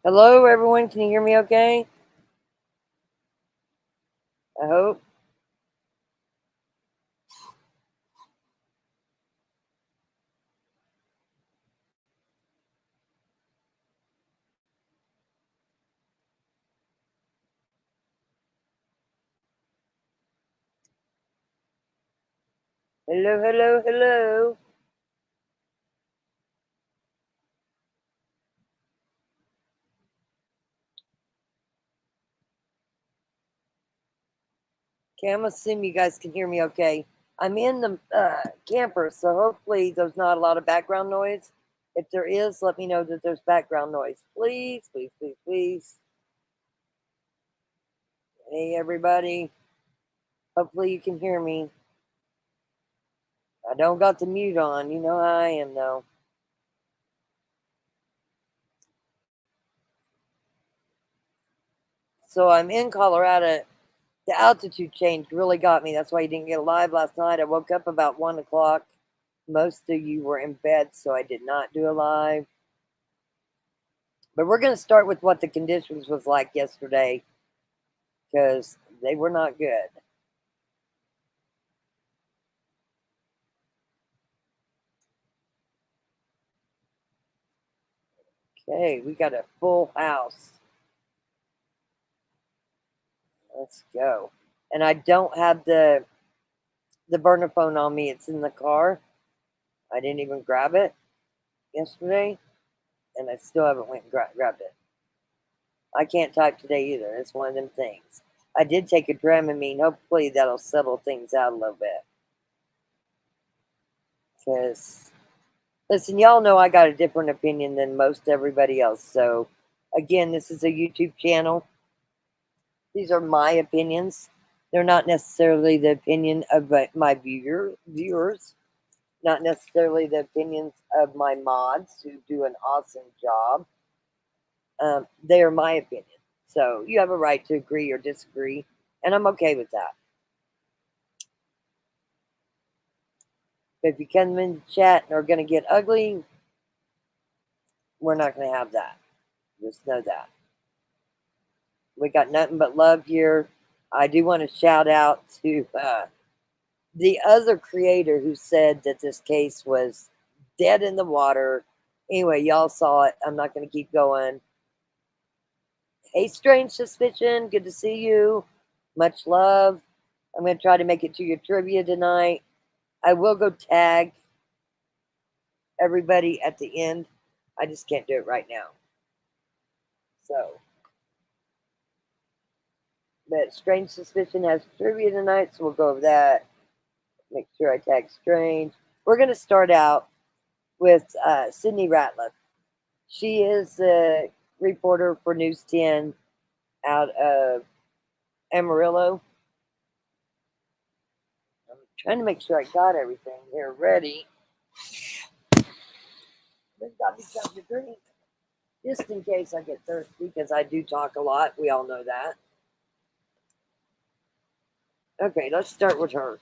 Hello, everyone. Can you hear me okay? I hope. Hello, hello, hello. Okay, I'm assuming you guys can hear me okay. I'm in the camper, so hopefully there's not a lot of background noise. If there is, let me know that there's background noise. Please, please, please, please. Hey, everybody. Hopefully you can hear me. I don't got the mute on. You know how I am, though. So I'm in Colorado. The altitude change really got me. That's why you didn't get live last night. I woke up about 1 o'clock. Most of you were in bed, so I did not do a live. But we're going to start with what the conditions was like yesterday because they were not good. Okay, we got a full house. Let's go. And I don't have the burner phone on me. It's in the car. I didn't even grab it yesterday, and I still haven't went and grabbed it. I can't type today either. It's one of them things. I did take a Dramamine. Hopefully that'll settle things out a little bit. Because, listen, y'all know I got a different opinion than most everybody else. So, again, this is a YouTube channel. These are my opinions. They're not necessarily the opinion of my viewers, not necessarily the opinions of my mods who do an awesome job. They are my opinion. So you have a right to agree or disagree, and I'm okay with that. But if you come in the chat and are going to get ugly, we're not going to have that. Just know that. We got nothing but love here. I do want to shout out to the other creator who said that this case was dead in the water. Anyway, y'all saw it. I'm not going to keep going. Hey, Strange Suspicion. Good to see you. Much love. I'm going to try to make it to your trivia tonight. I will go tag everybody at the end. I just can't do it right now. So, but Strange Suspicion has trivia tonight, so we'll go over that. Make sure I tag Strange. We're going to start out with Sydney Ratliff. She is a reporter for News 10 out of Amarillo. I'm trying to make sure I got everything here ready. Then got me something to drink, just in case I get thirsty, because I do talk a lot. We all know that. Okay, let's start with her.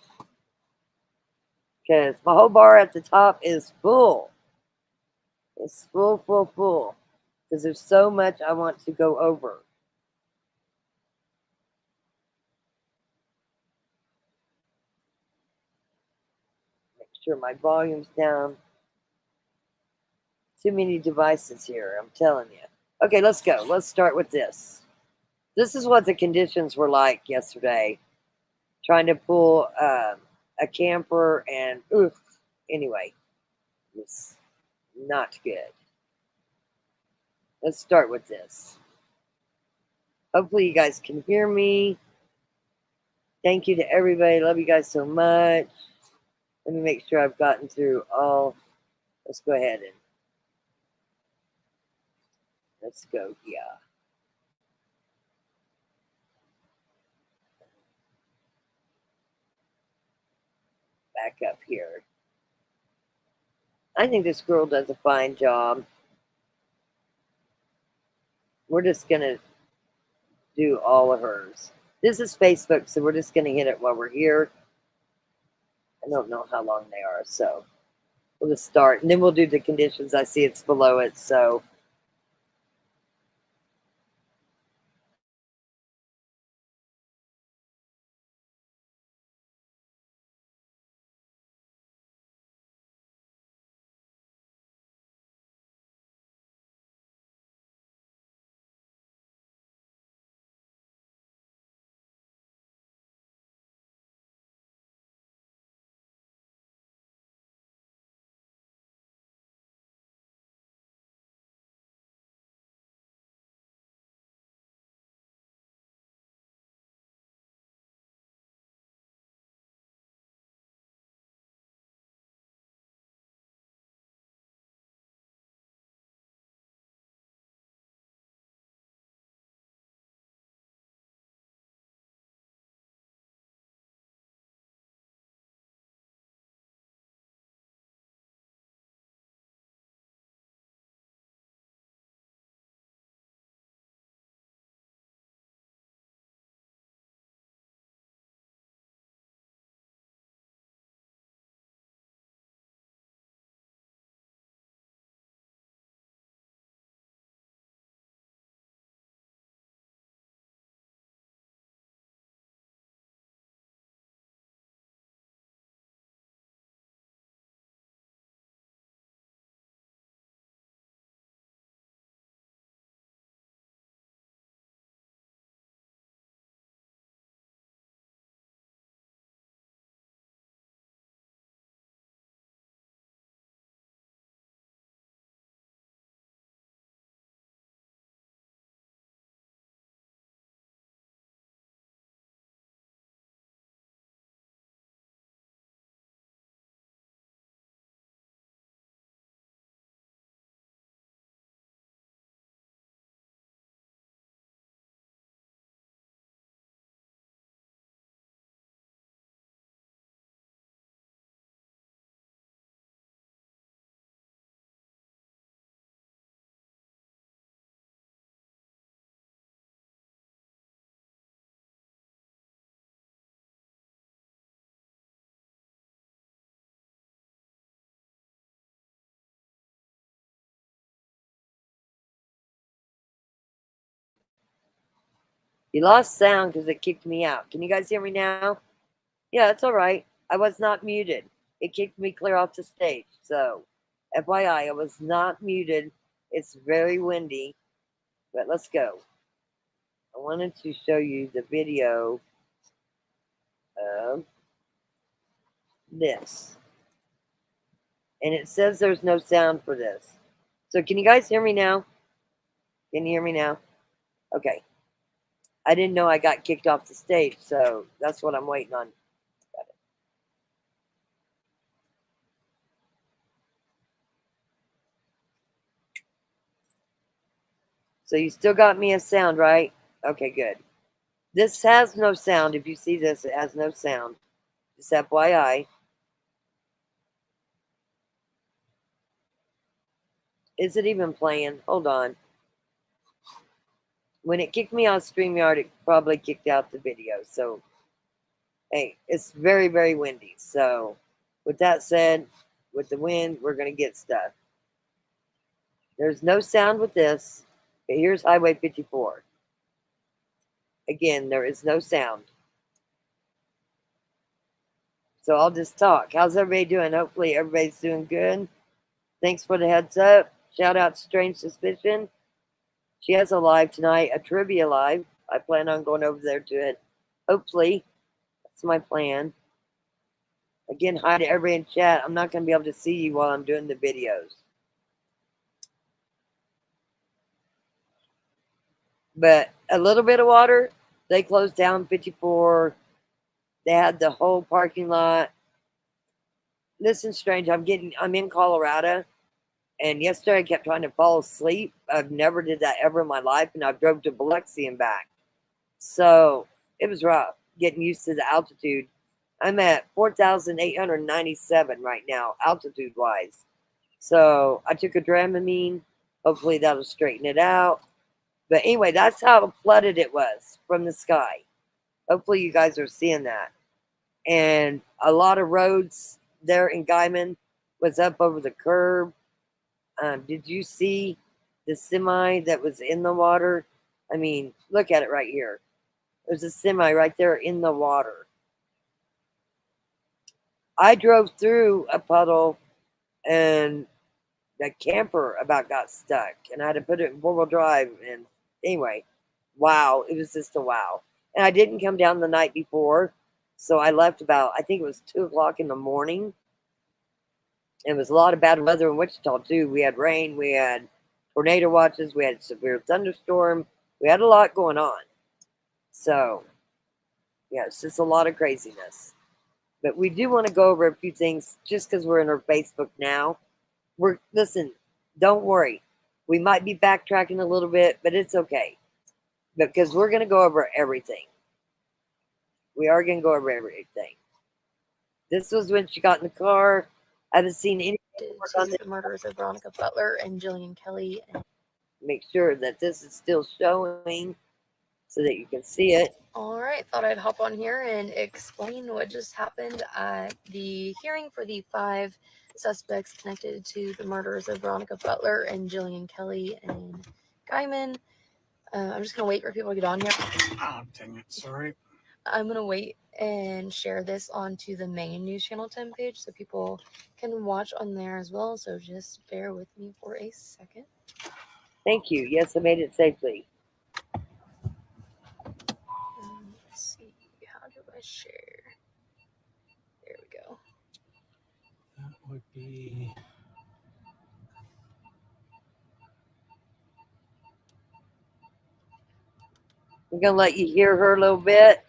Because my whole bar at the top is full. It's full, full, full. Because there's so much I want to go over. Make sure my volume's down. Too many devices here, I'm telling you. Okay, let's go. Let's start with this. This is what the conditions were like yesterday. Trying to pull a camper and, anyway, it's not good. Let's start with this. Hopefully you guys can hear me. Thank you to everybody. Love you guys so much. Let me make sure I've gotten through all. Let's go ahead and let's go. Yeah. Back up here. I think this girl does a fine job. We're just going to do all of hers. This is Facebook, so we're just going to hit it while we're here. I don't know how long they are, so we'll just start. And then we'll do the conditions. I see it's below it, so You lost sound because it kicked me out. Can you guys hear me now? Yeah, it's all right. I was not muted. It kicked me clear off the stage. So, FYI, I was not muted. It's very windy. But let's go. I wanted to show you the video of this. And it says there's no sound for this. So can you guys hear me now? Can you hear me now? Okay. I didn't know I got kicked off the stage, so that's what I'm waiting on. So you still got me a sound, right? Okay, good. This has no sound. If you see this, it has no sound. Just FYI. Is it even playing? Hold on. When it kicked me off StreamYard, it probably kicked out the video. So, hey, it's very, very windy. So, with that said, with the wind, we're going to get stuff. There's no sound with this. But here's Highway 54. Again, there is no sound. So I'll just talk. How's everybody doing? Hopefully everybody's doing good. Thanks for the heads up. Shout out to Strange Suspicion. She has a live tonight, a trivia live. I plan on going over there to it. Hopefully. That's my plan. Again, hi to everybody in chat. I'm not going to be able to see you while I'm doing the videos. But a little bit of water. They closed down 54. They had the whole parking lot. Listen, Strange, I'm in Colorado. And yesterday I kept trying to fall asleep. I've never did that ever in my life. And I drove to Biloxi and back. So it was rough getting used to the altitude. I'm at 4,897 right now, altitude wise. So I took a Dramamine. Hopefully that'll straighten it out. But anyway, that's how flooded it was from the sky. Hopefully you guys are seeing that. And a lot of roads there in Guyman was up over the curb. Did you see the semi that was in the water? I mean, look at it right here. There's a semi right there in the water. I drove through a puddle and the camper about got stuck and I had to put it in four-wheel drive. And anyway, wow, it was just a wow. And I didn't come down the night before. So I left about, I think it was 2 o'clock in the morning. It was a lot of bad weather in Wichita too. We had rain, we had tornado watches, we had severe thunderstorm. We had a lot going on. So, yeah, it's just a lot of craziness. But we do want to go over a few things just because we're in our Facebook now. Listen, don't worry. We might be backtracking a little bit, but it's okay. Because we're going to go over everything. We are going to go over everything. This was when she got in the car. I haven't seen anything on the murders of Veronica Butler and Jillian Kelly. And make sure that this is still showing so that you can see it. All right, thought I'd hop on here and explain what just happened at the hearing for the 5 suspects connected to the murders of Veronica Butler and Jillian Kelly and Guyman. I'm just going to wait for people to get on here. Oh, dang it, sorry. I'm going to wait and share this onto the main News Channel 10 page so people can watch on there as well. So just bear with me for a second. Thank you. Yes, I made it safely. Let's see. How do I share? There we go. That would be... I'm going to let you hear her a little bit.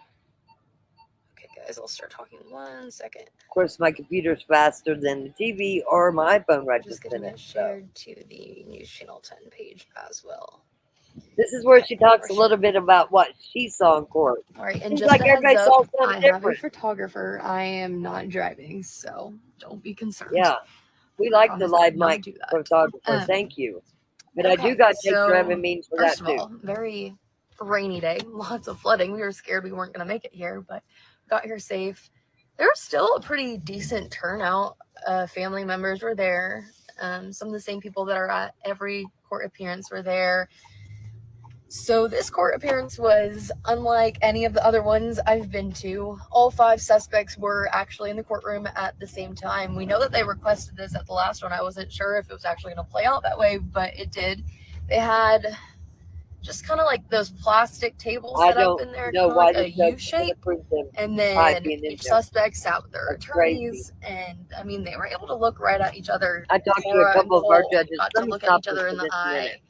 Okay, guys, I'll start talking in 1 second. Of course, my computer's faster than the TV or my iPhone right this this minute. minute. Shared to the News Channel 10 page as well. This is where she talks a little bit about what she saw in court. All right, and Seems just like everybody saw something different. I have a photographer. I am not driving, so don't be concerned. Yeah, we like the live mic photographer. Thank you. But okay, I do got to take Dramamine for that too. First of all, very rainy day, lots of flooding. We were scared we weren't going to make it here, but got here safe. There was still a pretty decent turnout. Family members were there. Some of the same people that are at every court appearance were there. So this court appearance was unlike any of the other ones I've been to. All 5 suspects were actually in the courtroom at the same time. We know that they requested this at the last one. I wasn't sure if it was actually going to play out that way, but it did. They had just kind of like those plastic tables I set up don't in there, know kind of why like the a judge U is going to shape. approve them And 5 then being in each there. suspect sat with their That's crazy. attorneys, and I mean, they were able to look right at each other. I talked to a Cora and couple of our Cole judges. got Let to me look at stop each this other for in the just a minute. eye.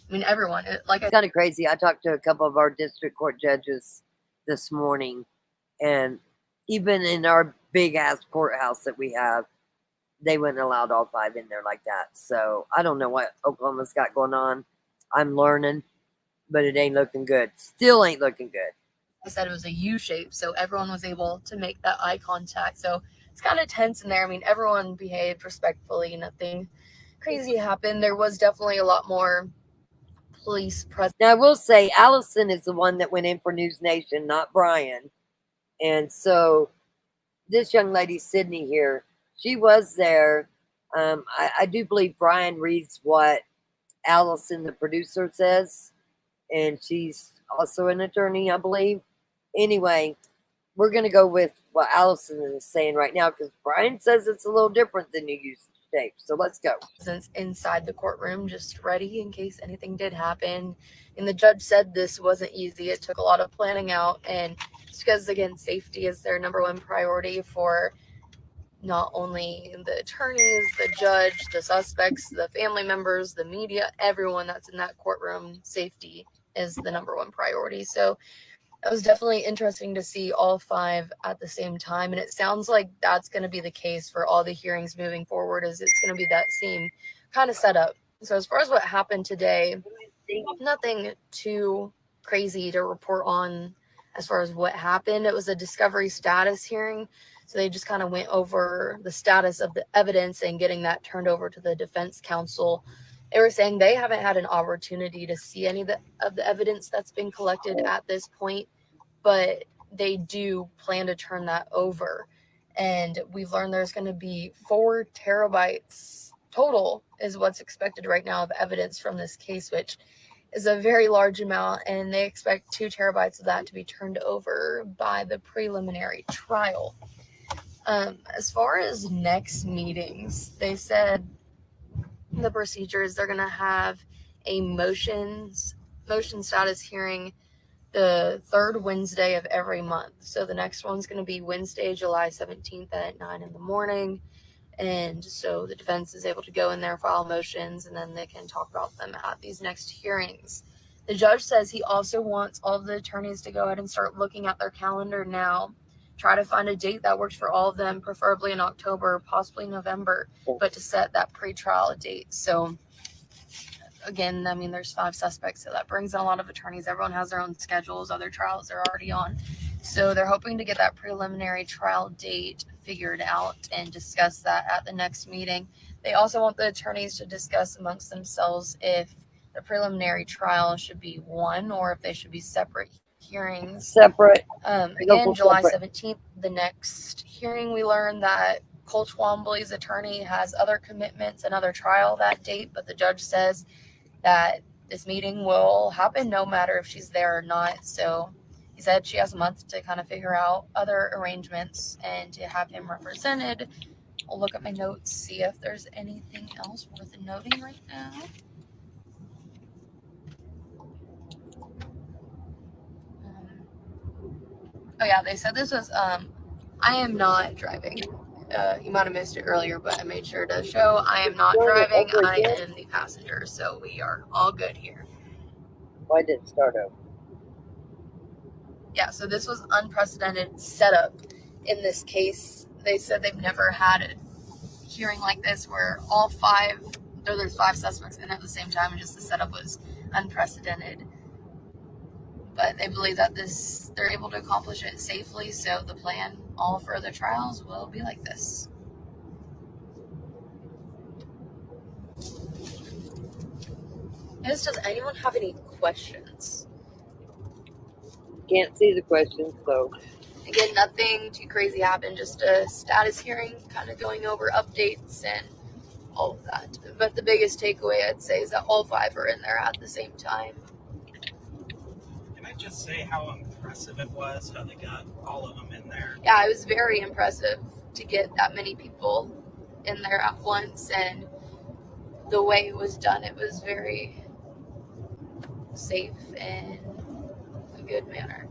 I mean, everyone. Like It's kind of crazy. I talked to a couple of our district court judges this morning, and even in our big ass courthouse that we have, they wouldn't allowed all 5 in there like that. So I don't know what Oklahoma's got going on. I'm learning, but it ain't looking good. Still ain't looking good. I said, it was a U shape, so everyone was able to make that eye contact. So it's kind of tense in there. I mean, everyone behaved respectfully. Nothing crazy happened. There was definitely a lot more police presence. Now I will say Allison is the one that went in for News Nation, not Brian. And so this young lady, Sydney here, she was there. I do believe Brian reads what Allison, the producer, says, and she's also an attorney, I believe. Anyway, we're going to go with what Allison is saying right now because Brian says it's a little different than you used to tape. So let's go. Inside the courtroom, just ready in case anything did happen. And the judge said this wasn't easy. It took a lot of planning out, and it's because, again, safety is their number one priority for not only the attorneys, the judge, the suspects, the family members, the media, everyone that's in that courtroom. Safety is the number one priority. So it was definitely interesting to see all 5 at the same time. And it sounds like that's going to be the case for all the hearings moving forward, is it's going to be that same kind of setup. So as far as what happened today, nothing too crazy to report on as far as what happened. It was a discovery status hearing. So they just kind of went over the status of the evidence and getting that turned over to the defense counsel. They were saying they haven't had an opportunity to see any of the evidence that's been collected at this point, but they do plan to turn that over. And we've learned there's going to be 4 terabytes total is what's expected right now of evidence from this case, which is a very large amount, and they expect 2 terabytes of that to be turned over by the preliminary trial. As far as next meetings, they said the procedures, they're going to have a motion status hearing the 3rd Wednesday of every month. So the next one's going to be Wednesday, July 17th at 9 in the morning. And so the defense is able to go in there, file motions, and then they can talk about them at these next hearings. The judge says he also wants all of the attorneys to go ahead and start looking at their calendar now. Try to find a date that works for all of them, preferably in October, possibly November, but to set that pretrial date. So again, I mean, there's 5 suspects, so that brings in a lot of attorneys. Everyone has their own schedules, other trials they're already on. So they're hoping to get that preliminary trial date figured out and discuss that at the next meeting. They also want the attorneys to discuss amongst themselves if the preliminary trial should be one or if they should be separate hearings. Separate. Again, July 17th, the next hearing, we learned that Cole Twombly's attorney has other commitments, another trial that date, but the judge says that this meeting will happen no matter if she's there or not. So he said she has a month to kind of figure out other arrangements and to have him represented. I'll look at my notes, see if there's anything else worth noting right now. Oh yeah, they said this was, I am not driving. You might have missed it earlier, but I made sure to show I am not driving. I am the passenger, so we are all good here. Why did it start over? Yeah, so this was unprecedented setup in this case. They said they've never had a hearing like this where all 5, there's 5 suspects in at the same time, and just the setup was unprecedented. But they believe that they're able to accomplish it safely, so the plan, all further trials will be like this. Does anyone have any questions? Can't see the questions, so. Again, nothing too crazy happened, just a status hearing, kind of going over updates and all of that. But the biggest takeaway, I'd say, is that all 5 are in there at the same time. just say how impressive it was, how they got all of them in there? Yeah, it was very impressive to get that many people in there at once, and the way it was done, it was very safe and a good manner.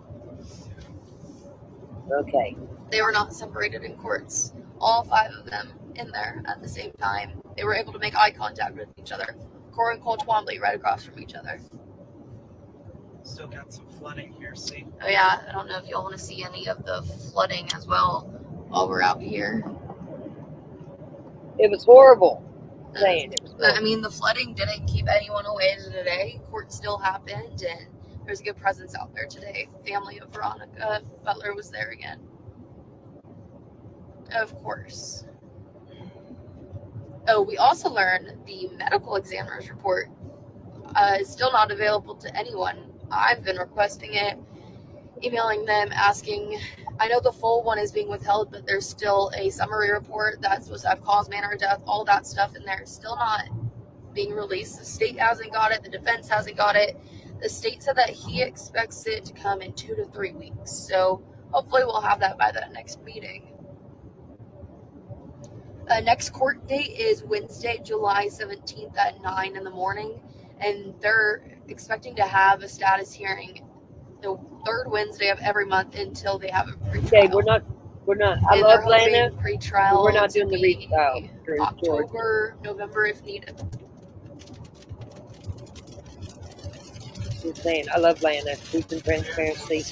Okay. They were not separated in courts. All 5 of them in there at the same time. They were able to make eye contact with each other. Cora and Cole Twombly right across from each other. Still got some flooding here, see? Oh yeah, I don't know if y'all want to see any of the flooding as well while we're out here. It was horrible. Saying it was I horrible. mean, the flooding didn't keep anyone away today. Court still happened, and there's a good presence out there today. Family of Veronica Butler was there again. Of course. Oh, we also learned the medical examiner's report is still not available to anyone. I've been requesting it, emailing them, asking. I know the full one is being withheld, but there's still a summary report that's supposed to have cause, manner of death, all that stuff in there. Still not being released. The state hasn't got it. The defense hasn't got it. The state said that he expects it to come in 2 to 3 weeks. So hopefully we'll have that by that next meeting. Next court date is Wednesday, July 17th at 9 in the morning. And they're expecting to have a status hearing the 3rd Wednesday of every month until they have a pretrial. Okay, we're not. I and love they're hoping Lana. pretrial We're not to doing the be retrial. October, November if needed. Just saying, I love Lana. Truth and transparency.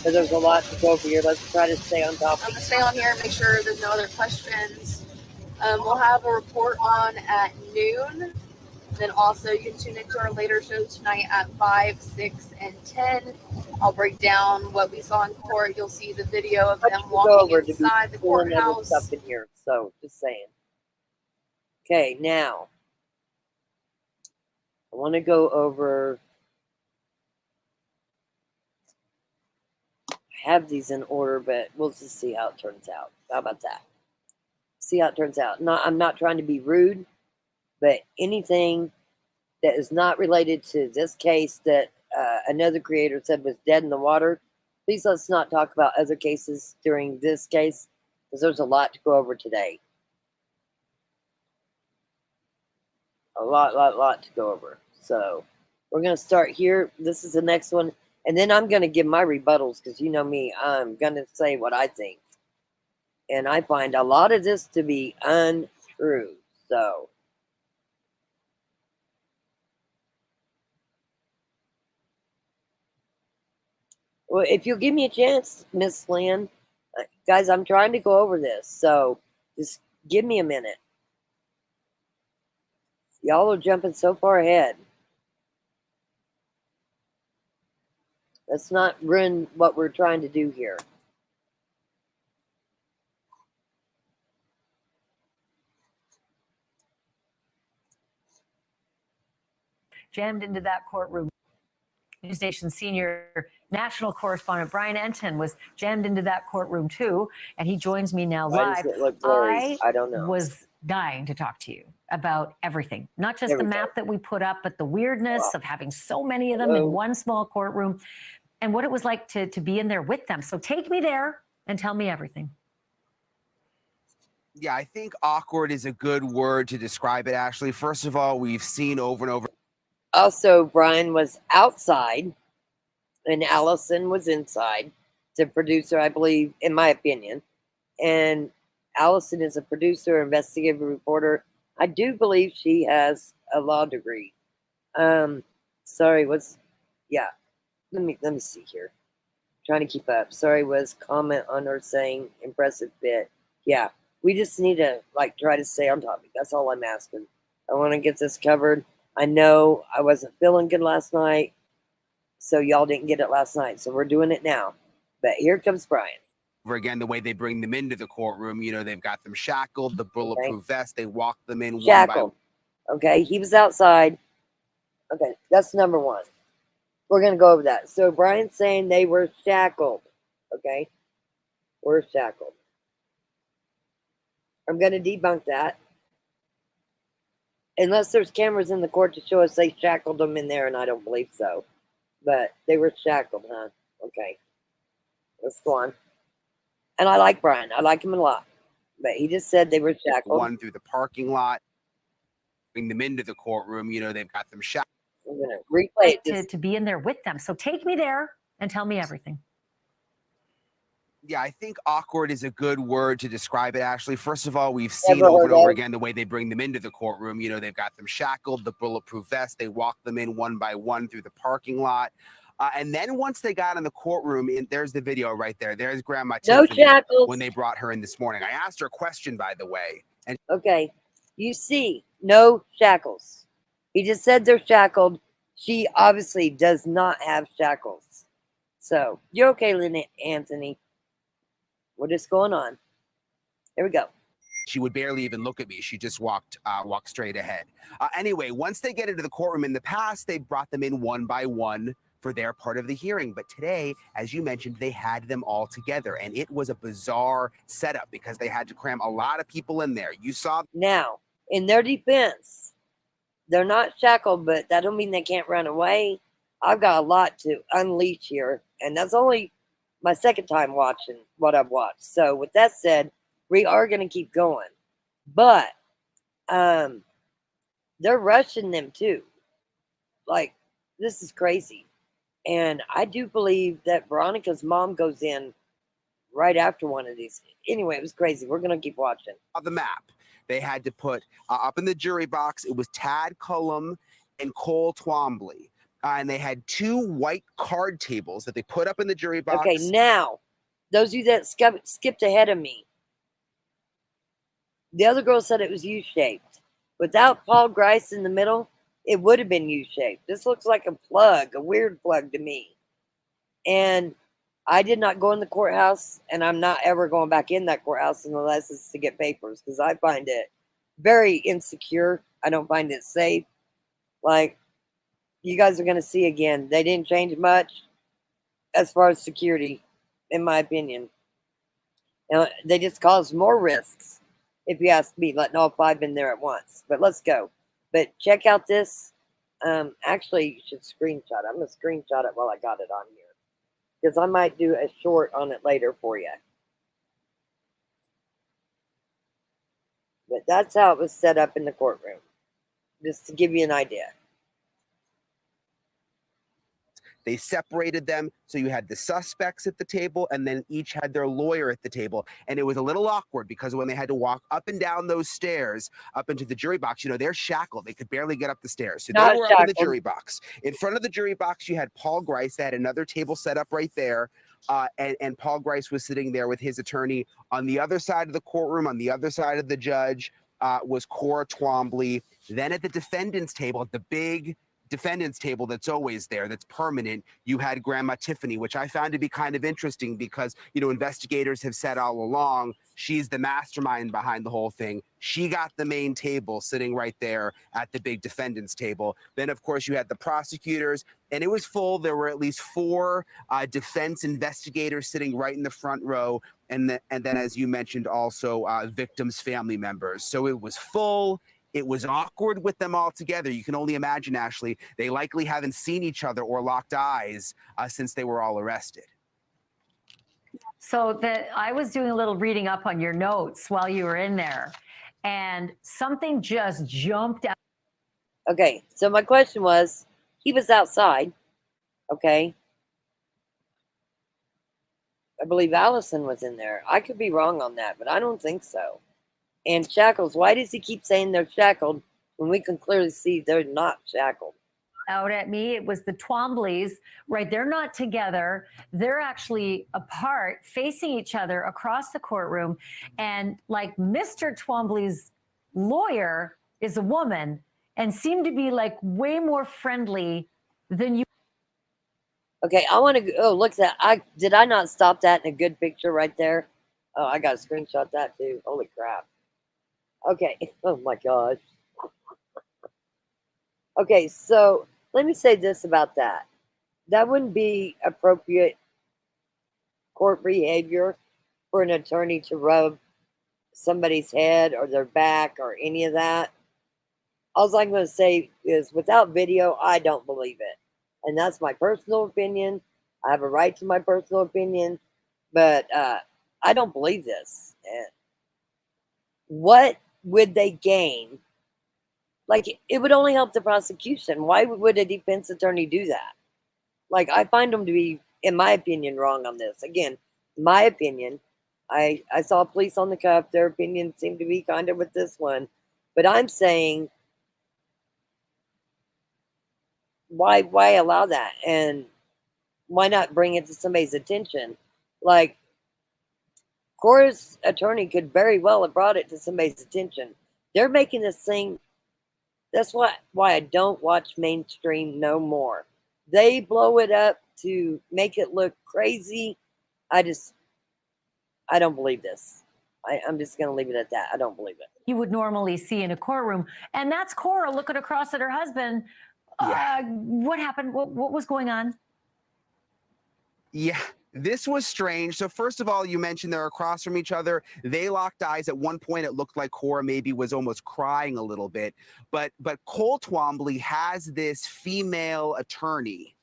But there's a lot to go over here. Let's try to stay on top. I'm going to stay on here and make sure there's no other questions. We'll have a report on at noon. Then also you can tune into our later show tonight at 5, 6, and 10. I'll break down what we saw in court. You'll see the video of them walking inside the courthouse. Stuff in here, so just saying. Okay, now I want to go over. I have these in order, but we'll just see how it turns out. How about that? See how it turns out. I'm not trying to be rude, but anything that is not related to this case that another creator said was dead in the water, please let's not talk about other cases during this case, because there's a lot to go over today. A lot to go over. So we're going to start here. This is the next one. And then I'm going to give my rebuttals, because you know me, I'm going to say what I think. And I find a lot of this to be untrue. So well, if you'll give me a chance, Miss Lynn, guys, I'm trying to go over this, so just give me a minute. Y'all are jumping so far ahead. Let's not ruin what we're trying to do here. Jammed into that courtroom. News Nation senior national correspondent Brian Enton was jammed into that courtroom too, and he joins me now live. Why does it look blurry? I don't know. Was dying to talk to you about everything, not just the map that we put up, but the weirdness of having so many of them in one small courtroom, and what it was like to be in there with them. So take me there and tell me everything. Yeah, I think awkward is a good word to describe it, Ashley. First of all, we've seen over and over. Also, Brian was outside and Allison was inside, the producer, I believe, in my opinion. And Allison is a producer, investigative reporter. I do believe she has a law degree. Sorry, let me see here. Trying to keep up. Sorry, was comment on her saying impressive bit. Yeah, we just need to try to stay on topic. That's all I'm asking. I want to get this covered. I know I wasn't feeling good last night, so y'all didn't get it last night. So we're doing it now. But here comes Brian. Again, the way they bring them into the courtroom, they've got them shackled, the bulletproof vest, they walk them in shackled. One by one. Okay, he was outside. Okay, that's number one. We're going to go over that. So Brian's saying they were shackled. Okay, were shackled. I'm going to debunk that. Unless there's cameras in the court to show us they shackled them in there, and I don't believe so. But they were shackled, huh? Okay. Let's go on. And I like Brian. I like him a lot. But he just said they were shackled. One through the parking lot, bring them into the courtroom. They've got them shackled. I'm going to replay it. To be in there with them. So take me there and tell me everything. Yeah, I think awkward is a good word to describe it, Ashley. First of all, we've seen over and over again the way they bring them into the courtroom. They've got them shackled, the bulletproof vest. They walk them in one by one through the parking lot. And then once they got in the courtroom, there's the video right there. There's Grandma Tiffany shackles. when they brought her in this morning. I asked her a question, by the way. And okay, you see, no shackles. He just said they're shackled. She obviously does not have shackles. So, you're okay, Lynn Anthony. What is going on? Here we go. She would barely even look at me. She just walked straight ahead. Anyway, once they get into the courtroom, in the past, they brought them in one by one for their part of the hearing. But today, as you mentioned, they had them all together. And it was a bizarre setup because they had to cram a lot of people in there. You saw. Now, in their defense, they're not shackled, but that don't mean they can't run away. I've got a lot to unleash here. And that's only my second time watching what I've watched. So with that said, we are going to keep going. But they're rushing them too. Like, this is crazy. And I do believe that Veronica's mom goes in right after one of these. Anyway, it was crazy. We're going to keep watching. The map. They had to put up in the jury box, it was Tad Cullum and Cole Twombly. And they had two white card tables that they put up in the jury box. Okay, now, those of you that skipped ahead of me, the other girl said it was U-shaped. Without Paul Grice in the middle, it would have been U-shaped. This looks like a plug, a weird plug to me. And I did not go in the courthouse, and I'm not ever going back in that courthouse unless it's to get papers, because I find it very insecure. I don't find it safe. Like, you guys are going to see again, they didn't change much as far as security, in my opinion. And they just caused more risks, if you ask me, letting all five in there at once. But let's go. But check out this. Actually, you should screenshot it. I'm going to screenshot it while I got it on here, because I might do a short on it later for you. But that's how it was set up in the courtroom, just to give you an idea. They separated them, so you had the suspects at the table, and then each had their lawyer at the table. And it was a little awkward because when they had to walk up and down those stairs, up into the jury box, they're shackled. They could barely get up the stairs. So they were up in the jury box. In front of the jury box, you had Paul Grice. They had another table set up right there. And Paul Grice was sitting there with his attorney. On the other side of the courtroom, on the other side of the judge, was Cora Twombly. Then at the defendant's table, at the big defendant's table that's always there, that's permanent, you had Grandma Tiffany, which I found to be kind of interesting because, investigators have said all along, she's the mastermind behind the whole thing. She got the main table sitting right there at the big defendant's table. Then, of course, you had the prosecutors, and it was full. There were at least 4 defense investigators sitting right in the front row. And then, as you mentioned, also victims' family members. So it was full. It was awkward with them all together. You can only imagine, Ashley, they likely haven't seen each other or locked eyes since they were all arrested. So I was doing a little reading up on your notes while you were in there, and something just jumped out. Okay, so my question was, he was outside, okay? I believe Allison was in there. I could be wrong on that, but I don't think so. And shackles, why does he keep saying they're shackled when we can clearly see they're not shackled? Out at me, it was the Twombleys, right? They're not together. They're actually apart, facing each other across the courtroom. And like Mr. Twombly's lawyer is a woman and seemed to be like way more friendly than you. Okay, I want to. Oh, look at that! Did I not stop that in a good picture right there? Oh, I got to screenshot that too. Holy crap! Okay. Oh my gosh. Okay, so let me say this about that. That wouldn't be appropriate court behavior for an attorney to rub somebody's head or their back or any of that. All I'm going to say is, without video, I don't believe it. and that's my personal opinion. I have a right to my personal opinion, but I don't believe this. What would they gain? Like, it would only help the prosecution. Why would a defense attorney do that? Like, I find them to be, in my opinion, wrong on this. Again, my opinion. I saw police on the cuff. Their opinion seemed to be kind of with this one. But I'm saying, why allow that? And why not bring it to somebody's attention? Like, Cora's attorney could very well have brought it to somebody's attention. They're making this thing. That's why I don't watch mainstream no more. They blow it up to make it look crazy. I don't believe this. I'm just going to leave it at that. I don't believe it. You would normally see in a courtroom. And that's Cora looking across at her husband. Yeah. What happened? What was going on? Yeah, this was strange. So first of all, you mentioned they're across from each other. They locked eyes. At one point, it looked like Cora maybe was almost crying a little bit. But Cole Twombly has this female attorney.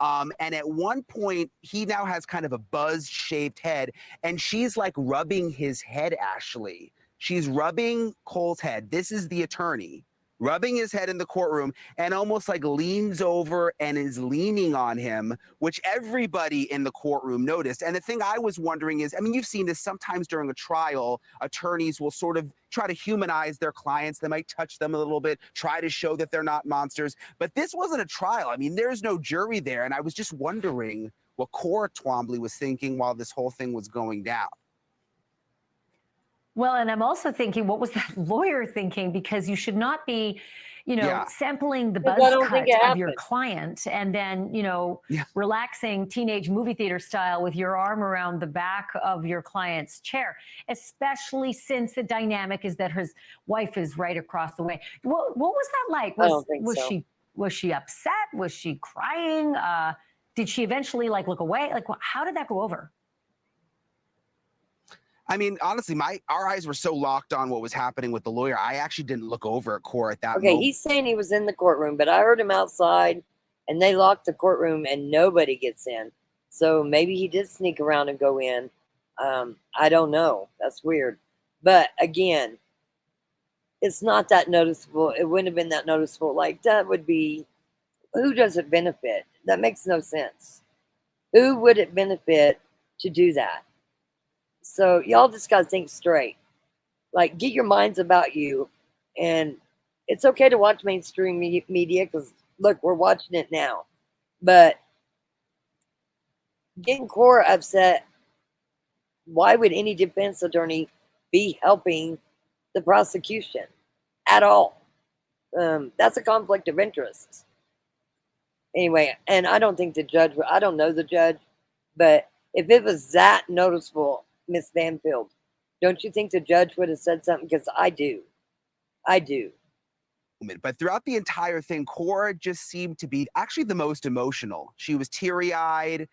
And at one point, he now has kind of a buzz-shaped head, and she's like rubbing his head, Ashley. She's rubbing Cole's head. This is the attorney rubbing his head in the courtroom and almost like leans over and is leaning on him, which everybody in the courtroom noticed. And the thing I was wondering is, I mean, you've seen this sometimes during a trial, attorneys will sort of try to humanize their clients. They might touch them a little bit, try to show that they're not monsters. But this wasn't a trial. I mean, there's no jury there. And I was just wondering what Cora Twombly was thinking while this whole thing was going down. Well, and I'm also thinking, what was that lawyer thinking? Because you should not be, sampling the buzz cut of your client and then, relaxing teenage movie theater style with your arm around the back of your client's chair, especially since the dynamic is that his wife is right across the way. What was that like? I don't think so. Was she upset? Was she crying? Did she eventually look away? How did that go over? I mean, honestly, our eyes were so locked on what was happening with the lawyer. I actually didn't look over at Cora at that moment. Okay, he's saying he was in the courtroom, but I heard him outside, and they locked the courtroom, and nobody gets in. So maybe he did sneak around and go in. I don't know. That's weird. But again, it's not that noticeable. It wouldn't have been that noticeable. Like, that would be, who does it benefit? That makes no sense. Who would it benefit to do that? So y'all just got to think straight. Like, get your minds about you. And it's okay to watch mainstream media because, look, we're watching it now. But getting Cora upset, why would any defense attorney be helping the prosecution at all? That's a conflict of interest. Anyway, and I don't think the judge, I don't know the judge, but if it was that noticeable, Miss Banfield, don't you think the judge would have said something? Because I do. But throughout the entire thing, Cora just seemed to be actually the most emotional. She was teary-eyed.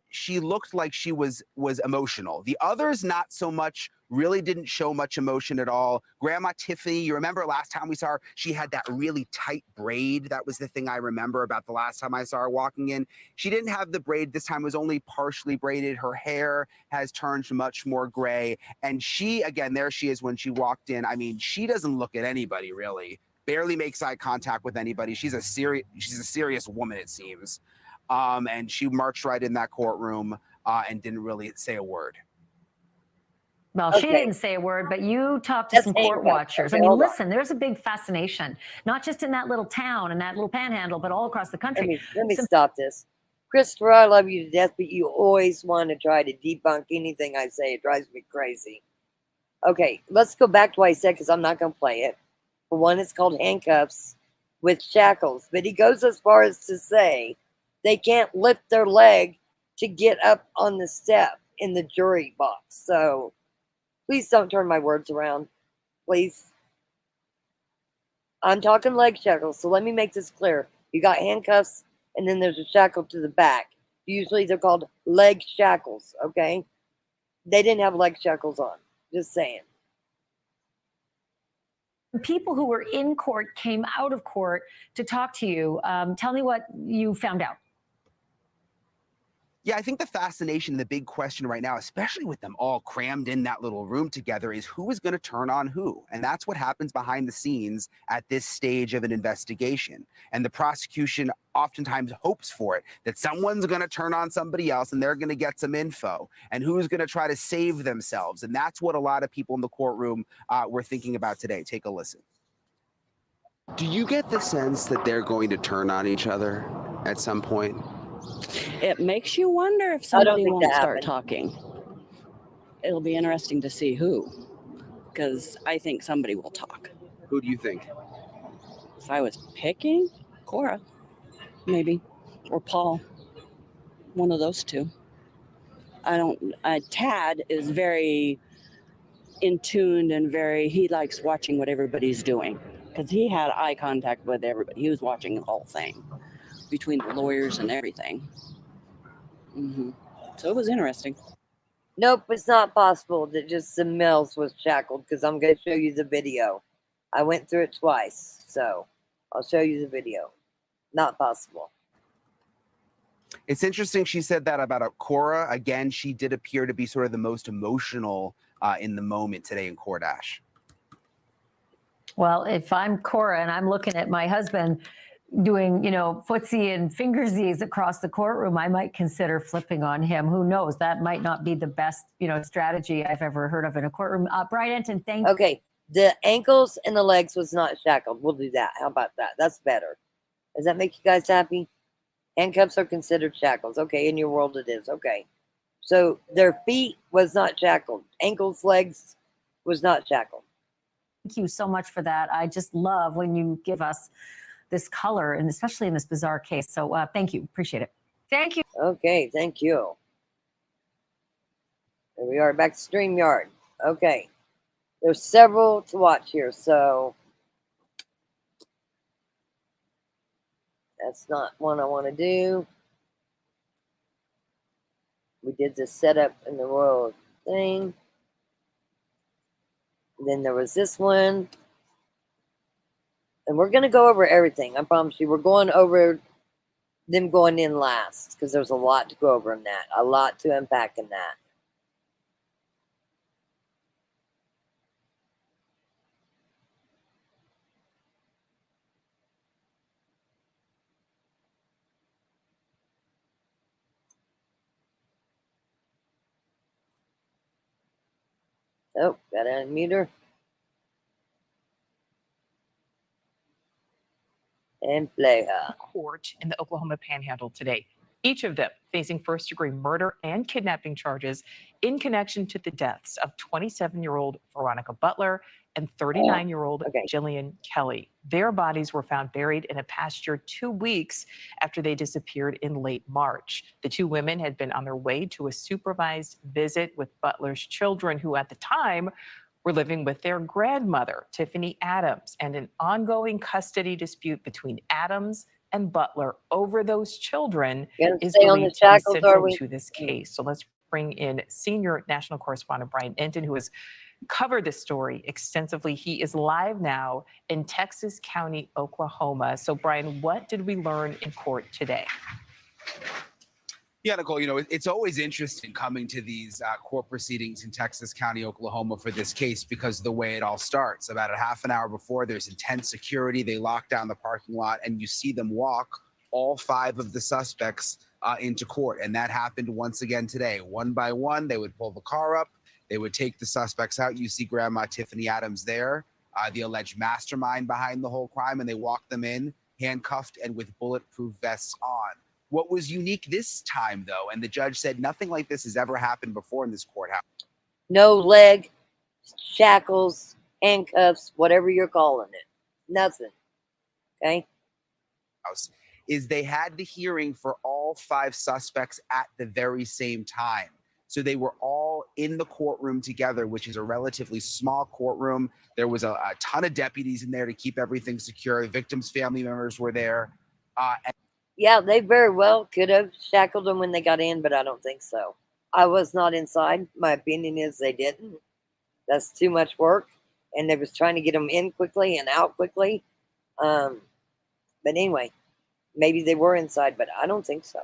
She looked like she was emotional. The others, not so much, really didn't show much emotion at all. Grandma Tiffany, you remember last time we saw her, she had that really tight braid. That was the thing I remember about the last time I saw her walking in. She didn't have the braid this time. It was only partially braided. Her hair has turned much more gray. And she, again, there she is when she walked in. I mean, she doesn't look at anybody, really. Barely makes eye contact with anybody. She's a serious woman, it seems. And she marched right in that courtroom and didn't really say a word. Well, she didn't say a word, but you talked to some court watchers. Okay, I mean, listen, there's a big fascination, not just in that little town and that little panhandle, but all across the country. Let me stop this. Christopher, I love you to death, but you always want to try to debunk anything I say. It drives me crazy. Okay, let's go back to what I said because I'm not going to play it. For one, it's called handcuffs with shackles. But he goes as far as to say they can't lift their leg to get up on the step in the jury box. So please don't turn my words around. Please. I'm talking leg shackles, so let me make this clear. You got handcuffs, and then there's a shackle to the back. Usually they're called leg shackles, okay? They didn't have leg shackles on. Just saying. People who were in court came out of court to talk to you. Tell me what you found out. Yeah, I think the fascination, the big question right now, especially with them all crammed in that little room together, is who is going to turn on who? And that's what happens behind the scenes at this stage of an investigation. And the prosecution oftentimes hopes for it, that someone's going to turn on somebody else and they're going to get some info. And who's going to try to save themselves? And that's what a lot of people in the courtroom were thinking about today. Take a listen. Do you get the sense that they're going to turn on each other at some point? It makes you wonder if I don't somebody think won't that start happened. talking. It'll be interesting to see who, because I think somebody will talk. Who do you think? If I was picking, Cora, maybe, or Paul, one of those two. Tad is very in tune and he likes watching what everybody's doing, because he had eye contact with everybody. He was watching the whole thing between the lawyers and everything. So it was interesting. Nope, it's not possible that just some Mills was shackled, because I'm going to show you the video. I went through it twice, so I'll show you the video. Not possible. It's interesting she said that about Cora. Again, she did appear to be sort of the most emotional in the moment today in court, Ash. Well, if I'm Cora and I'm looking at my husband doing, footsie and fingersies across the courtroom, I might consider flipping on him. Who knows? That might not be the best, strategy I've ever heard of in a courtroom. Brian Enton, thank you. Okay, the ankles and the legs was not shackled. We'll do that. How about that? That's better. Does that make you guys happy? Handcuffs are considered shackles. Okay, in your world it is. Okay. So their feet was not shackled. Ankles, legs was not shackled. Thank you so much for that. I just love when you give us this color, and especially in this bizarre case. So thank you. Appreciate it. Thank you. Okay, thank you. Here we are back to StreamYard. Okay. There's several to watch here, so that's not one I want to do. We did the setup in the royal thing. Then there was this one. And we're going to go over everything. I promise you. We're going over them going in last, because there's a lot to go over in that. A lot to unpack in that. Oh, gotta unmute her. And play her. Court in the Oklahoma Panhandle today, each of them facing first-degree murder and kidnapping charges in connection to the deaths of 27-year-old Veronica Butler and 39-year-old Jillian Kelly. Their bodies were found buried in a pasture 2 weeks after they disappeared in late March. The two women had been on their way to a supervised visit with Butler's children, who at the time were living with their grandmother, Tiffany Adams, and an ongoing custody dispute between Adams and Butler over those children is believed to be central to this case. So let's bring in senior national correspondent Brian Enton, who has covered this story extensively. He is live now in Texas County, Oklahoma. So Brian, what did we learn in court today? Yeah, Nicole, it's always interesting coming to these court proceedings in Texas County, Oklahoma for this case, because the way it all starts. About a half an hour before, there's intense security. They lock down the parking lot, and you see them walk all 5 of the suspects into court. And that happened once again today. One by one, they would pull the car up. They would take the suspects out. You see Grandma Tiffany Adams there, the alleged mastermind behind the whole crime, and they walk them in, handcuffed and with bulletproof vests on. What was unique this time, though, and the judge said nothing like this has ever happened before in this courthouse. No leg, shackles, handcuffs, whatever you're calling it. Nothing. Okay? Is they had the hearing for all 5 suspects at the very same time. So they were all in the courtroom together, which is a relatively small courtroom. There was a ton of deputies in there to keep everything secure. The victims' family members were there. Yeah, they very well could have shackled them when they got in, but I don't think so. I was not inside. My opinion is they didn't. That's too much work. and they was trying to get them in quickly and out quickly. But anyway, maybe they were inside, but I don't think so.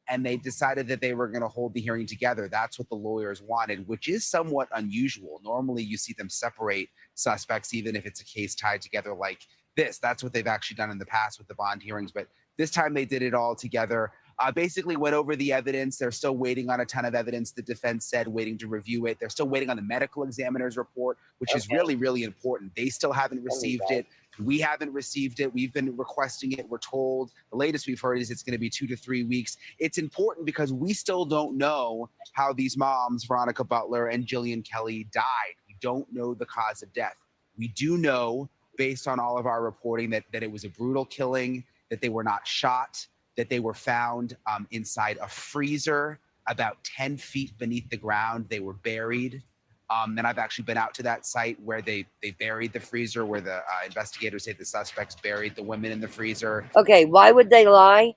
And they decided that they were going to hold the hearing together. That's what the lawyers wanted, which is somewhat unusual. Normally, you see them separate suspects, even if it's a case tied together like this. That's what they've actually done in the past with the bond hearings. But this time they did it all together. Basically went over the evidence. They're still waiting on a ton of evidence. The defense said waiting to review it. They're still waiting on the medical examiner's report, which is really, really important. They still haven't received it. We haven't received it. We've been requesting it. We're told the latest we've heard is it's going to be 2 to 3 weeks. It's important because we still don't know how these moms, Veronica Butler and Jillian Kelly, died. We don't know the cause of death. We do know, based on all of our reporting, that it was a brutal killing, that they were not shot, that they were found inside a freezer about 10 feet beneath the ground. They were buried. And I've actually been out to that site where they buried the freezer, where the investigators say the suspects buried the women in the freezer. Okay, why would they lie?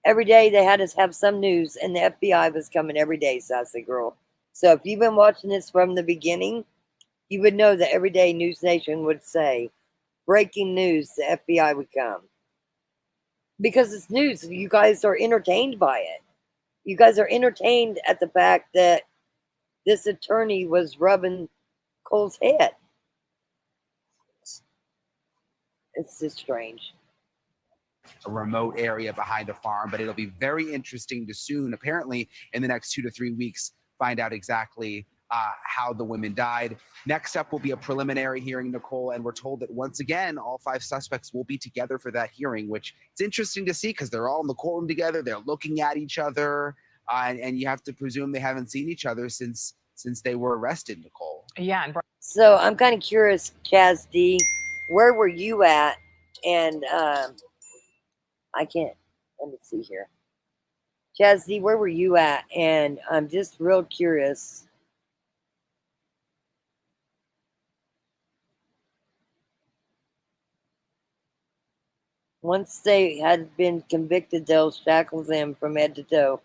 Every day they had us have some news, and the FBI was coming every day, sassy girl. So if you've been watching this from the beginning, you would know that every day News Nation would say, breaking news, the FBI would come. Because it's news. You guys are entertained by it. You guys are entertained at the fact that this attorney was rubbing Cole's head. It's just strange. A remote area behind a farm, but it'll be very interesting to soon, apparently in the next 2 to 3 weeks, find out exactly how the women died. Next up will be a preliminary hearing, Nicole, and we're told that once again, all 5 suspects will be together for that hearing, which it's interesting to see because they're all in the courtroom together. They're looking at each other, and you have to presume they haven't seen each other since they were arrested, Nicole. Yeah. And so I'm kind of curious, Chaz D, where were you at? And I can't, let me see here. Chaz D, where were you at? And I'm just real curious. Once they had been convicted, they'll shackle them from head to toe.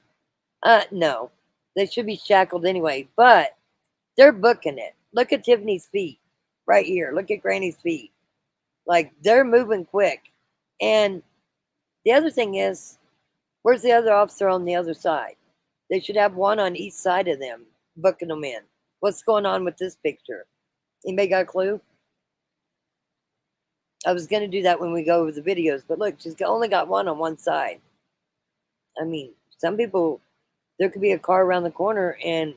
No, they should be shackled anyway, but they're booking it. Look at Tiffany's feet right here. Look at Granny's feet. Like, they're moving quick. And the other thing is, where's the other officer on the other side? They should have one on each side of them, booking them in. What's going on with this picture? Anybody got a clue? I was going to do that when we go over the videos, but look, she's only got one on one side. I mean, some people, there could be a car around the corner, and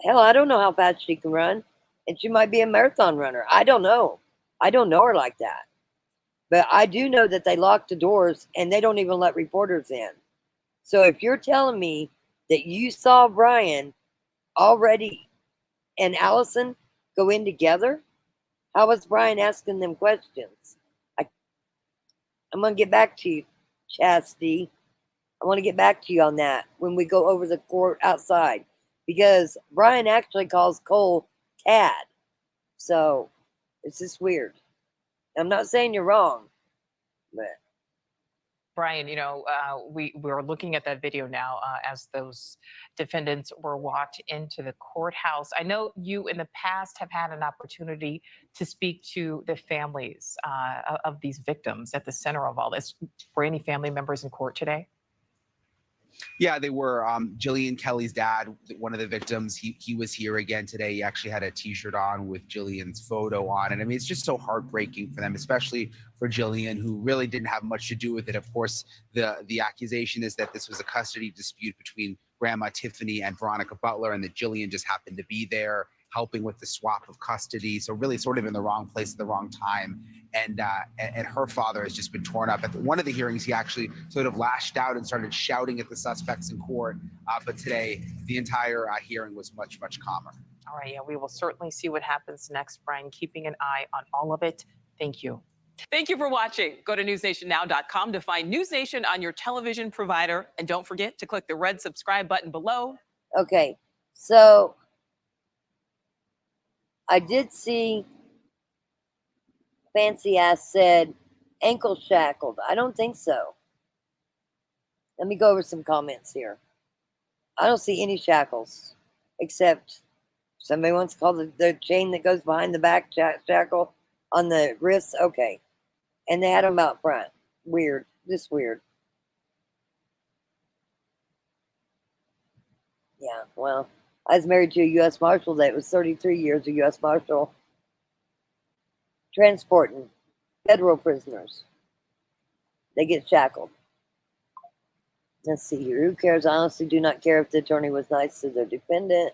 hell, I don't know how fast she can run, and she might be a marathon runner. I don't know. I don't know her like that. But I do know that they lock the doors, and they don't even let reporters in. So if you're telling me that you saw Brian already and Allison go in together, how was Brian asking them questions? I'm going to get back to you, Chastity. I want to get back to you on that when we go over the court outside. Because Brian actually calls Cole Tad. So it's just weird. I'm not saying you're wrong, but Brian, we're looking at that video now as those defendants were walked into the courthouse. I know you in the past have had an opportunity to speak to the families of these victims at the center of all this. Were any family members in court today? Yeah, they were. Jillian Kelly's dad, one of the victims, he was here again today. He actually had a T-shirt on with Jillian's photo on. And I mean, it's just so heartbreaking for them, especially for Jillian, who really didn't have much to do with it. Of course, the accusation is that this was a custody dispute between Grandma Tiffany and Veronica Butler, and that Jillian just happened to be there helping with the swap of custody. So really sort of in the wrong place at the wrong time. And her father has just been torn up. At one of the hearings, he actually sort of lashed out and started shouting at the suspects in court. But today, the entire hearing was much, much calmer. All right, yeah, we will certainly see what happens next, Brian, keeping an eye on all of it. Thank you. Thank you for watching. Go to newsnationnow.com to find News Nation on your television provider. And don't forget to click the red subscribe button below. okay. So I did see Fancy Ass said ankle shackled. I don't think so. Let me go over some comments here. I don't see any shackles except Somebody wants to call the chain that goes behind the back shackle on the wrists. Okay. And they had them out front. Weird. Just weird. Yeah, well, I was married to a U.S. Marshal that was 33 years a U.S. Marshal transporting federal prisoners. They get shackled. Let's see here. Who cares? I honestly do not care if the attorney was nice to their defendant.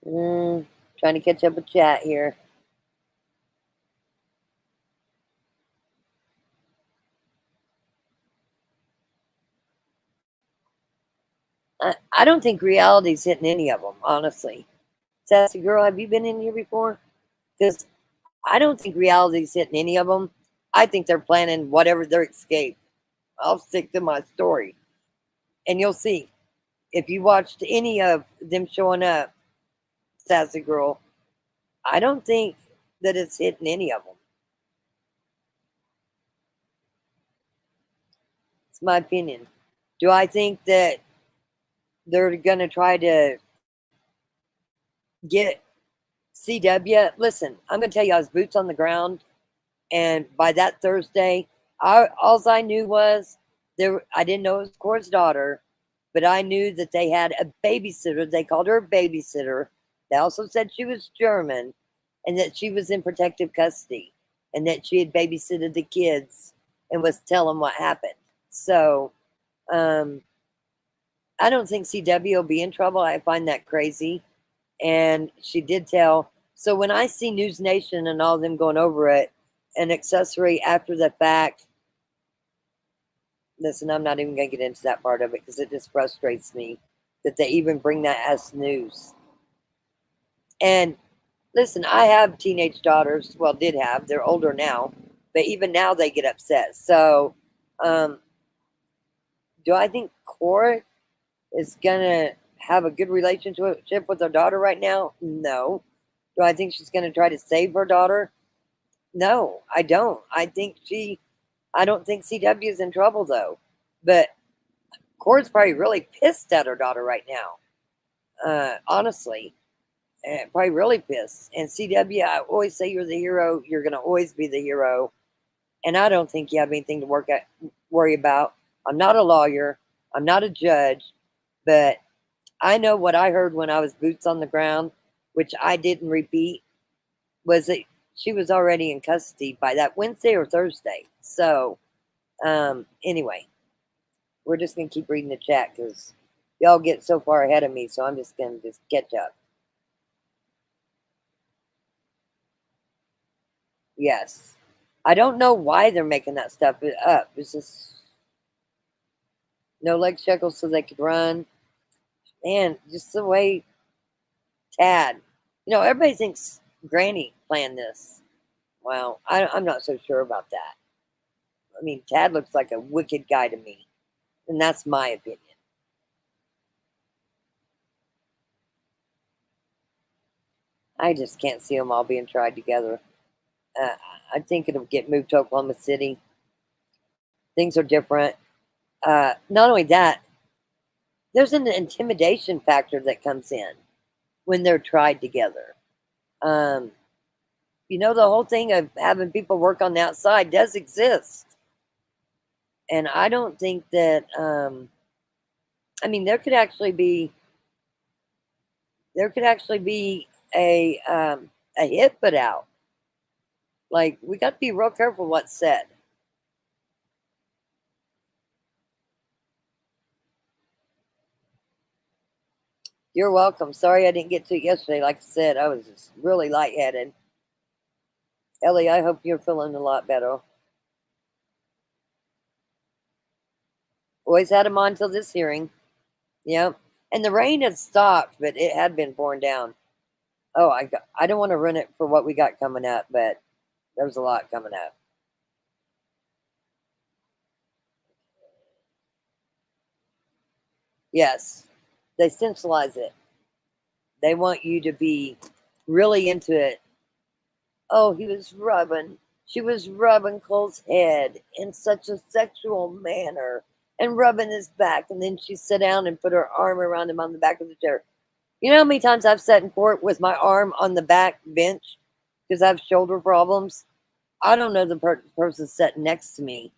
Trying to catch up with chat here. I don't think reality's hitting any of them, honestly. Sassy girl, have you been in here before? Because I don't think reality's hitting any of them. I think they're planning whatever their escape. I'll stick to my story. And you'll see. If you watched any of them showing up, Sassy girl, I don't think that it's hitting any of them. It's my opinion. Do I think that they're going to try to get CW? Listen, I'm going to tell you, I was boots on the ground. And by that Thursday, all I knew was I didn't know it was Cora's daughter, but I knew that they had a babysitter. They called her a babysitter. They also said she was German and that she was in protective custody and that she had babysitted the kids and was telling what happened. So I don't think CW will be in trouble. I find that crazy. And she did tell. So when I see News Nation and all of them going over it, an accessory after the fact, listen, I'm not even going to get into that part of it because it just frustrates me that they even bring that as news. And listen, I have teenage daughters. Well, did have. They're older now. But even now they get upset. So do I think Cora is going to have a good relationship with her daughter right now? No. Do I think she's going to try to save her daughter? No, I don't. I don't think CW is in trouble though. But Cora's probably really pissed at her daughter right now. Honestly. Probably really pissed. And CW, I always say you're the hero. You're going to always be the hero. And I don't think you have anything to worry about. I'm not a lawyer. I'm not a judge. But I know what I heard when I was boots on the ground, which I didn't repeat, was that she was already in custody by that Wednesday or Thursday. So, anyway, we're just going to keep reading the chat because y'all get so far ahead of me. So I'm just going to catch up. Yes. I don't know why they're making that stuff up. It's just no leg shackles so they could run. And just the way Tad, everybody thinks Granny planned this. Well, I'm not so sure about that. I mean, Tad looks like a wicked guy to me. And that's my opinion. I just can't see them all being tried together. I think it'll get moved to Oklahoma City. Things are different. Not only that, there's an intimidation factor that comes in when they're tried together. The whole thing of having people work on the outside does exist. And I don't think that, there could actually be a hit put out. Like, we got to be real careful what's said. You're welcome. Sorry I didn't get to it yesterday. Like I said, I was just really lightheaded. Ellie, I hope you're feeling a lot better. Always had them on till this hearing. Yep. And the rain had stopped, but it had been pouring down. Oh, I don't want to run it for what we got coming up, but there's a lot coming up. Yes, they sensualize it. They want you to be really into it. Oh, she was rubbing Cole's head in such a sexual manner. and rubbing his back. And then she'd sit down and put her arm around him on the back of the chair. You know how many times I've sat in court with my arm on the back bench because I have shoulder problems? I don't know the person sitting next to me,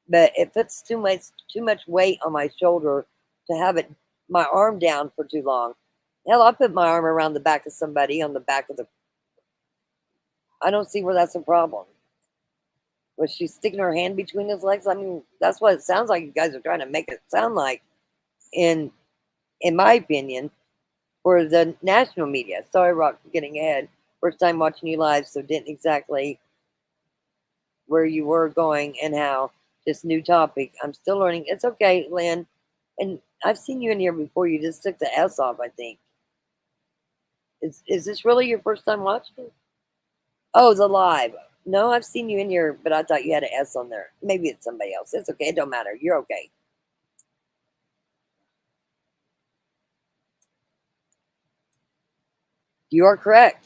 but it puts too much weight on my shoulder to have my arm down for too long. Hell, I put my arm around the back of somebody on the back of the. I don't see where that's a problem. Was she sticking her hand between his legs? I mean, that's what it sounds like. You guys are trying to make it sound like, in my opinion, for the national media. Sorry, Rock, for getting ahead. First time watching you live, so didn't exactly where you were going and how. This new topic. I'm still learning. It's okay, Lynn. And I've seen you in here before. You just took the S off, I think. Is this really your first time watching? Oh, the live. No, I've seen you in here, but I thought you had an S on there. Maybe it's somebody else. It's okay. It don't matter. You're okay. You are correct.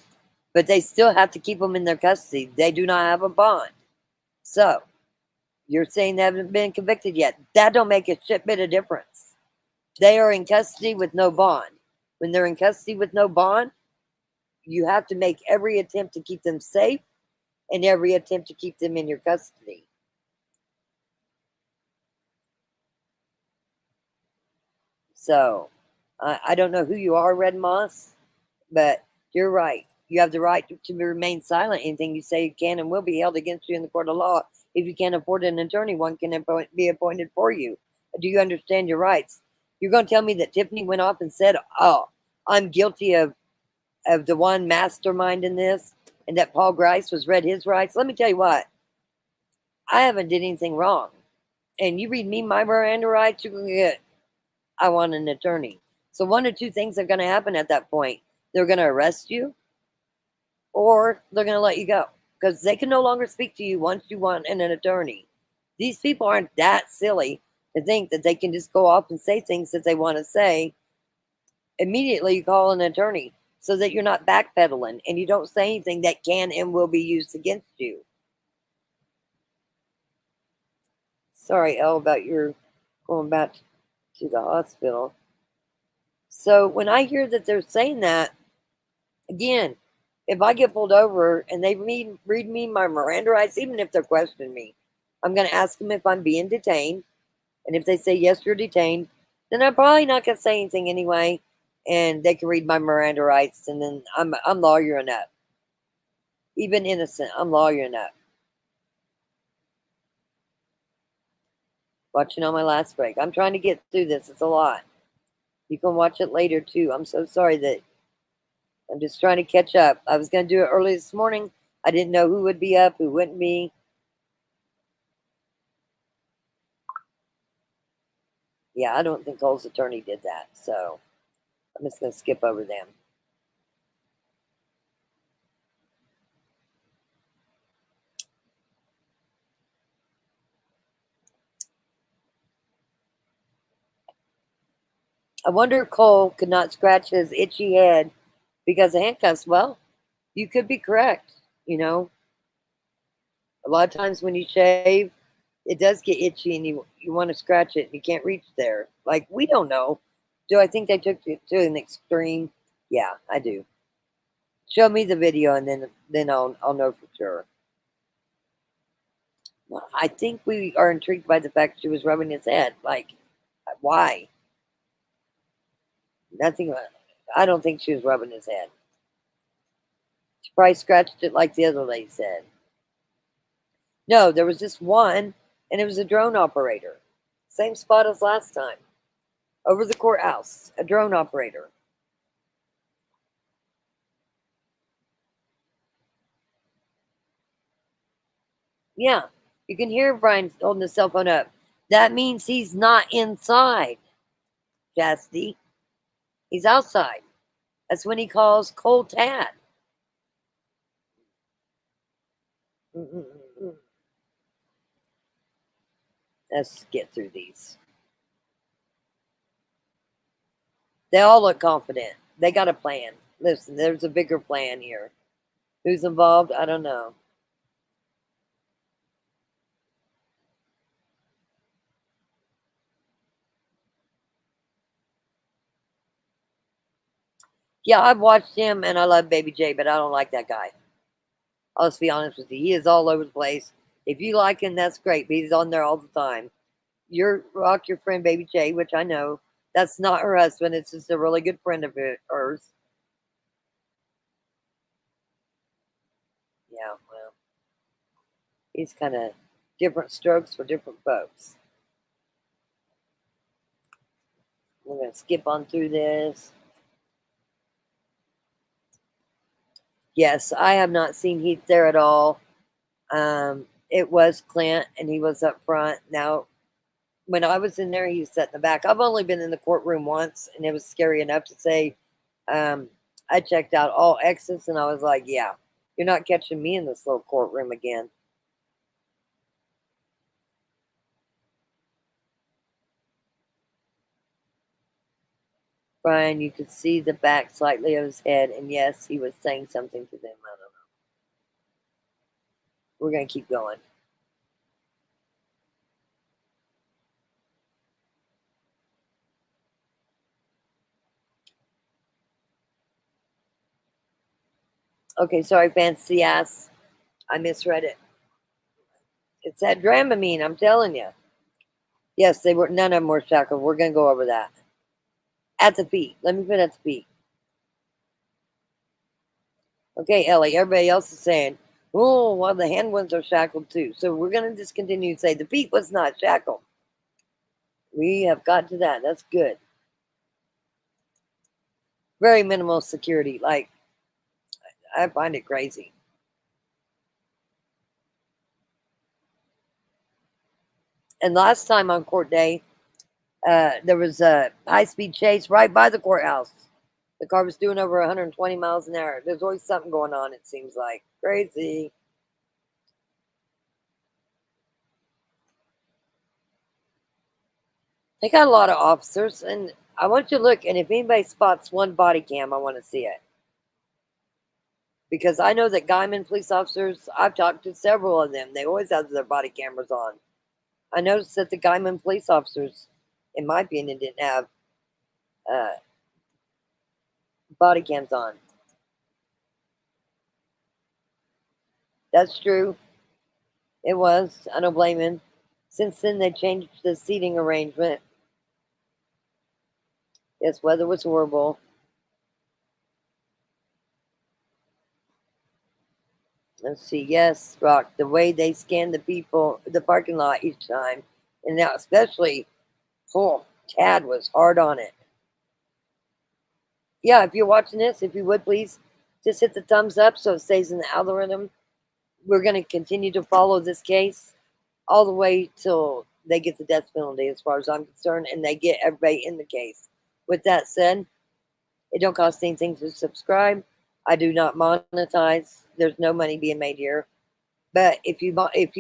But they still have to keep them in their custody. They do not have a bond. So, you're saying they haven't been convicted yet. That don't make a shit bit of difference. They are in custody with no bond. When they're in custody with no bond, you have to make every attempt to keep them safe and every attempt to keep them in your custody. So, I don't know who you are, Red Moss, but you're right. You have the right to remain silent. Anything you say can and will be held against you in the court of law. If you can't afford an attorney, one can be appointed for you. Do you understand your rights? You're going to tell me that Tiffany went off and said, oh, I'm guilty of the one mastermind in this, and that Paul Grice was read his rights? Let me tell you what. I haven't did anything wrong. And you read me my Miranda rights, you're going to get, I want an attorney. So one or two things are going to happen at that point. They're going to arrest you, or they're going to let you go because they can no longer speak to you once you want an attorney. These people aren't that silly to think that they can just go off and say things that they want to say. Immediately, you call an attorney so that you're not backpedaling and you don't say anything that can and will be used against you. Sorry, Elle, about your going back to the hospital. So when I hear that they're saying that, again, if I get pulled over and they read me my Miranda rights, even if they're questioning me, I'm going to ask them if I'm being detained. And if they say, yes, you're detained, then I'm probably not going to say anything anyway. And they can read my Miranda rights. And then I'm lawyering up. Even innocent, I'm lawyering up. Watching on my last break. I'm trying to get through this. It's a lot. You can watch it later, too. I'm so sorry that I'm just trying to catch up. I was going to do it early this morning. I didn't know who would be up, who wouldn't be. Yeah, I don't think Cole's attorney did that. So I'm just going to skip over them. I wonder if Cole could not scratch his itchy head because of handcuffs. Well, you could be correct. You know, a lot of times when you shave, it does get itchy and you want to scratch it and you can't reach there. Like, we don't know. Do I think they took it to an extreme? Yeah, I do. Show me the video and then I'll know for sure. I think we are intrigued by the fact she was rubbing his head. Like, why? Nothing. I don't think she was rubbing his head. She probably scratched it like the other lady said. No, there was just one, and it was a drone operator. Same spot as last time. Over the courthouse, a drone operator. Yeah, you can hear Brian holding his cell phone up. That means he's not inside, Chastity. He's outside. That's when he calls Cole Tad. Let's get through these. They all look confident. They got a plan. Listen, there's a bigger plan here. Who's involved? I don't know. Yeah, I've watched him and I love Baby J, but I don't like that guy. I'll just be honest with you. He is all over the place. If you like him, that's great, but he's on there all the time. Rock your friend Baby J, which I know. That's not her husband. It's just a really good friend of hers. Yeah, well, he's kind of different strokes for different folks. We're going to skip on through this. Yes, I have not seen Heath there at all. It was Clint, and he was up front. Now, when I was in there, he was sat in the back. I've only been in the courtroom once, and it was scary enough to say I checked out all exits, and I was like, yeah, you're not catching me in this little courtroom again. Brian, you could see the back slightly of his head, and yes, he was saying something to them. I don't know. We're going to keep going. Okay, sorry, fancy ass. I misread it. It's that Dramamine, I'm telling you. Yes, they were. None of them were shackled. We're going to go over that. At the feet. Let me put at the feet. Okay, Ellie, everybody else is saying, oh, well, the hand ones are shackled too. So we're going to just continue to say the feet was not shackled. We have got to that. That's good. Very minimal security. Like, I find it crazy. And last time on court day, there was a high-speed chase right by the courthouse. The car was doing over 120 miles an hour. There's always something going on, it seems like. Crazy. They got a lot of officers, and I want you to look, and if anybody spots one body cam, I want to see it. Because I know that Guyman police officers, I've talked to several of them, they always have their body cameras on. I noticed that the Guyman police officers, in my opinion, didn't have body cams on. That's true. It was. I don't blame him. Since then, they changed the seating arrangement. Yes, weather was horrible. Let's see. Yes, Rock. The way they scan the people, the parking lot each time, and now especially, Tad was hard on it. Yeah, if you're watching this, if you would please, just hit the thumbs up so it stays in the algorithm. We're going to continue to follow this case all the way till they get the death penalty, as far as I'm concerned, and they get everybody in the case. With that said, it don't cost anything to subscribe. I do not monetize. There's no money being made here. But if you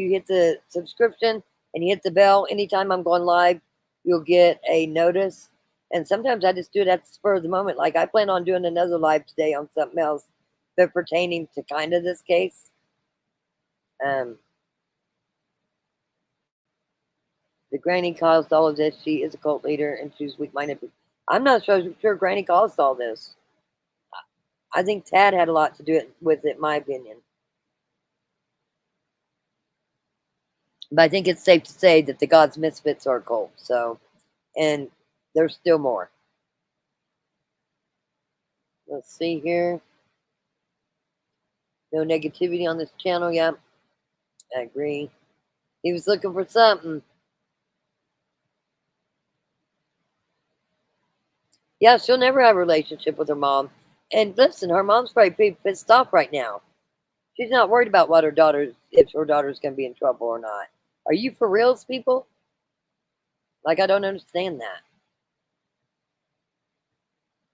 hit the subscription and you hit the bell, anytime I'm going live, you'll get a notice. And sometimes I just do it at the spur of the moment. Like I plan on doing another live today on something else, but pertaining to kind of this case. The granny caused all of this. She is a cult leader and she's weak-minded. I'm not sure Granny caused all this. I think Tad had a lot to do with it, in my opinion. But I think it's safe to say that the God's Misfits are a cult. So, and there's still more. Let's see here. No negativity on this channel yet. I agree. He was looking for something. Yeah, she'll never have a relationship with her mom. And listen, her mom's probably pretty pissed off right now. She's not worried about what if her daughter's going to be in trouble or not. Are you for reals, people? Like, I don't understand that.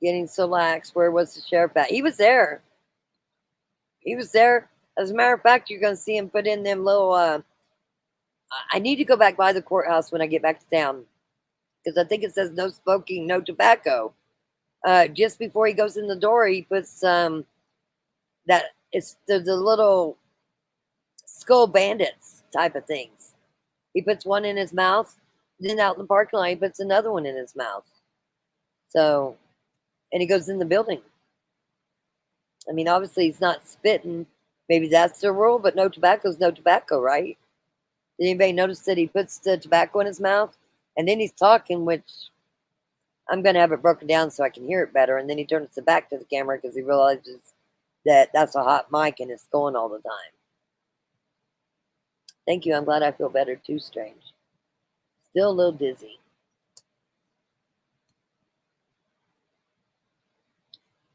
Getting so lax. Where was the sheriff at? He was there. He was there. As a matter of fact, you're going to see him put in them little... I need to go back by the courthouse when I get back to town. Because I think it says no smoking, no tobacco. Just before he goes in the door, he puts that... It's the little skull bandits type of things. He puts one in his mouth. Then out in the parking lot, he puts another one in his mouth. So, and he goes in the building. I mean, obviously he's not spitting. Maybe that's the rule, but no tobacco is no tobacco, right? Did anybody notice that he puts the tobacco in his mouth? And then he's talking, which I'm going to have it broken down so I can hear it better. And then he turns it back to the camera because he realizes that that's a hot mic and it's going all the time. Thank you. I'm glad I feel better too, Strange. Still a little dizzy.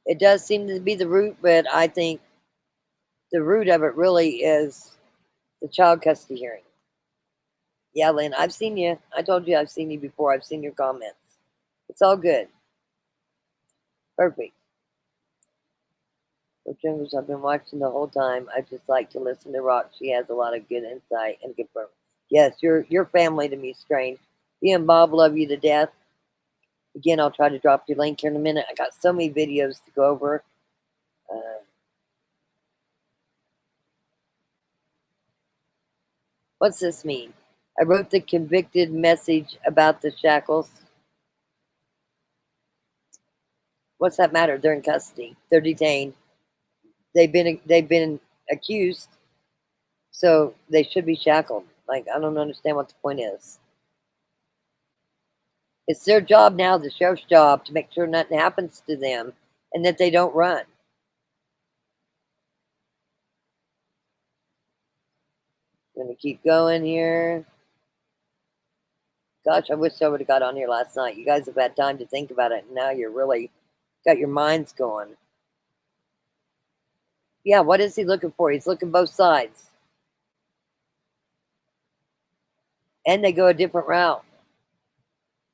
It does seem to be the root, but I think the root of it really is the child custody hearing. Yeah, Lynn, I've seen you. I told you I've seen you before. I've seen your comments. It's all good. Perfect. For Jingles, I've been watching the whole time. I just like to listen to Rock. She has a lot of good insight and good program. Yes, you're family to me, Strange. You and Bob love you to death. Again, I'll try to drop your link here in a minute. I got so many videos to go over. What's this mean? I wrote the convicted message about the Shackles. What's that matter? They're in custody. They're detained. They've been accused, so they should be shackled. Like, I don't understand what the point is. It's their job now, the sheriff's job, to make sure nothing happens to them and that they don't run. I'm going to keep going here. Gosh, I wish I would have got on here last night. You guys have had time to think about it, and now you're really got your minds going. Yeah, what is he looking for? He's looking both sides. And they go a different route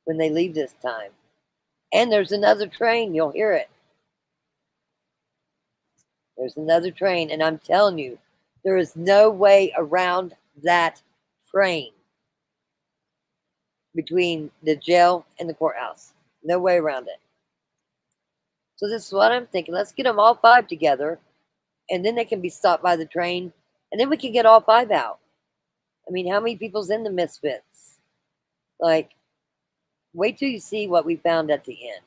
when they leave this time. And there's another train. You'll hear it. There's another train. And I'm telling you, there is no way around that train between the jail and the courthouse. No way around it. So this is what I'm thinking. Let's get them all 5 together. And then they can be stopped by the train. And then we can get all 5 out. I mean, how many people's in the Misfits? Like, wait till you see what we found at the end.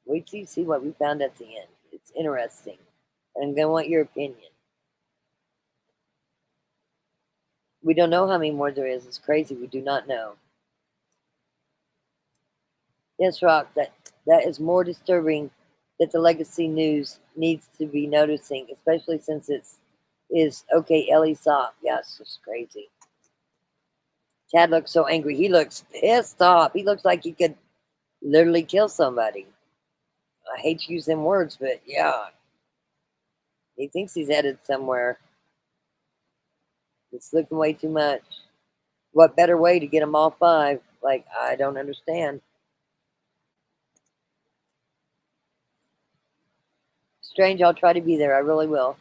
Wait till you see what we found at the end. It's interesting. And I'm going to want your opinion. We don't know how many more there is. It's crazy. We do not know. Yes, Rock, that is more disturbing that the Legacy News needs to be noticing, especially since is okay, Ellie Sock. Yeah, it's just crazy. Chad looks so angry. He looks pissed off. He looks like he could literally kill somebody. I hate to use them words, but yeah. He thinks he's headed somewhere. It's looking way too much. What better way to get them all 5? Like, I don't understand. Strange, I'll try to be there. I really will.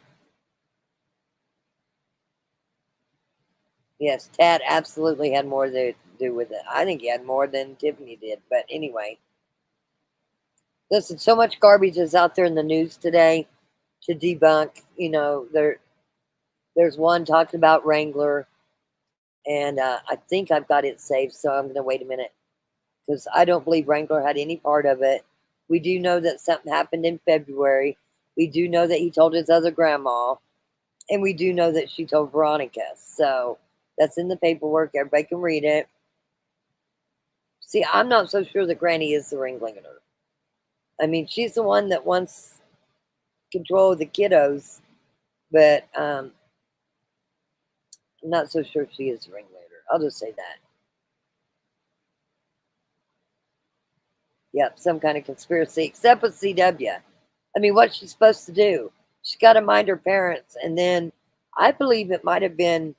Yes, Tad absolutely had more to do with it. I think he had more than Tiffany did. But anyway. Listen, so much garbage is out there in the news today to debunk. You know, there's one talking about Wrangler. And I think I've got it saved, so I'm going to wait a minute. Because I don't believe Wrangler had any part of it. We do know that something happened in February. We do know that he told his other grandma. And we do know that she told Veronica. So that's in the paperwork. Everybody can read it. See, I'm not so sure that Granny is the ringleader. I mean, she's the one that wants control of the kiddos. But I'm not so sure she is the ringleader. I'll just say that. Yep, some kind of conspiracy, except with CW. I mean, what's she supposed to do? She's got to mind her parents. And then I believe it might have been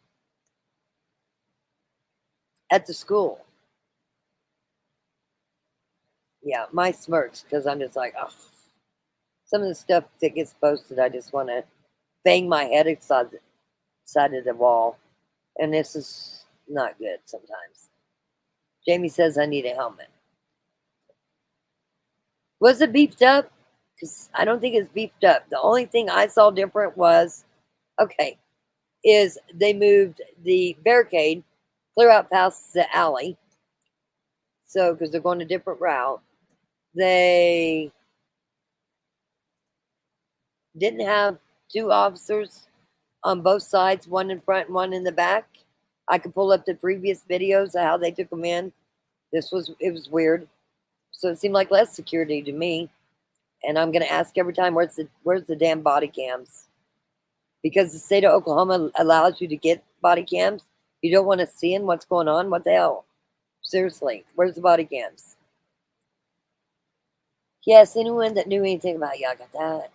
at the school. Yeah, my smirks, because I'm just like, oh. Some of the stuff that gets posted, I just want to bang my head inside of the wall. And this is not good sometimes. Jamie says I need a helmet. Was it beefed up? Because I don't think it's beefed up. The only thing I saw different was, okay, is they moved the barricade clear out past the alley. So, because they're going a different route. They didn't have 2 officers on both sides, one in front and one in the back. I could pull up the previous videos of how they took them in. It was weird. So it seemed like less security to me. And I'm gonna ask every time, where's the damn body cams? Because the state of Oklahoma allows you to get body cams. You don't want to see in what's going on. What the hell? Seriously, where's the body cams? Yes, anyone that knew anything about y'all got that.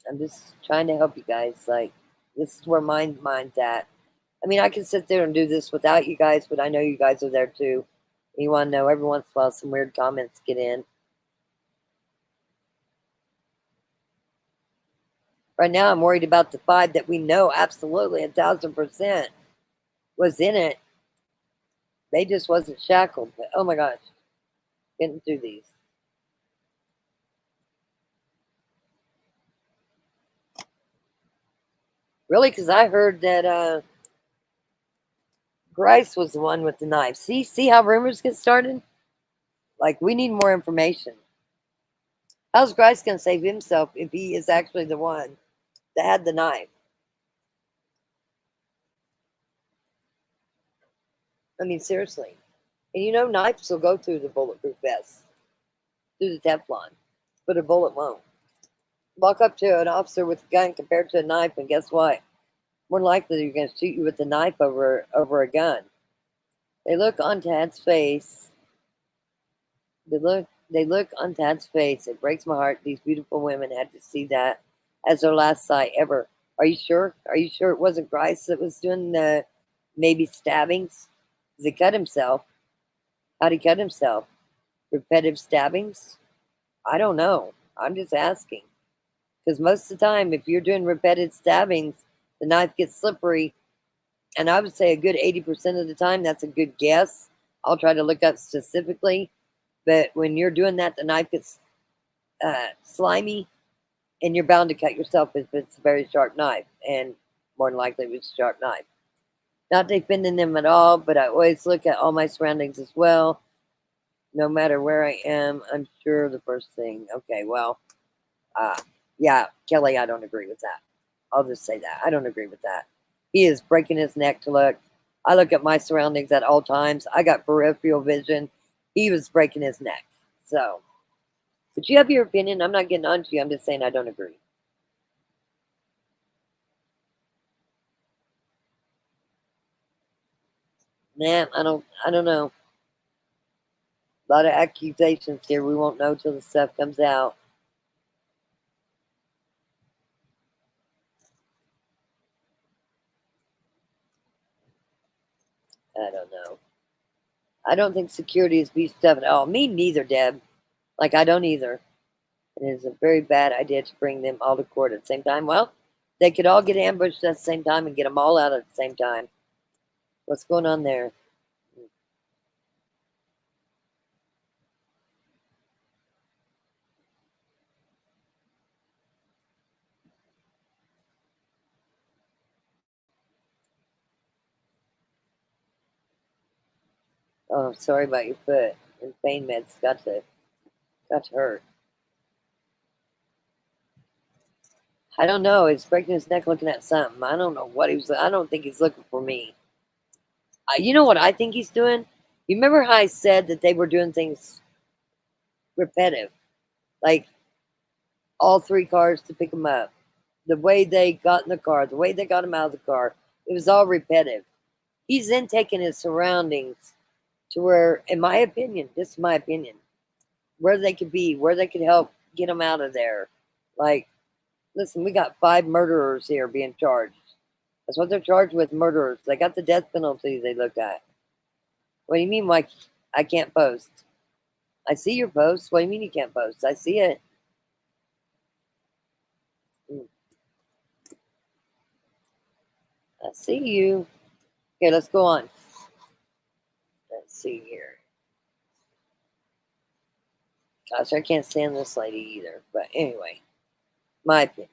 I'm just trying to help you guys. Like, this is where mine's at. I mean, I can sit there and do this without you guys, but I know you guys are there too. You want to know every once in a while some weird comments get in. Right now, I'm worried about the 5 that we know absolutely 1,000% was in it. They just wasn't shackled. But oh my gosh, getting through these. Really, because I heard that Grice was the one with the knife. See how rumors get started? Like, we need more information. How's Grice going to save himself if he is actually the one that had the knife? I mean, seriously. And you know, knives will go through the bulletproof vest, through the Teflon, but a bullet won't. Walk up to an officer with a gun compared to a knife, and guess what? More likely you're going to shoot you with a knife over a gun. They look on Tad's face. They look on Tad's face. It breaks my heart. These beautiful women had to see that as their last sight ever. Are you sure? Are you sure it wasn't Grice that was doing the maybe stabbings? Because he cut himself. How'd he cut himself? Repetitive stabbings? I don't know. I'm just asking. Because most of the time, if you're doing repetitive stabbings, the knife gets slippery. And I would say a good 80% of the time, that's a good guess. I'll try to look up specifically. But when you're doing that, the knife gets slimy, and you're bound to cut yourself if it's a very sharp knife. And more than likely, it was a sharp knife. Not defending them at all, but I always look at all my surroundings as well. No matter where I am, I'm sure the first thing. Okay, well, yeah, Kelly, I don't agree with that. I'll just say that. I don't agree with that. He is breaking his neck to look. I look at my surroundings at all times. I got peripheral vision. He was breaking his neck. So, but you have your opinion. I'm not getting on to you. I'm just saying I don't agree. Man, I don't know. A lot of accusations here. We won't know till the stuff comes out. I don't know. I don't think security is beef stuff at all. Me neither, Deb. Like, I don't either. And it is a very bad idea to bring them all to court at the same time. Well, they could all get ambushed at the same time and get them all out at the same time. What's going on there? Oh, I'm sorry about your foot. And pain meds got to hurt. I don't know. He's breaking his neck looking at something. I don't know what he was. I don't think he's looking for me. You know what I think he's doing? You remember how I said that they were doing things repetitive? Like all 3 cars to pick him up. The way they got in the car, the way they got him out of the car. It was all repetitive. He's then taking his surroundings to where, in my opinion, this is my opinion, where they could be, where they could help get him out of there. Like, listen, we got 5 murderers here being charged. That's what they're charged with, murderers. They got the death penalty they look at. What do you mean, Mike? I can't post? I see your post. What do you mean you can't post? I see it. I see you. Okay, let's go on. Let's see here. Gosh, I can't stand this lady either. But anyway, my opinion.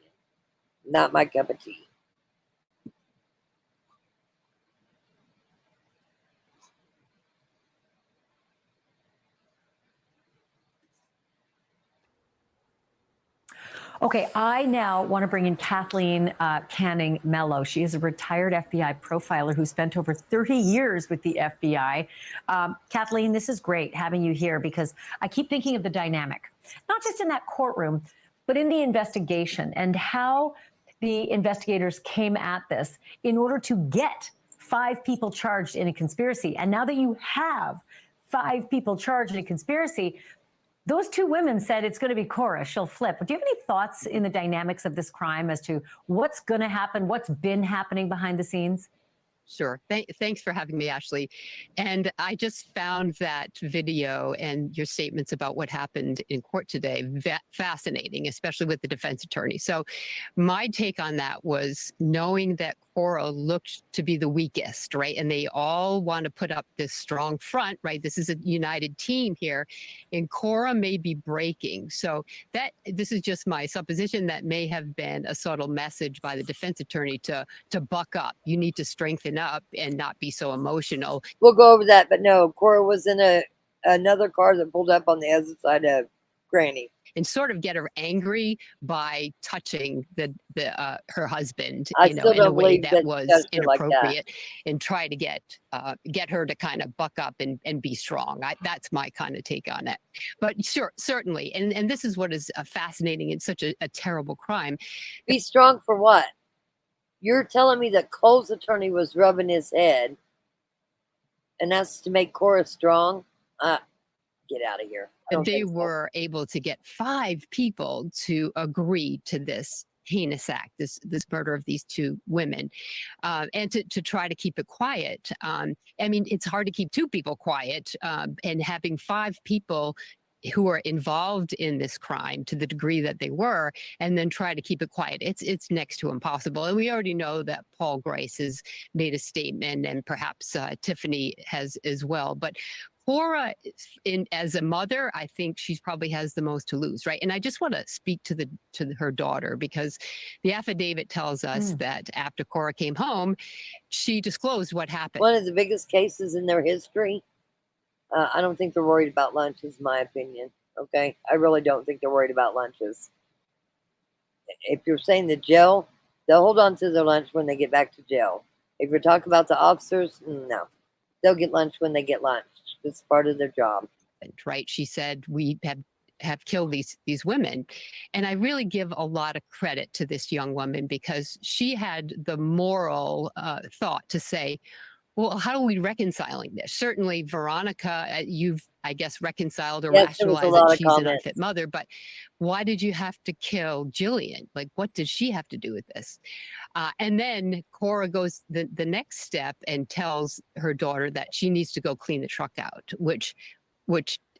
Not my cup of tea. Okay, I now want to bring in Kathleen Canning Mello. She is a retired FBI profiler who spent over 30 years with the FBI. Kathleen, this is great having you here because I keep thinking of the dynamic, not just in that courtroom, but in the investigation and how the investigators came at this in order to get 5 people charged in a conspiracy. And now that you have 5 people charged in a conspiracy, those 2 women said it's going to be Cora. She'll flip. Do you have any thoughts in the dynamics of this crime as to what's going to happen, what's been happening behind the scenes? Sure. Thanks for having me, Ashley. And I just found that video and your statements about what happened in court today fascinating, especially with the defense attorney. So my take on that was knowing that Cora looked to be the weakest, right? And they all want to put up this strong front, right? This is a united team here, and Cora may be breaking. So this is just my supposition that may have been a subtle message by the defense attorney to buck up. You need to strengthen up and not be so emotional. We'll go over that, but no, Cora was in another car that pulled up on the other side of Granny. And sort of get her angry by touching her husband, I you know, still in a don't way believe that that was she touched her like that. inappropriate, and try to get her to kind of buck up and be strong. That's my kind of take on it. But sure, certainly, and this is what is fascinating in such a terrible crime. Be strong for what? You're telling me that Cole's attorney was rubbing his head, and that's to make Cora strong? Get out of here. They were able to get 5 people to agree to this heinous act, this murder of these 2 women, and to try to keep it quiet. I mean, it's hard to keep 2 people quiet, and having 5 people who are involved in this crime to the degree that they were, and then try to keep it quiet. It's next to impossible. And we already know that Paul Grace has made a statement, and perhaps Tiffany has as well. But Cora, as a mother, I think she probably has the most to lose, right? And I just want to speak to her daughter, because the affidavit tells us that after Cora came home, she disclosed what happened. One of the biggest cases in their history. I don't think they're worried about lunches, in my opinion. Okay, I really don't think they're worried about lunches. If you're saying the jail, they'll hold on to their lunch when they get back to jail. If you're talking about the officers, no, they'll get lunch when they get lunch. It's part of their job. Right? She said, we have killed these women. And I really give a lot of credit to this young woman, because she had the moral thought to say, well, how are we reconciling this? Certainly, Veronica, you've, I guess, reconciled or rationalized that she's an unfit mother, but why did you have to kill Jillian? Like, what did she have to do with this? And then Cora goes the next step and tells her daughter that she needs to go clean the truck out, which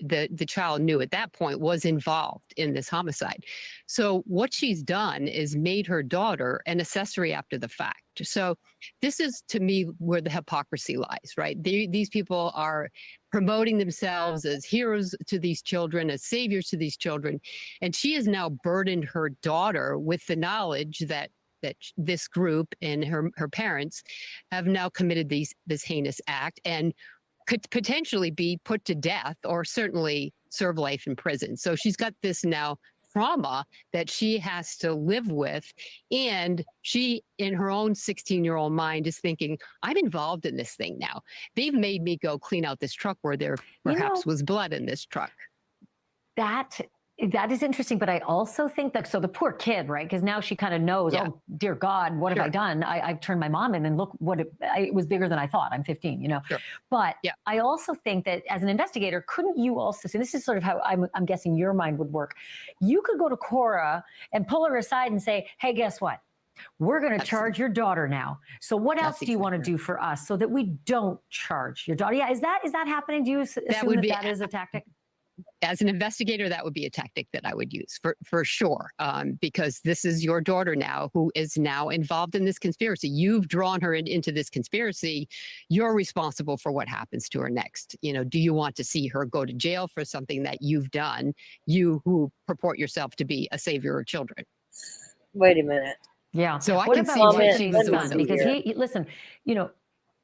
the child knew at that point was involved in this homicide. So what she's done is made her daughter an accessory after the fact. So this is, to me, where the hypocrisy lies, right? These people are promoting themselves as heroes to these children, as saviors to these children. And she has now burdened her daughter with the knowledge that this group and her parents have now committed this heinous act, and could potentially be put to death or certainly serve life in prison. So she's got this now trauma that she has to live with. And she, in her own 16-year-old mind, is thinking, I'm involved in this thing now. They've made me go clean out this truck where there perhaps was blood in this truck. That is interesting, but I also think that, so the poor kid, right? Because now she kind of knows, oh, dear God, what have I done? I've turned my mom in, and look what it was bigger than I thought. I'm 15, you know? But I also think that as an investigator, couldn't you also, so this is sort of how I'm guessing your mind would work. You could go to Cora and pull her aside and say, hey, guess what? We're going to charge your daughter now. So what else do you want to do for us so that we don't charge your daughter? Yeah, is that happening? Do you assume that is a tactic? As an investigator, that would be a tactic that I would use for sure, because this is your daughter now who is now involved in this conspiracy. You've drawn her into this conspiracy. You're responsible for what happens to her next. You know, do you want to see her go to jail for something that you've done, you who purport yourself to be a savior of children? Wait a minute. Yeah. So I can see why she was son, because he listen, you know,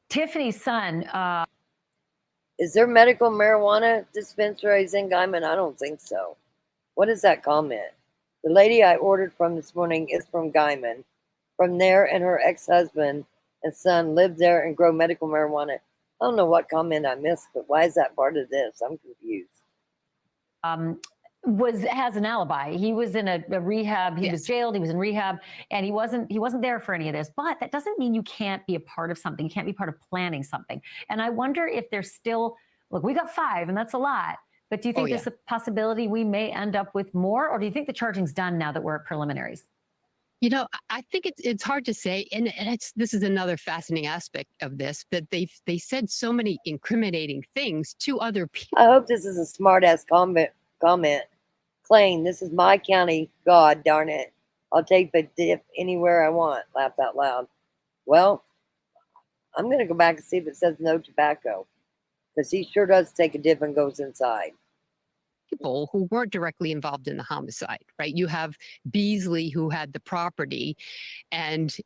Tiffany's son. Is there medical marijuana dispensaries in Guyman? I don't think so. What is that comment? The lady I ordered from this morning is from Guyman. From there, and her ex-husband and son live there and grow medical marijuana. I don't know what comment I missed, but why is that part of this? I'm confused. Has an alibi. He was in a rehab. He Yes. was jailed. He was in rehab, and he wasn't there for any of this. But that doesn't mean you can't be a part of something. You can't be part of planning something. And I wonder if there's still, look, we got 5, and that's a lot. But do you think there's a possibility we may end up with more, or do you think the charging's done now that we're at preliminaries? You know, I think it's hard to say, and this is another fascinating aspect of this, that they said so many incriminating things to other people. I hope this is a smart-ass comment. Claim, this is my county, God darn it. I'll take the dip anywhere I want. Laugh out loud. Well, I'm going to go back and see if it says no tobacco. Because he sure does take a dip and goes inside. People who weren't directly involved in the homicide, right? You have Beasley, who had the property, and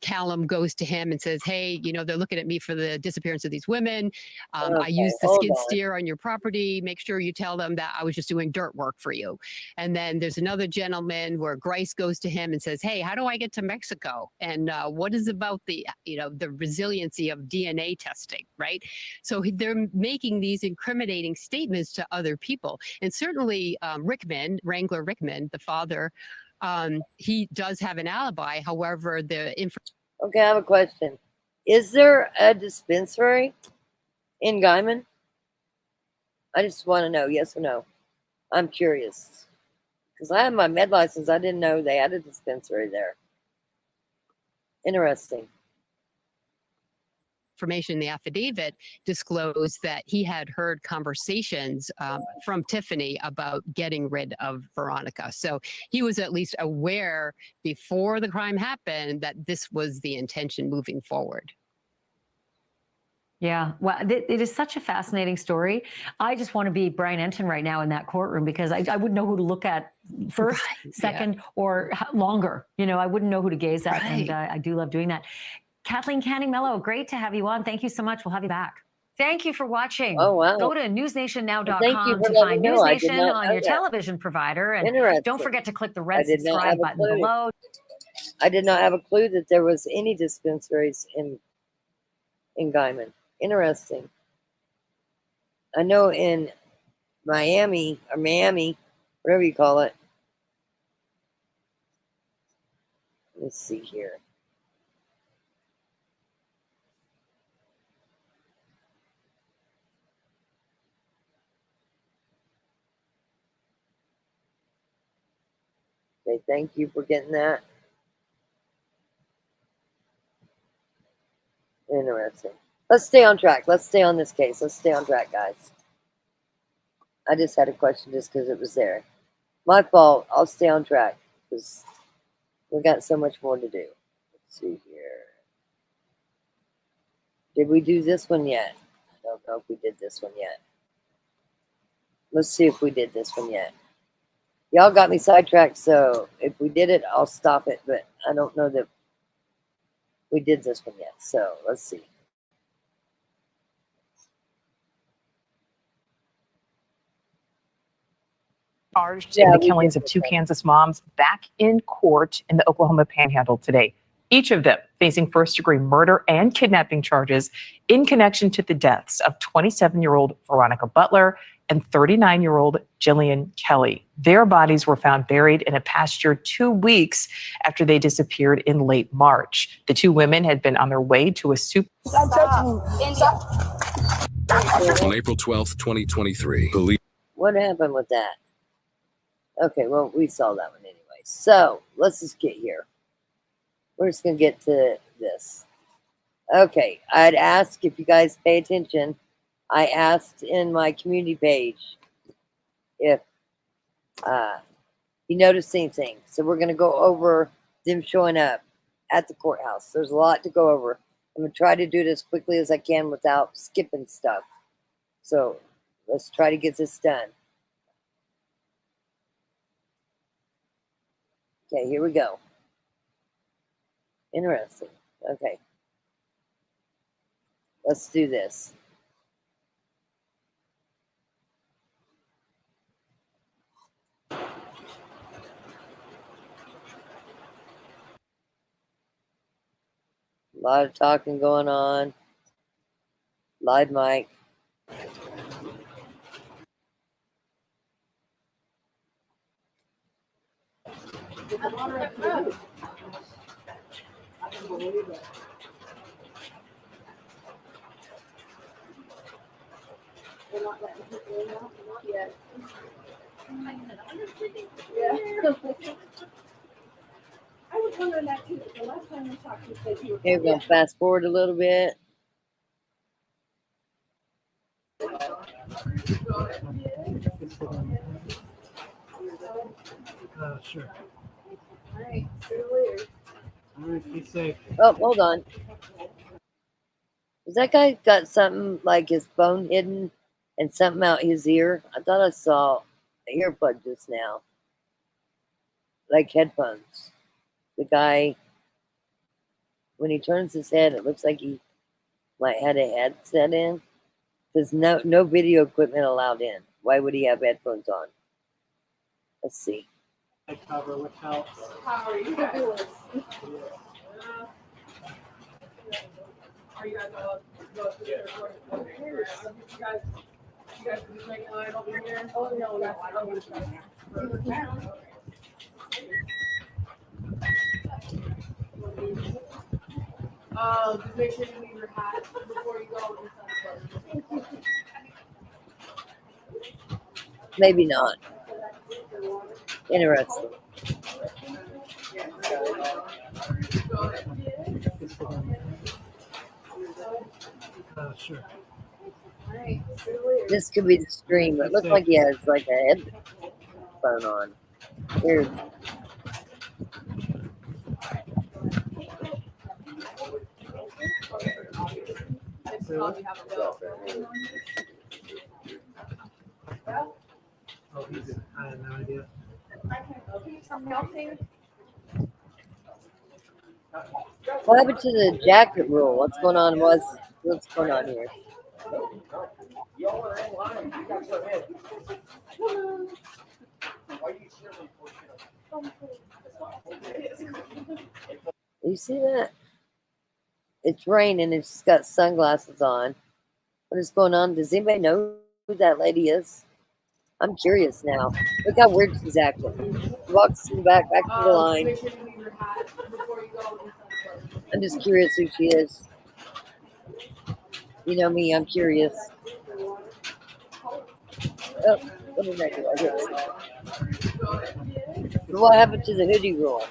Callum goes to him and says, hey, you know, they're looking at me for the disappearance of these women. I used the skid steer on your property. Make sure you tell them that I was just doing dirt work for you. And then there's another gentleman where Grice goes to him and says, hey, how do I get to Mexico? And what is about the, you know, the resiliency of DNA testing, right? So they're making these incriminating statements to other people. And certainly Wrangler Rickman, the father, he does have an alibi. However, Okay, I have a question. Is there a dispensary in Guyman? I just want to know, yes or no. I'm curious. Because I have my med license. I didn't know they had a dispensary there. Interesting. information in the affidavit disclosed that he had heard conversations from Tiffany about getting rid of Veronica. So he was at least aware before the crime happened that this was the intention moving forward. Yeah, well, it is such a fascinating story. I just want to be Brian Enton right now in that courtroom because I wouldn't know who to look at first, second, or longer. You know, I wouldn't know who to gaze at, and I do love doing that. Kathleen Canning Mello, great to have you on. Thank you so much. We'll have you back. Thank you for watching. Oh, wow. Go to newsnationnow.com to to find News Nation on your television provider. And don't forget to click the red subscribe button below. I did not have a clue that there was any dispensaries in Guyman. Interesting. I know in Miami, whatever you call it. Let's see here. Okay, thank you for getting that. Interesting. Let's stay on track. Let's stay on this case. Let's stay on track, guys. I just had a question just because it was there. My fault. I'll stay on track because we got so much more to do. Let's see here. Did we do this one yet? I don't know if we did this one yet. Let's see if we did this one yet. Y'all got me sidetracked, so if we did it, I'll stop it, but I don't know that we did this one yet. So let's see. Charged in the killings of 2 Kansas moms back in court in the Oklahoma Panhandle today. Each of them facing first-degree murder and kidnapping charges in connection to the deaths of 27-year-old Veronica Butler and 39-year-old Jillian Kelly. Their bodies were found buried in a pasture 2 weeks after they disappeared in late March. The 2 women had been on their way to a super. On April 12th, 2023, police. What happened with that? Okay, well, we saw that one anyway. So let's just get here. We're just going to get to this. Okay, I'd ask if you guys pay attention. I asked in my community page if you noticed anything. So we're going to go over them showing up at the courthouse. There's a lot to go over. I'm going to try to do it as quickly as I can without skipping stuff. So let's try to get this done. Okay, here we go. Interesting. Okay. Let's do this. lot of talking going on. Live mic. I was wondering that too. The last time we talked, you said you were. Here, we're going to fast forward a little bit. Sure. All right, see you later. All right, be safe. Oh, hold on. Has that guy got something like his phone hidden and something out his ear? I thought I saw an earplug just now. Like headphones. The guy, when he turns his head, it looks like he might have a headset in. There's no video equipment allowed in. Why would he have headphones on? Let's see. I cover, which helps. How are you guys? Are you guys go to you guys be making line over here? Oh no, I don't want to. Just make sure you leave your hat before you go. Maybe not. Interesting. Sure. This could be the stream. It looks like he has like a headphone on. Here's Oh, I have no idea. what happened to the jacket rule? What's going on? What's going on here? Y'all are in line. You got your head. Why you You see that? It's raining and she's got sunglasses on. What is going on? Does anybody know who that lady is? I'm curious now. Look how weird she's acting. Walks in the back to the line. I'm just curious who she is. You know me, I'm curious. Oh, what did I do? I did. What happened to the hoodie rule?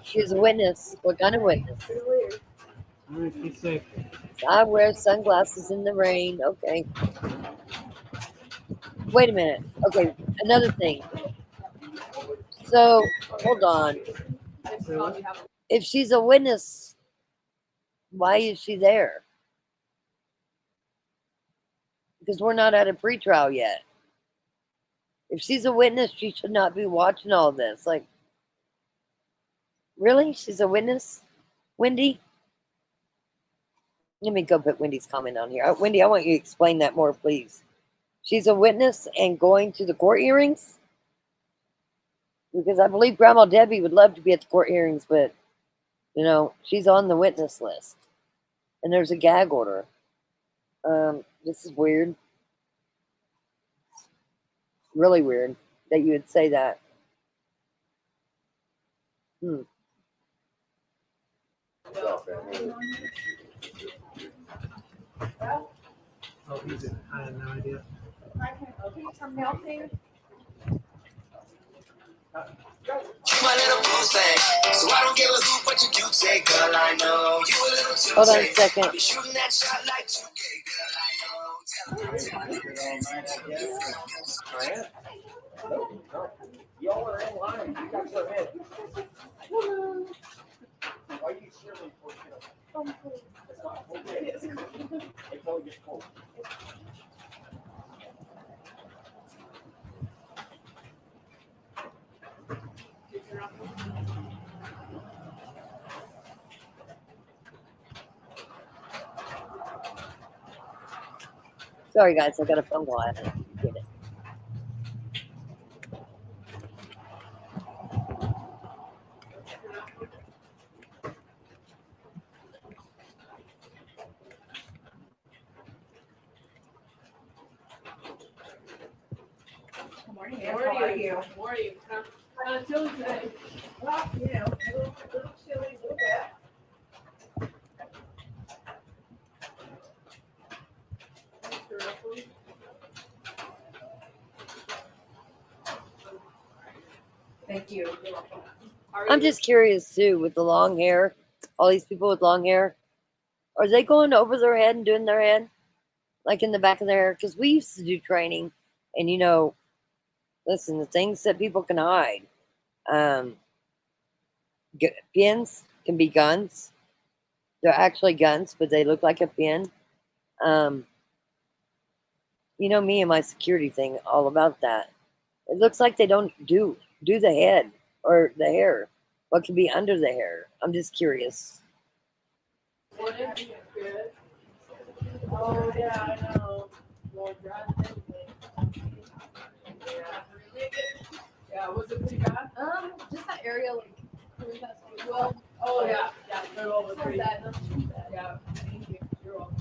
She's a witness. What kind of witness? All right, be safe. I wear sunglasses in the rain. Okay. Wait a minute. Okay, another thing. So, hold on. If she's a witness, why is she there? Because we're not at a pretrial yet. If she's a witness, she should not be watching all this. Like, really? She's a witness? Wendy? Let me go put Wendy's comment on here. Wendy, I want you to explain that more, please. She's a witness and going to the court hearings? Because I believe Grandma Debbie would love to be at the court hearings, but, you know, she's on the witness list. And there's a gag order. This is weird. Really weird that you would say that. Oh, I have no idea. My little boo thing. So I don't give a hoot what you do say, girl. I know you a little too. Hold on a second. I'll be shooting that shot like 2K, girl. I know. Y'all are in line. You got your head. Why are you cheering for you? It's not okay. Until it gets cold. Sorry, guys, I got a phone call. I have to get it. morning. How are you? Morning. Kind of chilly today. Well, you know, a little chilly, a little bit. Thank you. I'm just curious too, with the long hair, all these people with long hair, are they going over their head and doing their head, like in the back of their hair? Because we used to do training, and you know, listen, the things that people can hide, pins can be guns. They're actually guns, but they look like a pin. Um, you know me and my security thing, all about that. It looks like they don't do the head or the hair. What could be under the hair? I'm just curious. Oh, yeah, I know. Lord God, yeah, was it pretty bad? Just that area, like, Well, oh, yeah, they're all pretty bad. Yeah, thank you. You're welcome.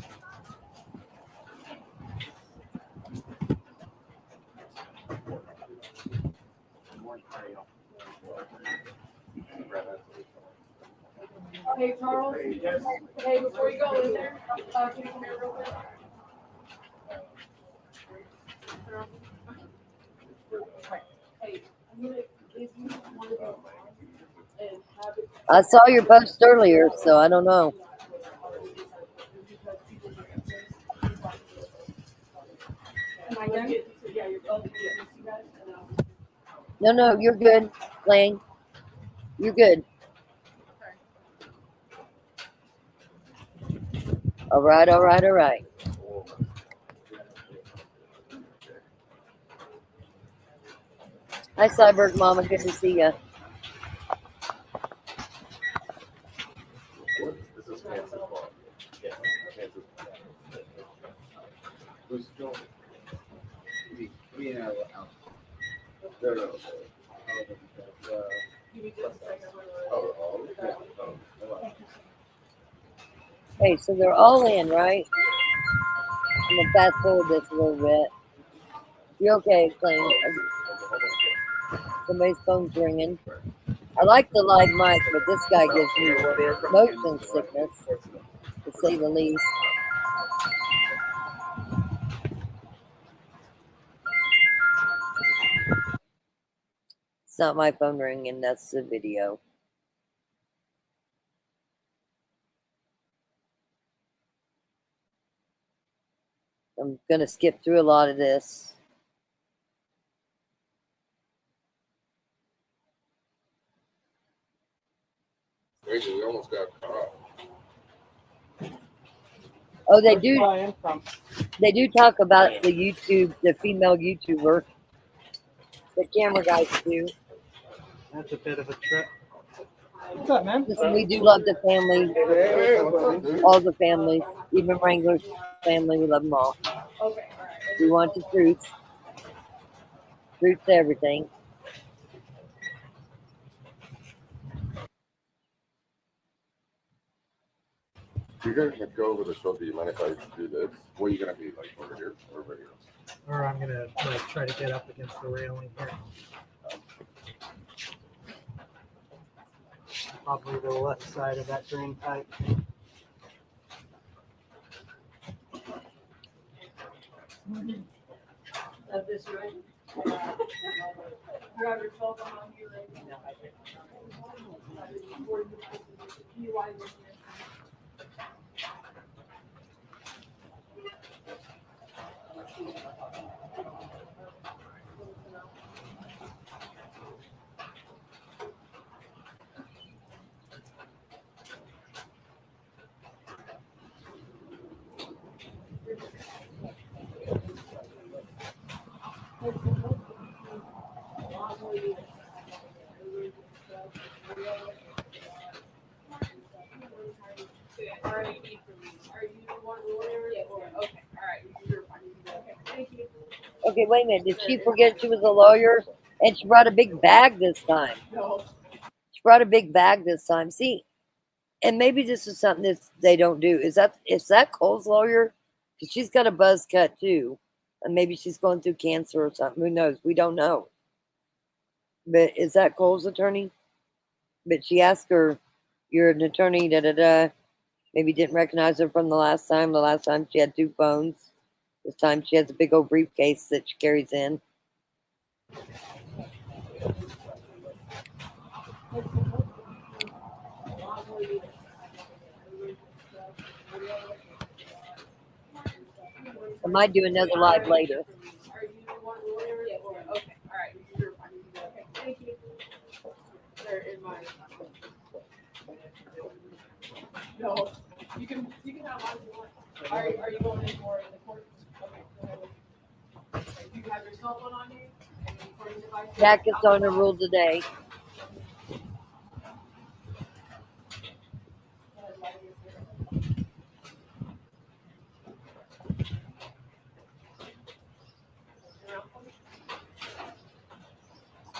Hey, Charles. Hey, before you go in there, can you come here real quick? Hey, I'm gonna give you one of those and have it. I saw your post earlier, so I don't know. Am I done? Yeah, you're done. No, you're good, Lane. You're good. All right. Hi, Cyborg Mama. Good to see you. Hey, so they're all in, right? I'm gonna fast forward this a little bit. You're okay, Clayton. Somebody's phone's ringing. I like the live mic, but this guy gives me motion sickness, to say the least. It's not my phone ringing, that's the video. I'm gonna skip through a lot of this. We almost got caught. Oh, they do. They do talk about the female YouTuber. The camera guys do. That's a bit of a trip. What's up, man? Listen, we do love the family, all the families, even Wrangler's family. We love them all. We want the truth. Truth to everything. You're going to go over the show. Do you mind if I do this? What are you going to be like over here or over here? Or I'm gonna like try to get up against the railing here. Probably the left side of that drain pipe. Of this room. You have your cell phone on you, right? No, I didn't. Okay, wait a minute. Did she forget she was a lawyer? And she brought a big bag this time. She brought a big bag this time. See, and maybe this is something that they don't do. Is that Cole's lawyer? Because she's got a buzz cut too. And maybe she's going through cancer or something. Who knows? We don't know. But is that Cole's attorney? But she asked her, "You're an attorney, da da da." Maybe didn't recognize her from the last time. The last time she had 2 phones. This time she has a big old briefcase that she carries in. I might do another live later. Okay, all right. Okay, thank you. They're in my. No, you can have mine if you want. Are you going in more in the court? Okay, go ahead. You have your cell phone on you? And the recording device? Jack is on a rule today.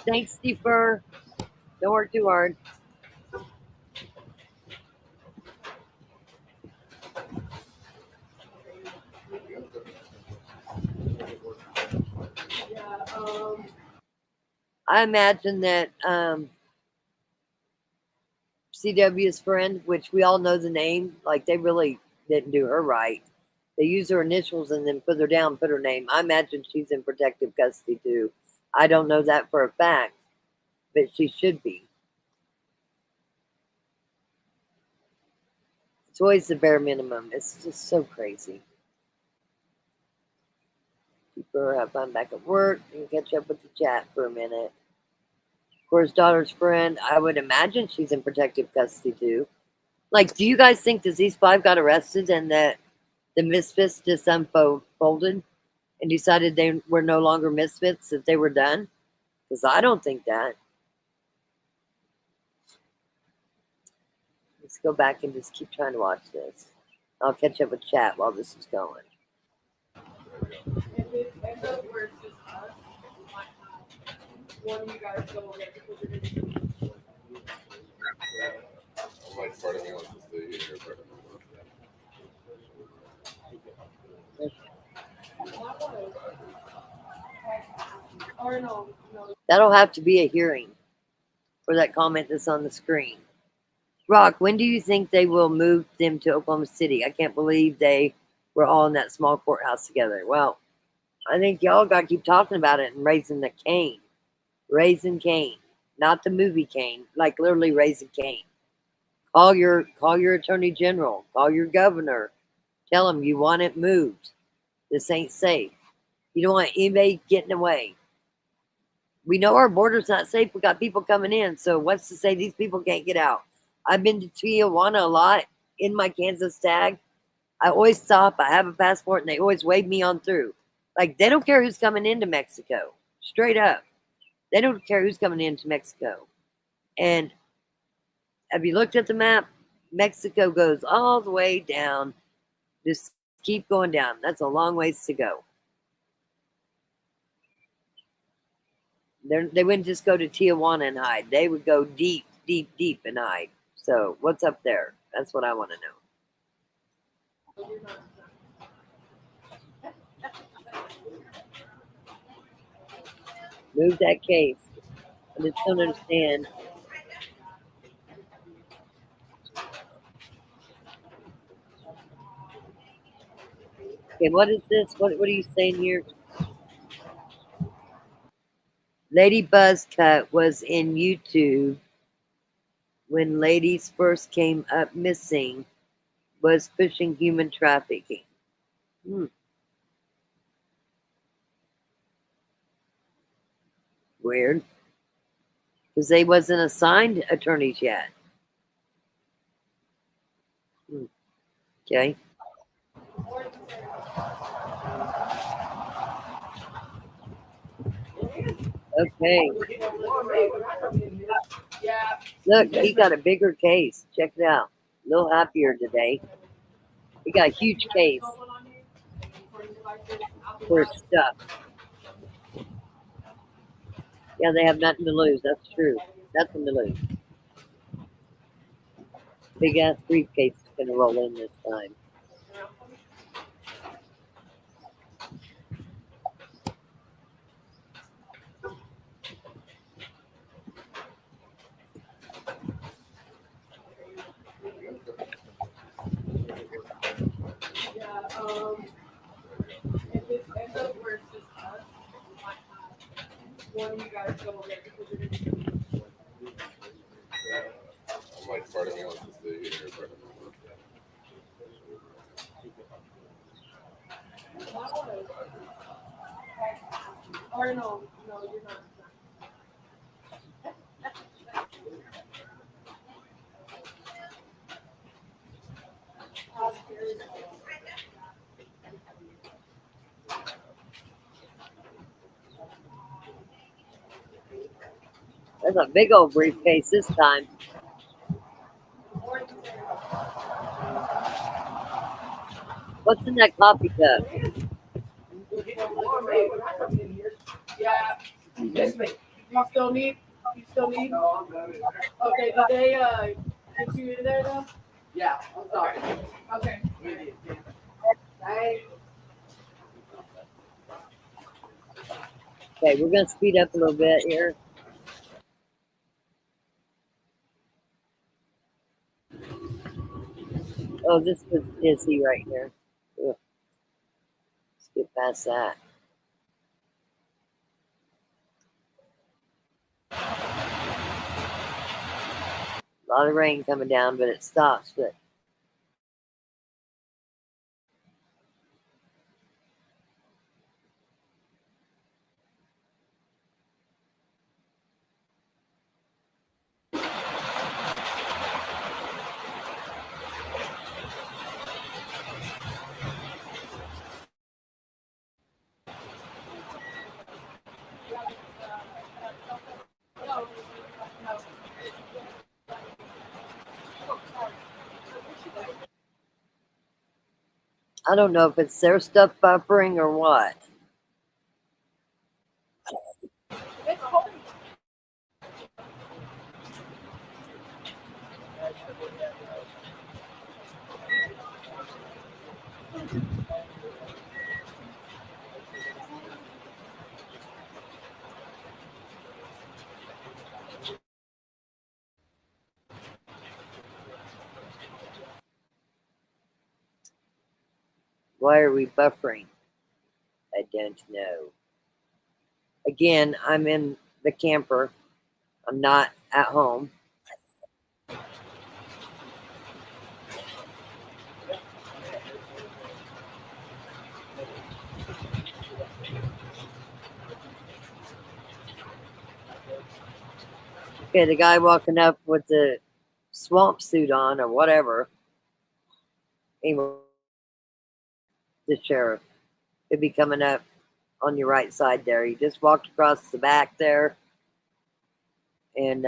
Thanks, Steve Burr. Don't work too hard. I imagine that CW's friend, which we all know the name, like they really didn't do her right. They use her initials and then put her down, put her name. I imagine she's in protective custody too. I don't know that for a fact, but she should be. It's always the bare minimum. It's just so crazy. Keep her have fun back at work and catch up with the chat for a minute. Of course, daughter's friend, I would imagine she's in protective custody too. Like, do you guys think that these 5 got arrested and that the misfits just unfolded and decided they were no longer misfits, that they were done? Because I don't think that. Let's go back and just keep trying to watch this. I'll catch up with chat while this is going. If it ends up where it's just us, one of you guys go over there because you're going to do. Like part of me wants to stay here, part of me wants That'll have to be a hearing for that comment that's on the screen. Rock, when do you think they will move them to Oklahoma City? I can't believe they were all in that small courthouse together. Well, I think y'all got to keep talking about it and raising the cane. Raising Cane. Not the movie Cane, like literally Raising Cane. Call your attorney general. Call your governor. Tell them you want it moved. This ain't safe. You don't want anybody getting away. We know our border's not safe. We got people coming in. So what's to say these people can't get out? I've been to Tijuana a lot in my Kansas tag. I always stop. I have a passport, and they always wave me on through. Like, they don't care who's coming into Mexico. Straight up. They don't care who's coming into Mexico. And have you looked at the map? Mexico goes all the way down. Just keep going down. That's a long ways to go. They wouldn't just go to Tijuana and hide. They would go deep, deep, deep and hide. So what's up there? That's what I want to know. Move that case. I just don't understand. Okay, what is this? What are you saying here? Lady Buzzcut was in YouTube when ladies first came up missing, was pushing human trafficking. Weird. Because they wasn't assigned attorneys yet. Okay. Okay. Look, he got a bigger case. Check it out. A little happier today. He got a huge case for stuff. Yeah, they have nothing to lose. That's true. Nothing to lose. Big ass briefcase is gonna roll in this time. one of you guys go over there because you're gonna do I'm like starting out to stay here. or no, you're not. That's a big old briefcase this time. What's in that coffee cup? Yeah. Yes, ma'am. You still need? Okay, did they get you in there though? Yeah, I'm sorry. Okay. Okay, we're gonna speed up a little bit here. Oh, this was busy right here. Ugh. Let's get past that. A lot of rain coming down, but it stops. But I don't know if it's their stuff buffering or what. Why are we buffering? I don't know. Again, I'm in the camper. I'm not at home. Okay, the guy walking up with the swamp suit on or whatever. Anyway, the sheriff could be coming up on your right side there. He just walked across the back there, and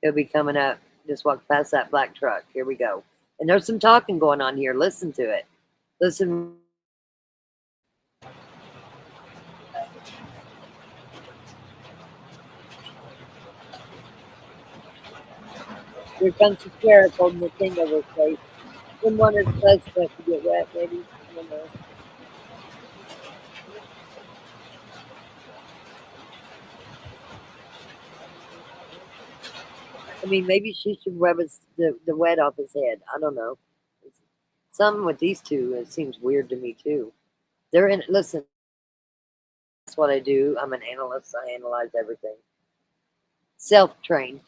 he'll be coming up. Just walk past that black truck. Here we go. And there's some talking going on here. Listen to it. Listen. Here comes the sheriff holding the thing over his face. Didn't want his suspect to get wet, maybe. I don't know. I mean, maybe she should rub the wet off his head. I don't know. Something with these two, it seems weird to me too. They're in. Listen, that's what I do. I'm an analyst. I analyze everything. Self-trained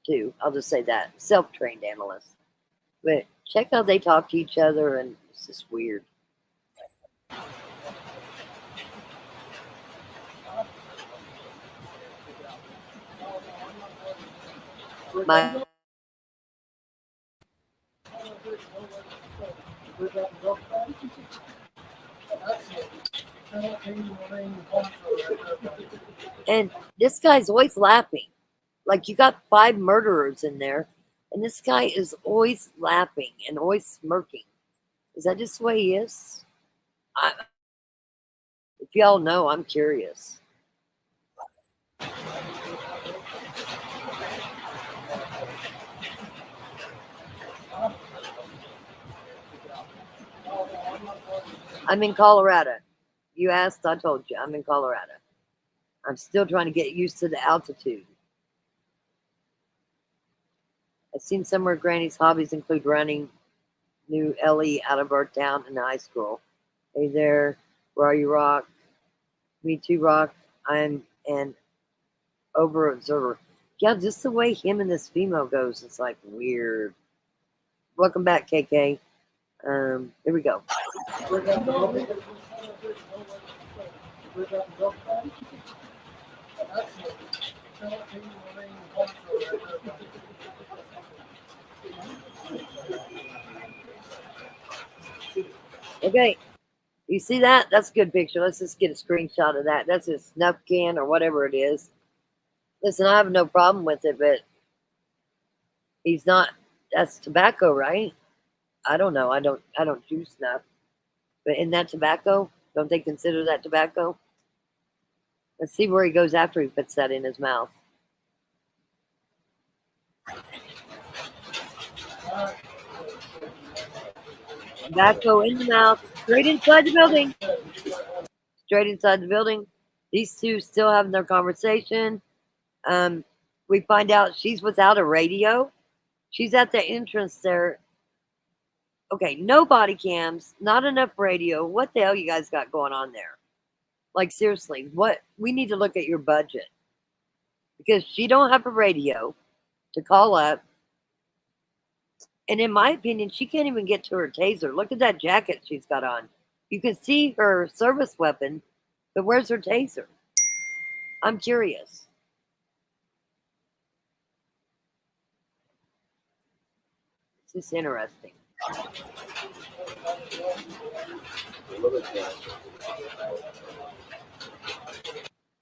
too. I'll just say that. Self-trained analyst. But check how they talk to each other, and it's just weird. My and this guy's always laughing. Like you got 5 murderers in there, and this guy is always laughing and always smirking. Is that just the way he is? If y'all know, I'm curious. I'm in Colorado. You asked, I told you. I'm in Colorado. I'm still trying to get used to the altitude. I've seen somewhere Granny's hobbies include running. Knew Ellie out of our town in high school. Hey there, where are you, Rock? Me too, Rock. I'm and over observer. Yeah, just the way him and this female goes, it's like weird. Welcome back, KK. Here we go. Okay, you see that? That's a good picture. Let's just get a screenshot of that. That's a snuff can or whatever it is. Listen, I have no problem with it, but he's not. That's tobacco, right? I don't know. I don't do snuff. But in that tobacco, don't they consider that tobacco? Let's see where he goes after he puts that in his mouth. Tobacco in the mouth, straight inside the building. Straight inside the building. These two still having their conversation. We find out she's without a radio. She's at the entrance there. Okay, no body cams, not enough radio. What the hell you guys got going on there? Like, seriously, what? We need to look at your budget. Because she don't have a radio to call up. And in my opinion, she can't even get to her taser. Look at that jacket she's got on. You can see her service weapon, but where's her taser? I'm curious. It's just interesting.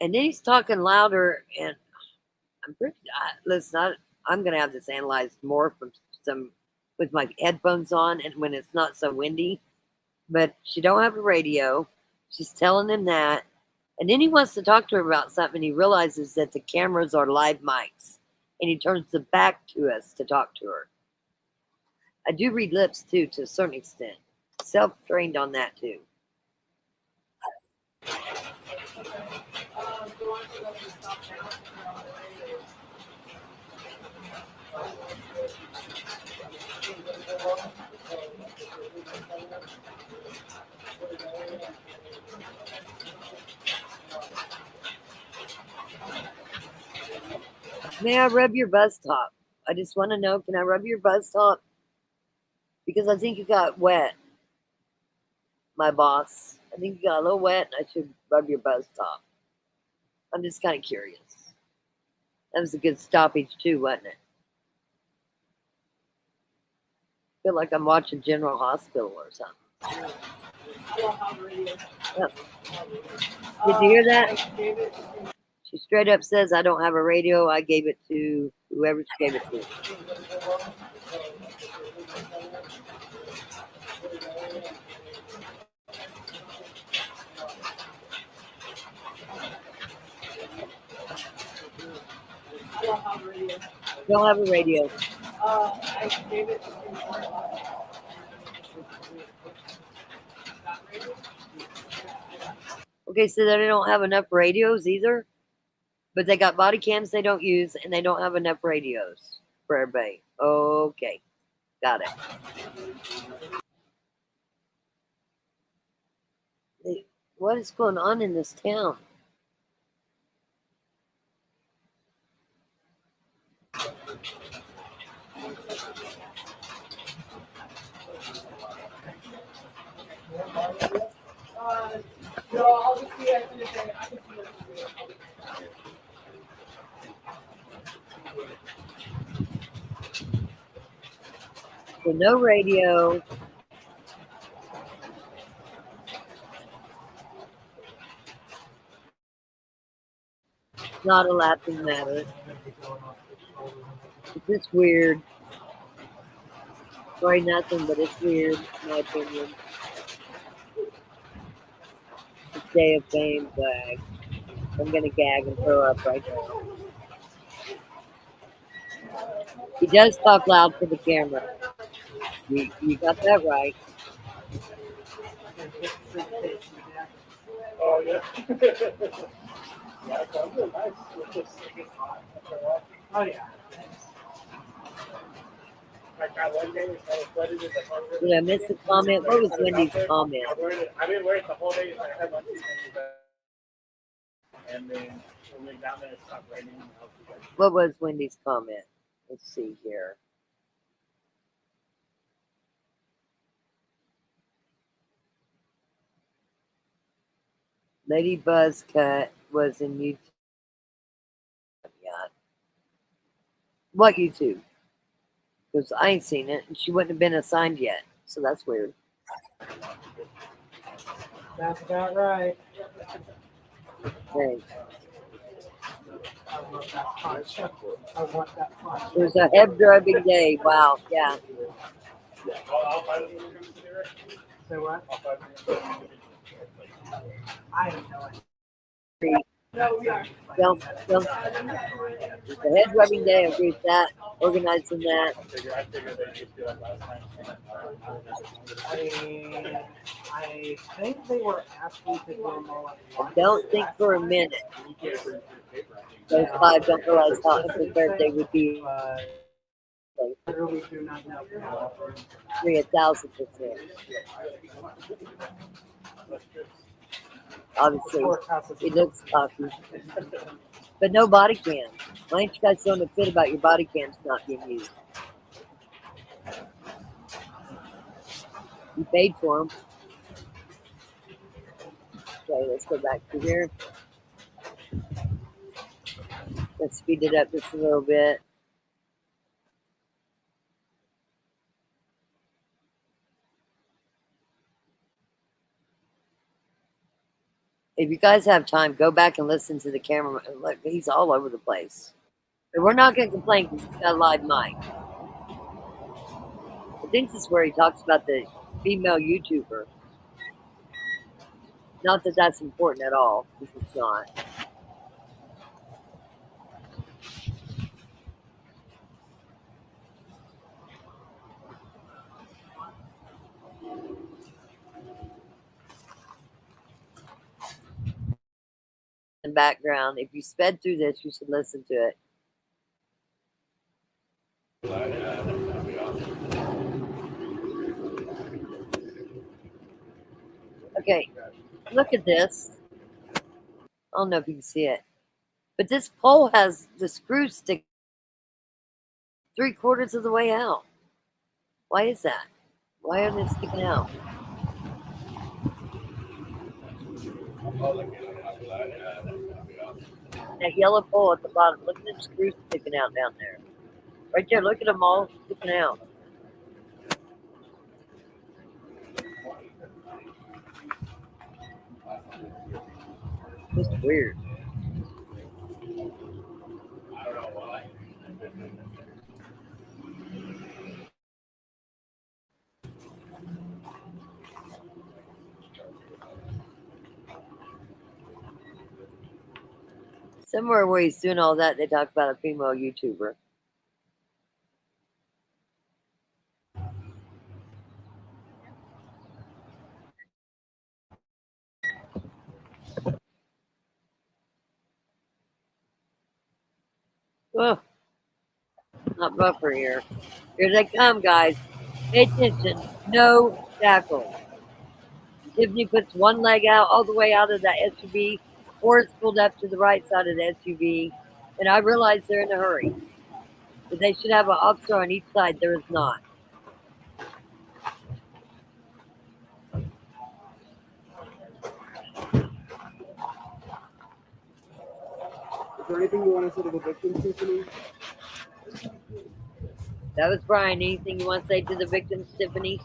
And then he's talking louder, and I'm pretty. Listen, I'm gonna have this analyzed more from some with my headphones on, and when it's not so windy. But she don't have a radio. She's telling him that, and then he wants to talk to her about something. He realizes that the cameras are live mics, and he turns the back to us to talk to her. I do read lips too, to a certain extent. Self-trained on that too. May I rub your buzz top? I just want to know, can I rub your buzz top? Because I think you got wet, my boss. I think you got a little wet, and I should rub your buzz top. I'm just kind of curious. That was a good stoppage too, wasn't it? I feel like I'm watching General Hospital or something. Yep. Did you hear that? She straight up says, I don't have a radio. I gave it to whoever she gave it to. Don't have a radio. I gave it to Okay, so they don't have enough radios either, but they got body cams they don't use, and they don't have enough radios for everybody. Okay, got it. What is going on in this town? no, I'll just see at the end of the day. I can see it. So no radio. Not a laughing matter. It's just weird. Sorry, nothing, but it's weird, in my opinion. It's Day of Fame flag. I'm gonna gag and throw up right now. He does talk loud for the camera. You got that right. Oh, yeah. Oh, yeah. Did I miss a comment? What was Wendy's comment? I didn't wear it the whole day. And then What was Wendy's comment? Let's see here. Lady Buzzcut was in YouTube. Yeah. What YouTube? Because I ain't seen it, and she wouldn't have been assigned yet. So that's weird. That's about right. Okay. I want that punch. I want that punch. There's a head drubbing day. Wow. Yeah. Say what? I don't know. Don't. The head rubbing day. I agree with that. Organizing that. I think they were asking to do them all at I once. don't think for a minute those five don't realize how unprepared they would be. Literally do not know. 1,000%. Obviously, he looks cocky. But no body cam. Why ain't you guys throwing a fit about your body cams not being used? You paid for them. Okay, let's go back to here. Let's speed it up just a little bit. If you guys have time, go back and listen to the camera. Look, he's all over the place. But we're not going to complain because he's got a live mic. I think this is where he talks about the female YouTuber. Not that that's important at all, because it's not. In background, if you sped through this, you should listen to it. Okay, look at this. I don't know if you can see it, but this pole has the screws stick 3/4 of the way out. Why is that? Why are they sticking out? That yellow pole at the bottom. Look at the screws sticking out down there. Right there. Look at them all sticking out. Just weird. Somewhere where he's doing all that, they talk about a female YouTuber. Oh, not buffer here. Here they come, guys. Pay attention. No shackles. Tiffany puts one leg out all the way out of that SUV. Forrest pulled up to the right side of the SUV. And I realize they're in a hurry. But they should have an officer on each side. There is not. Is there anything you want to say to the victims, Tiffany? That was Brian. Anything you want to say to the victims, Tiffany?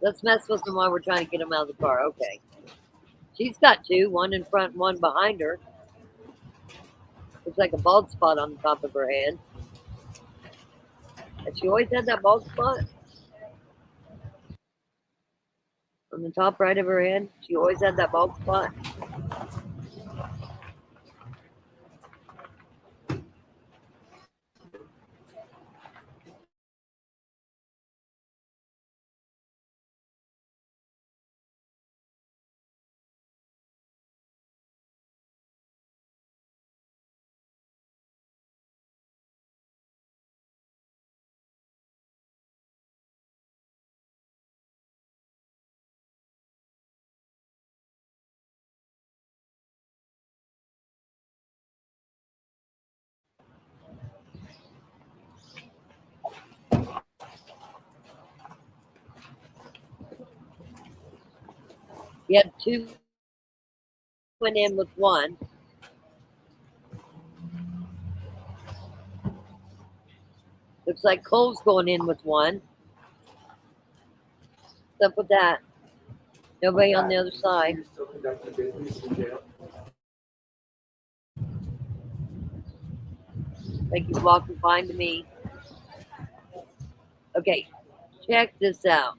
Let's mess with them while we're trying to get them out of the car. Okay. She's got two, one in front, one behind her. Looks like a bald spot on the top of her head. Has she always had that bald spot? On the top right of her head? She always had that bald spot? You had two went in with one. Looks like Cole's going in with one. What's up with that? Nobody on the other side. Like he's walking fine to me. Okay, check this out.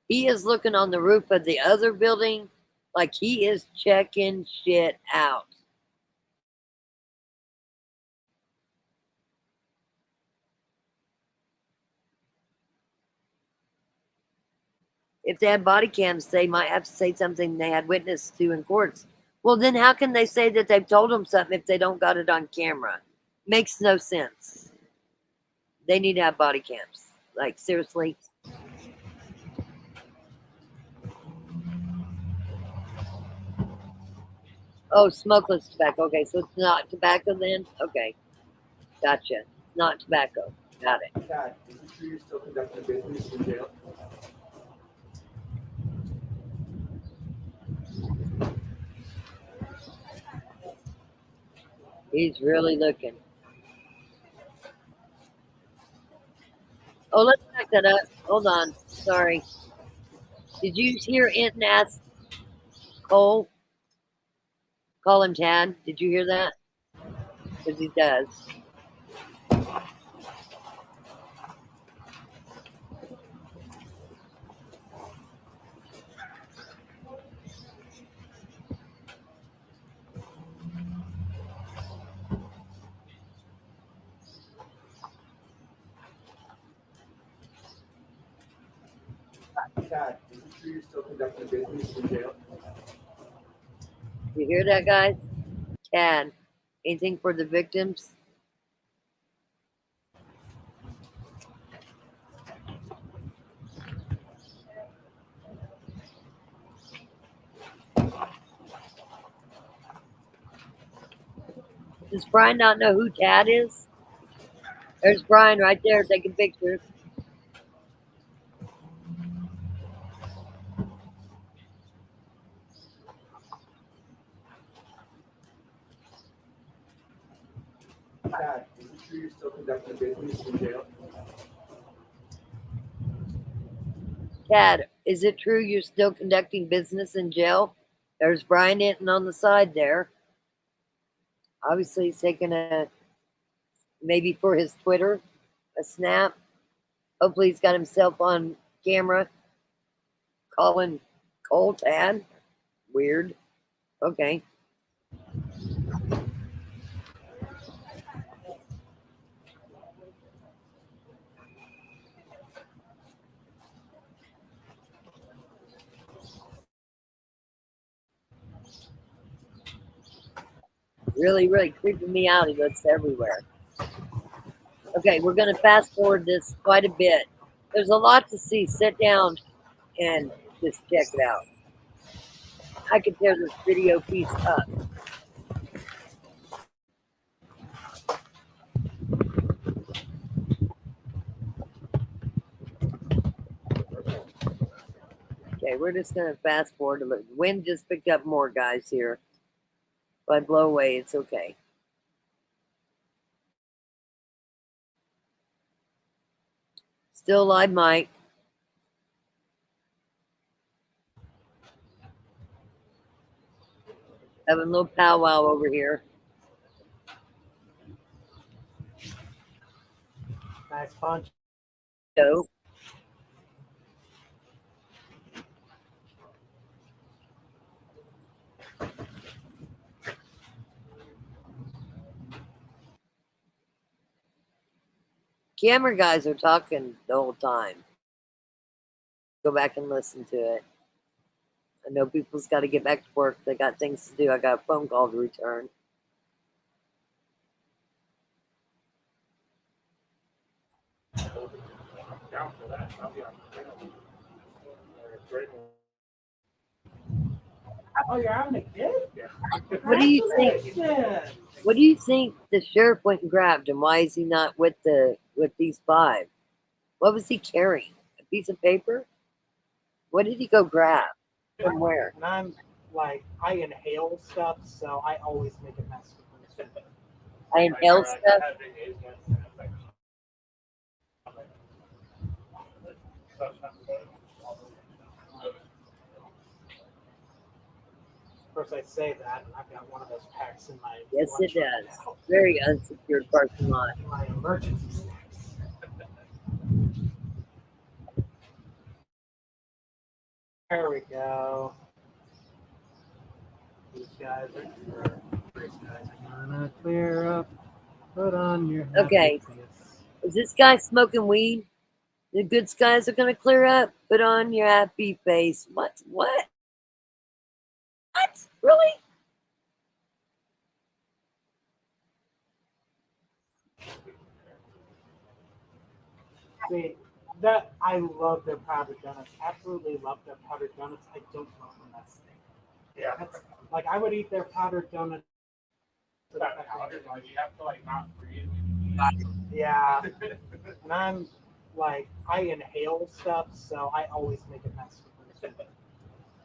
He is looking on the roof of the other building like he is checking shit out. If they had body cams, they might have to say something they had witness to in courts. Well, then how can they say that they've told them something if they don't got it on camera? Makes no sense. They need to have body cams. Like, seriously. Oh, smokeless tobacco. Okay, so it's not tobacco then? Okay, gotcha. Not tobacco. Got it. God, is it true you're still conducting business in jail? He's really looking. Oh, let's back that up. Hold on. Sorry. Did you hear Enton ask Cole? Call him Tad. Did you hear that? Because he does. God, is it true you're still conducting business in jail? You hear that, guys? Tad, anything for the victims? Does Brian not know who Tad is? There's Brian right there taking pictures. God, is it true you're still conducting business in jail? Tad, is it true you're still conducting business in jail? There's Brian Enton on the side there. Obviously, he's taking a, maybe for his Twitter, a snap. Hopefully, he's got himself on camera calling Cole Tad. Weird. Okay. Really, really creeping me out. He looks everywhere. Okay, we're going to fast forward this quite a bit. There's a lot to see. Sit down and just check it out. I could tear this video piece up. Okay, we're just going to fast forward a little. Wind just picked up more, guys, here. If I blow away, it's okay. Still live mic. Having a little powwow over here. Nice punch. So, camera guys are talking the whole time. Go back and listen to it. I know people's got to get back to work. They got things to do. I got a phone call to return. Oh, you're having a kid? What do you think? What do you think the sheriff went and grabbed, and why is he not with these five? What was he carrying? A piece of paper? What did he go grab? From where? And I'm like, I inhale stuff, so I always make a mess with it. I inhale stuff. Of course, I say that, and I've got one of those packs in my Yes, it lunch right does. now. Very unsecured parking lot. My emergency snacks. There we go. These guys are gonna clear up. Put on your happy Okay. face. Is this guy smoking weed? The good skies are gonna clear up. Put on your happy face. What? What? What? Really? See, that I love their powdered donuts. Absolutely love their powdered donuts. I don't love the mess thing. Yeah. That's, like I would eat their powdered donut. That powdered, like you have to like not breathe. Yeah. And I'm like I inhale stuff, so I always make a mess with it.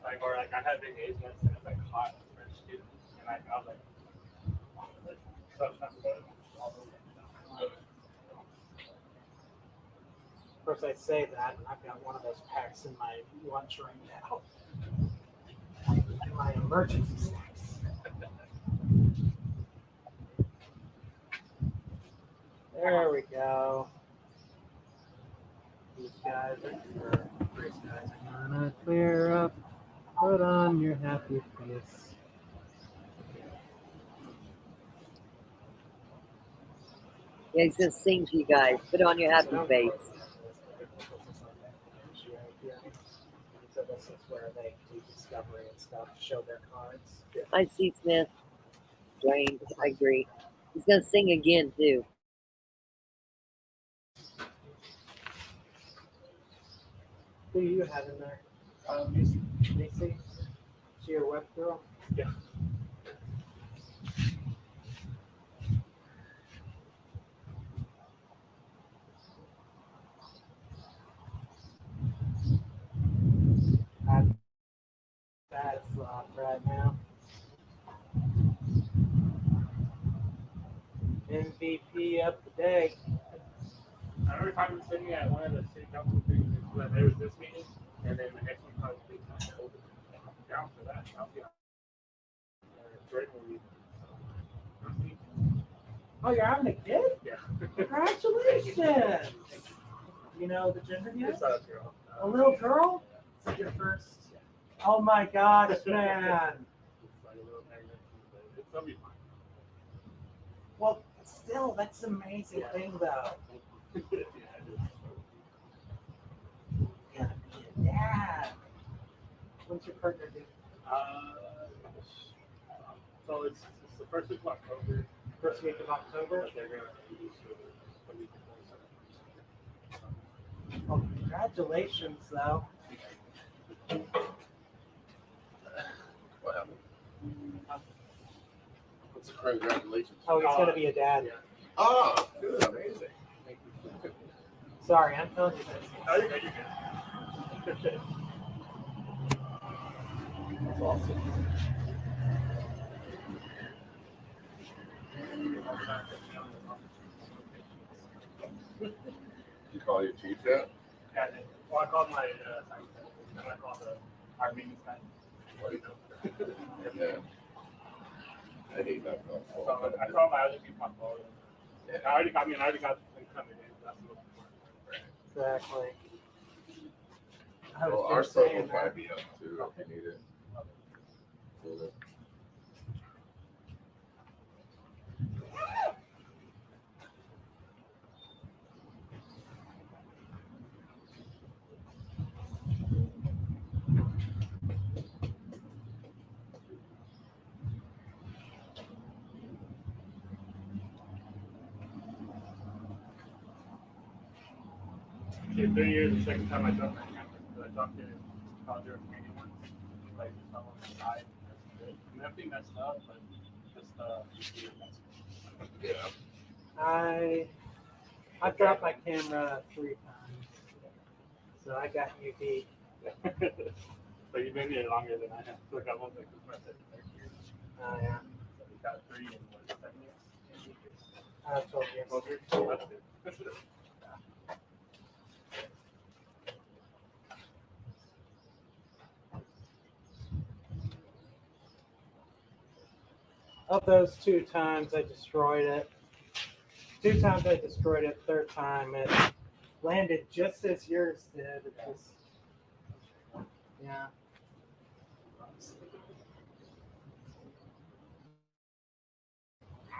Like or like I had big A's once and it's like hot French too. And I was like Of course, I say that, and I've got one of those packs in my lunch right now. In my emergency snacks. There we go. These guys are gonna clear up. Put on your happy face. Yeah, he's gonna sing to you guys. Put on your happy face. So this is where they do discovery and stuff, show their cards. I see Smith. Strange. I agree. He's gonna sing again too. Who do you have in there? Macy? She your web girl? Yeah. That's right now. MVP of the day. I remember talking to Sydney at one of the city council things. There was this meeting, and then the next one probably down for that. I'll be Oh, you're having a kid? Yeah. Congratulations! You know the gender yet? It's a girl. A little girl? Is that your first? Oh my gosh, man. It's like a little magnet, but it'll be fine. Well, still, that's an amazing thing, though. Yeah, dad. When's your partner do? So it's the first week of October. First week of October? But they're going to use the week before. Well, congratulations, though. What happened? What's the congratulations? Oh, he's going to be a dad. Yeah. Oh, good, amazing. Sorry, I'm telling you this. Oh, you're good, you're good. That's awesome. Did you call your chief yet? Yeah, well, I called my and I called our maintenance guy. What do you know? Yeah. I hate that phone call. So I called my other people on phone. Yeah. I already got them coming in. That's what Exactly. I was Well, just our phone saying will that. probably be up too if you need it. Cool. in 3 years, the second time I jumped on campus, because I jumped in college or Canadian once, like fell on the side. Nothing messed up, but just Yeah. I dropped my camera 3 times, so I got you beat. But you've been here longer than I have. Look, I'm almost like the first third year. Oh, yeah. So we got 3 in what, 7 years? 12 years. 12 years? Oh, that's good. That's good. Of those 2 times I destroyed it. 2 times I destroyed it. Third time it landed just as yours did. It just, yeah.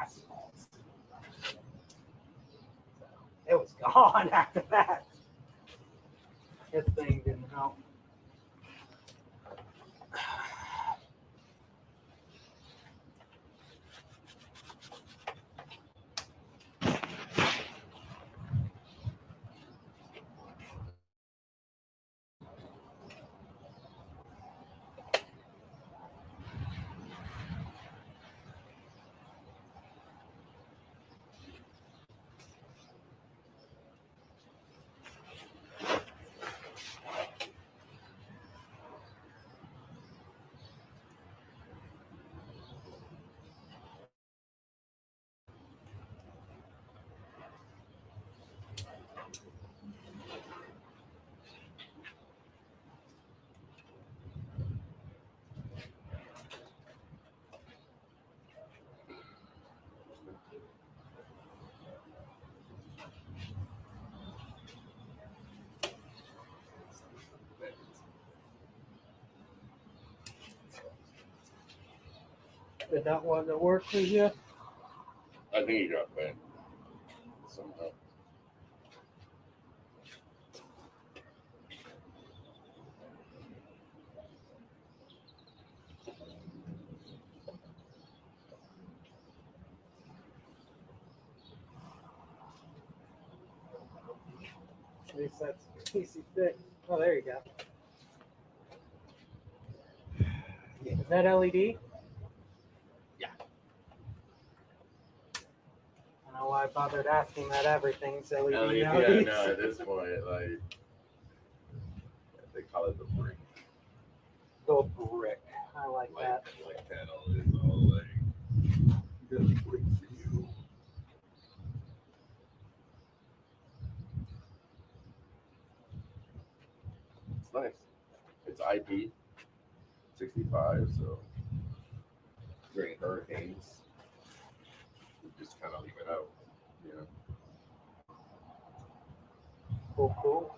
Assholes. It was gone after that. This thing didn't help. Did that want to work with you? I think you got banned somehow. At least that's PC thick. Oh, there you go. Is that LED? Yeah. I don't know why I bothered asking that everything's LED. Yeah, no, at this point, like, they call it the brick. The brick. I like that. Like panel is all like, good brick for you. It's nice. It's IP 65, so during hurricanes, you just kind of leave it out, you know. Cool, cool.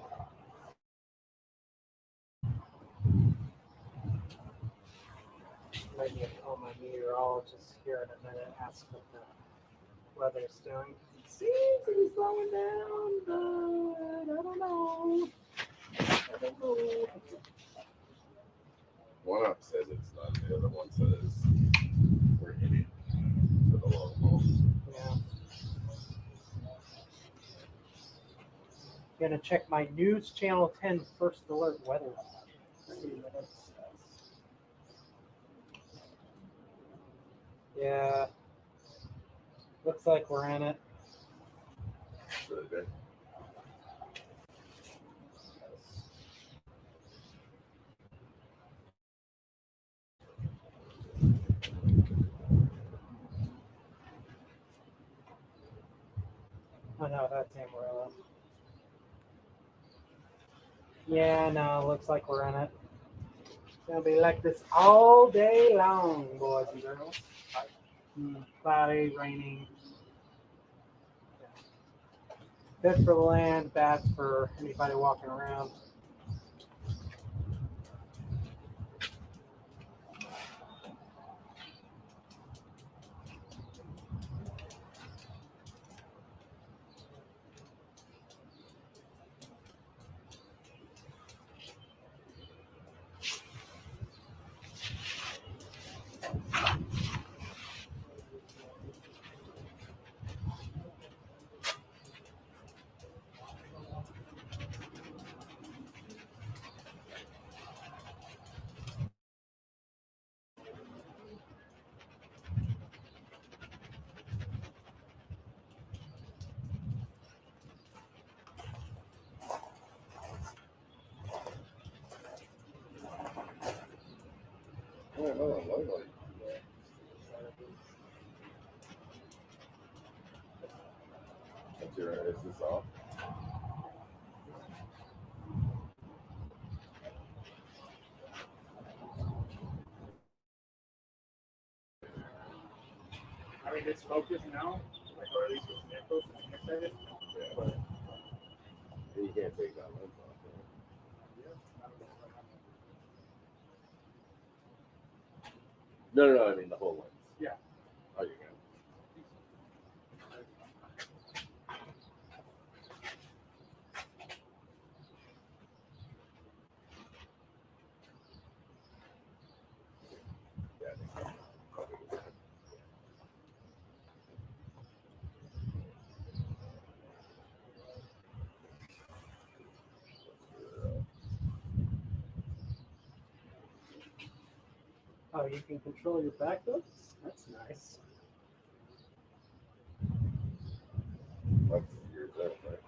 Might need to call my meteorologist here in a minute, ask what the weather's doing. It seems to be slowing down, but I don't know. I don't know. One app says it's not, the other one says we're in it for the long haul. Yeah. Gonna check my News Channel 10 First Alert weather. See what it says. Yeah. Looks like we're in it. Really good. Oh no, that's Amarillo. Yeah, no, looks like we're in it. It's gonna be like this all day long, boys and girls. Cloudy, raining. Good for the land, bad for anybody walking around. Oh, lovely. Is this off? I mean, it's focused now, like, or at least it's Shackles, I'm excited. Yeah. But You can't take that lens off, right? yeah, I don't know what happened. No, I mean the whole lens. Yeah. Oh, you can. Yeah, I think so. Oh, you can control your back hooks? That's nice. That's your zip, right?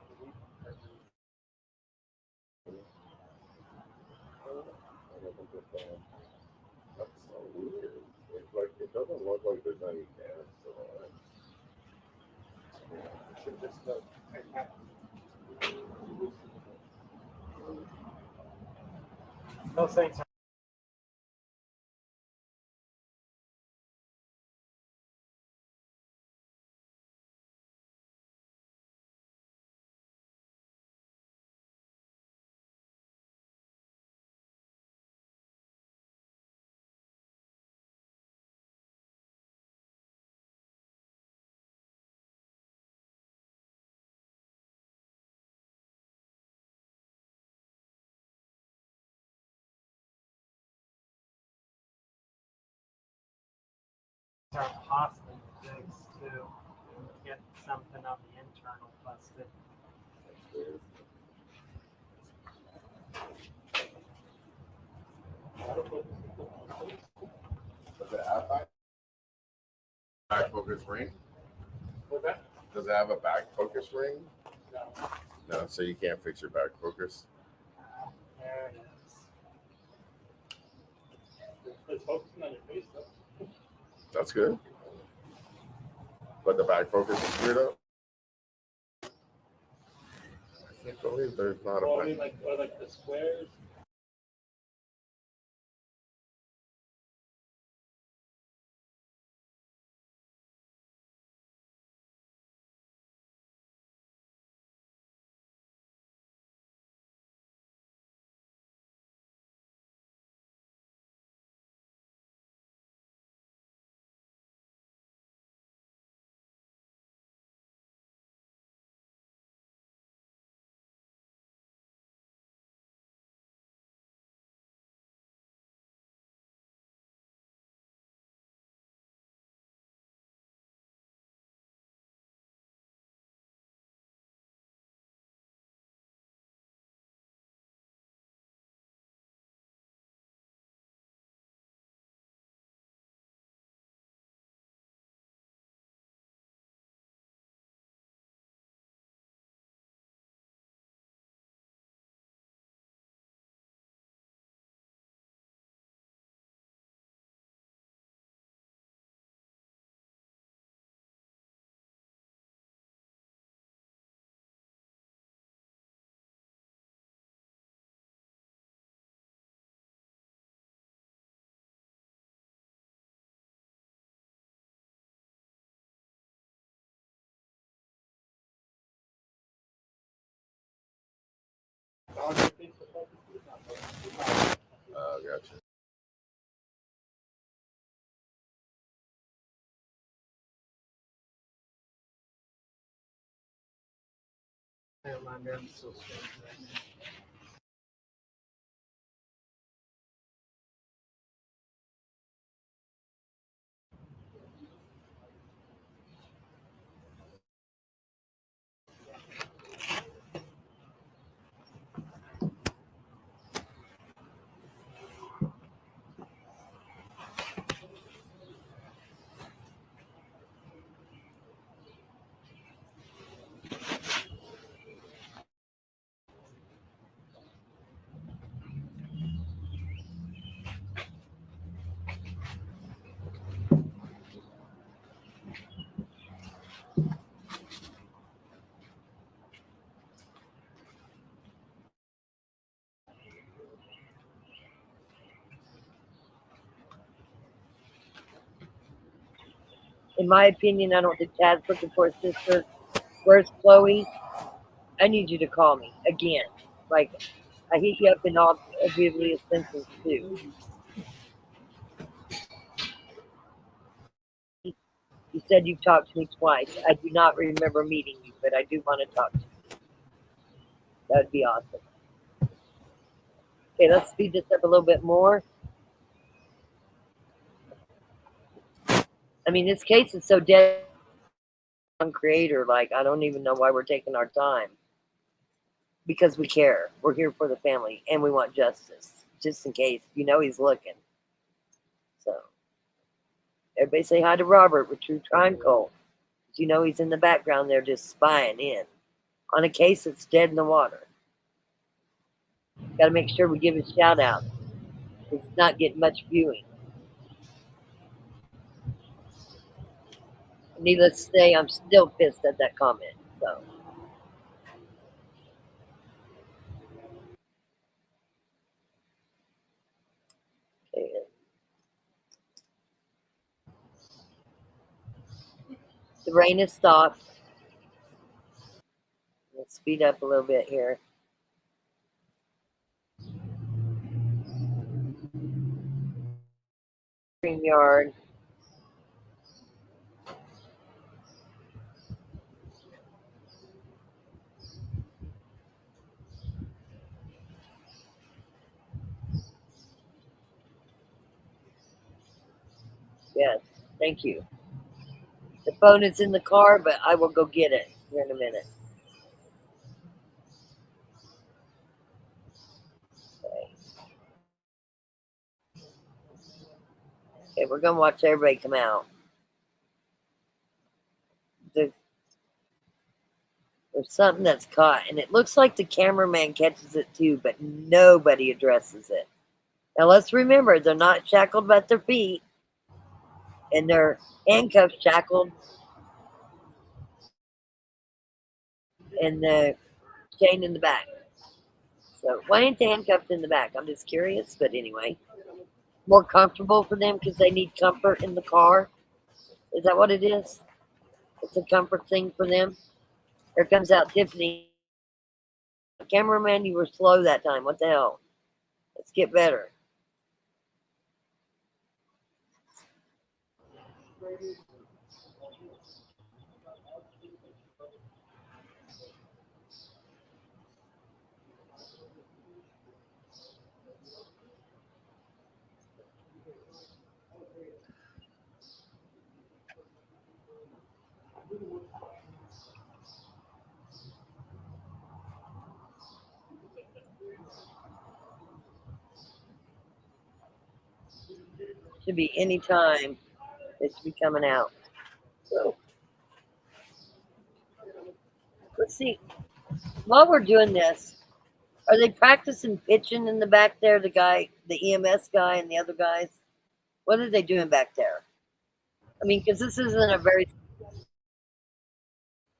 That's so weird. It's like it doesn't look like there's any gas on it. It should just go. No thanks. Are possibly fixed too. Get something on the internal busted. That's weird. Does it have back focus ring? What's that? Does it have a back focus ring? No. No, so you can't fix your back focus. There it is. It's focusing on your face, though. That's good. But the back focus is screwed up. I can't believe there's not Well, I a mean, back. like the squares. Gotcha. My nerves so strange right now. In my opinion, I don't think Tad's looking for his sister. Where's Chloe? I need you to call me again. Like, I hit you up in all oblivious senses too. You said you've talked to me twice. I do not remember meeting you, but I do want to talk to you. That would be awesome. Okay, let's speed this up a little bit more. I mean, this case is so dead on creator. Like, I don't even know why we're taking our time. Because we care. We're here for the family, and we want justice. Just in case. You know he's looking. So, everybody say hi to Robert with True Crime Cult. You know he's in the background there just spying in on a case that's dead in the water. Got to make sure we give a shout out. It's not getting much viewing. Needless to say, I'm still pissed at that comment. So, okay. The rain has stopped. Let's speed up a little bit here. StreamYard. Yes, thank you. The phone is in the car, but I will go get it here in a minute. Okay, we're going to watch everybody come out. There's something that's caught, and it looks like the cameraman catches it too, but nobody addresses it. Now, let's remember, they're not shackled by their feet, and they're handcuffs shackled, and the chain in the back. So, why ain't the handcuffs in the back? I'm just curious, but anyway. More comfortable for them because they need comfort in the car. Is that what it is? It's a comfort thing for them. Here comes out Tiffany. Cameraman, you were slow that time. What the hell? Let's get better. Should be any time. It should be coming out. So let's see. While we're doing this, are they practicing pitching in the back there? The guy, the EMS guy, and the other guys. What are they doing back there? I mean, because this isn't a very.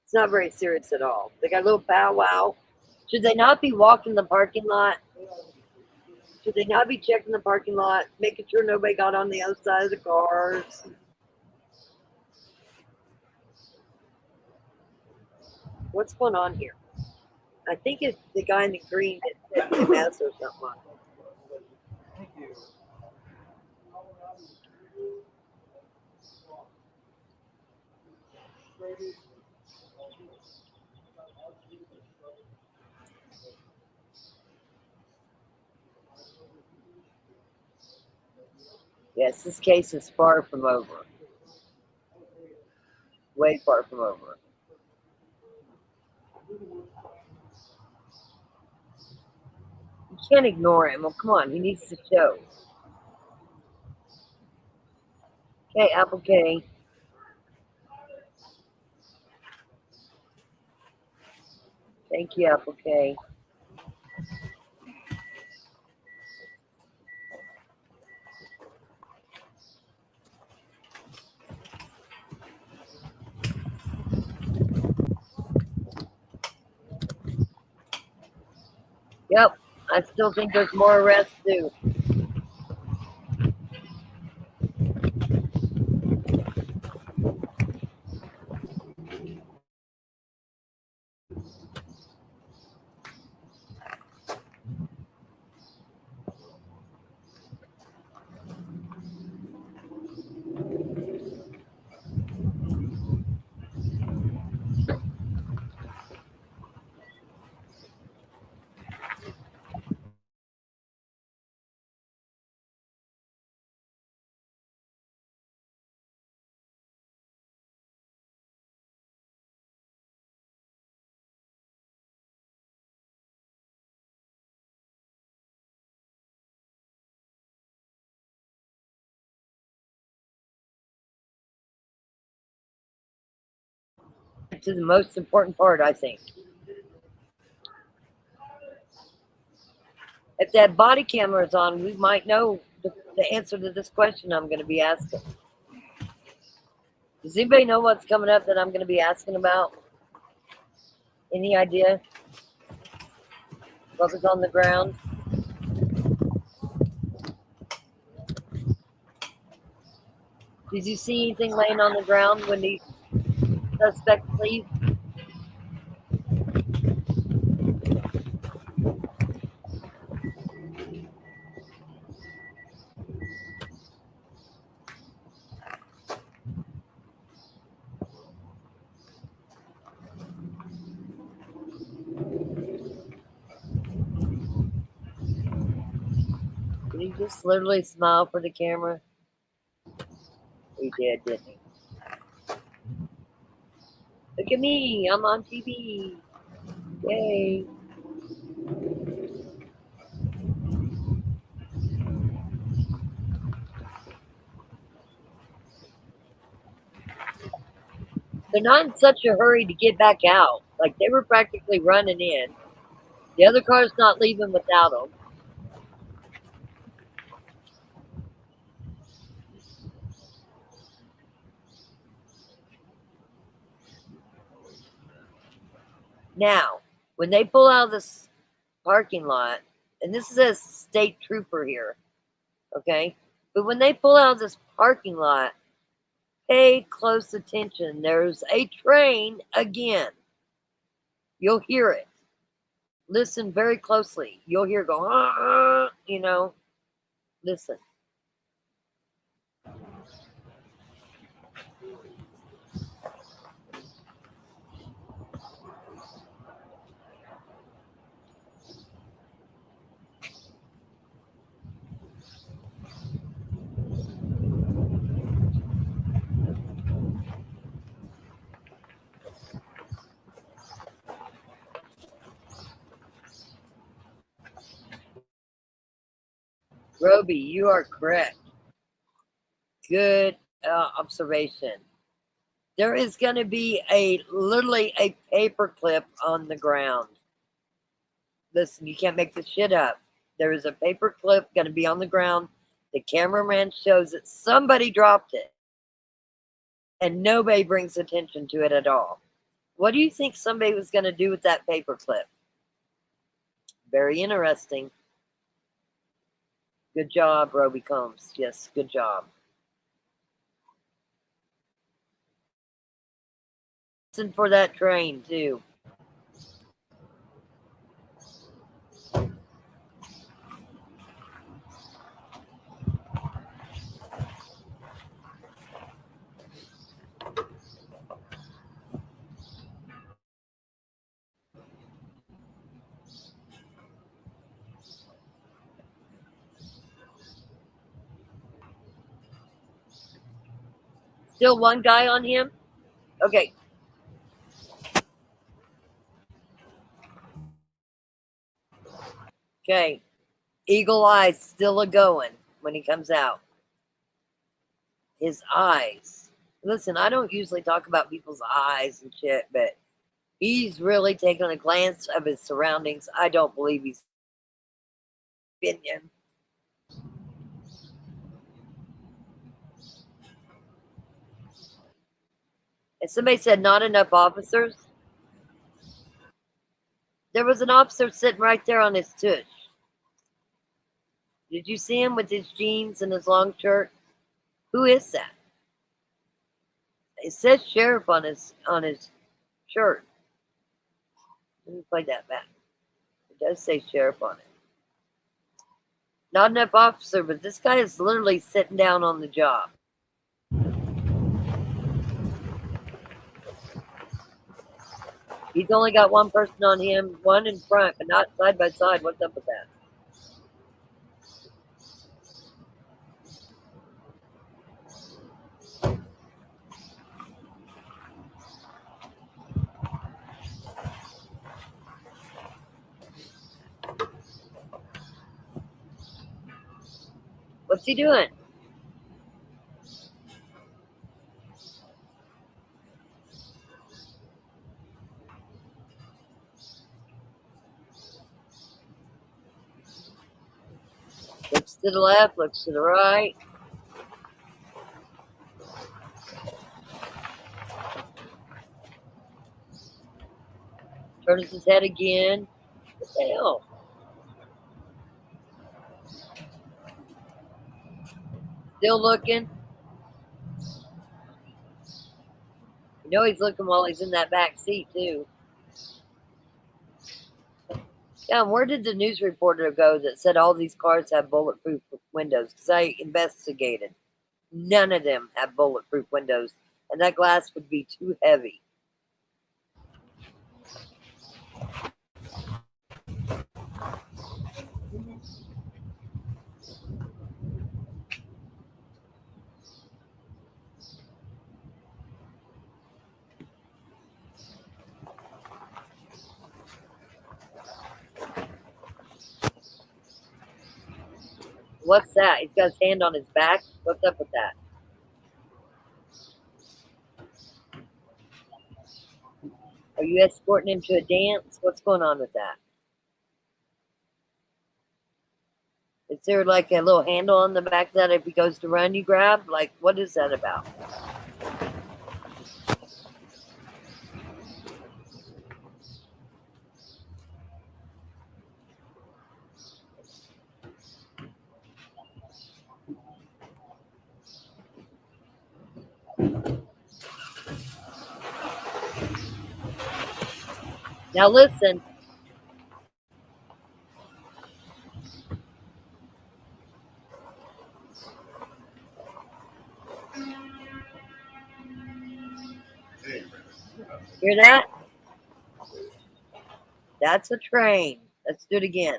It's not very serious at all. They got a little powwow. Should they not be walking the parking lot? Should they not be checking the parking lot, making sure nobody got on the other side of the cars? What's going on here? I think it's the guy in the green that said EMS or something. Thank you. Yes, this case is far from over. Way far from over. You can't ignore him. Well, come on, he needs to show. Okay, Apple K. Thank you, Apple K. Yep, I still think there's more arrests too. to the most important part, I think. If that body camera is on, we might know the answer to this question I'm going to be asking. Does anybody know what's coming up that I'm going to be asking about? Any idea? What was on the ground? Did you see anything laying on the ground when the suspect leave? Did he just literally smile for the camera? He did, didn't he? Look at me, I'm on TV. Yay. They're not in such a hurry to get back out. Like, they were practically running in. The other car's not leaving without them. Now, when they pull out of this parking lot, and this is a state trooper here, okay? But when they pull out of this parking lot, pay close attention. There's a train again. You'll hear it. Listen very closely. You'll hear it go, you know. Listen. Roby, you are correct. Good observation. There is going to be literally a paperclip on the ground. Listen, you can't make this shit up. There is a paperclip going to be on the ground. The cameraman shows it. Somebody dropped it. And nobody brings attention to it at all. What do you think somebody was going to do with that paperclip? Very interesting. Good job, Roby Combs. Yes, good job. Listen for that train, too. Still one guy on him? Okay. Okay. Eagle eyes still a-going when he comes out. His eyes. Listen, I don't usually talk about people's eyes and shit, but he's really taking a glance of his surroundings. I don't believe he's opinion. And somebody said not enough officers. There was an officer sitting right there on his tush. Did you see him with his jeans and his long shirt? Who is that? It says sheriff on his shirt. Let me play that back. It does say sheriff on it. Not enough officer, but this guy is literally sitting down on the job. He's only got one person on him, one in front, but not side by side. What's up with that? What's he doing? to the left, looks to the right. Turns his head again. What the hell? Still looking. You know he's looking while he's in that back seat, too. Yeah, and where did the news reporter go that said all these cars have bulletproof windows? Because I investigated. None of them have bulletproof windows, and that glass would be too heavy. What's that? He's got his hand on his back? What's up with that? Are you escorting him to a dance? What's going on with that? Is there like a little handle on the back that if he goes to run, you grab? Like, what is that about? Now listen. Hear that? That's a train. Let's do it again.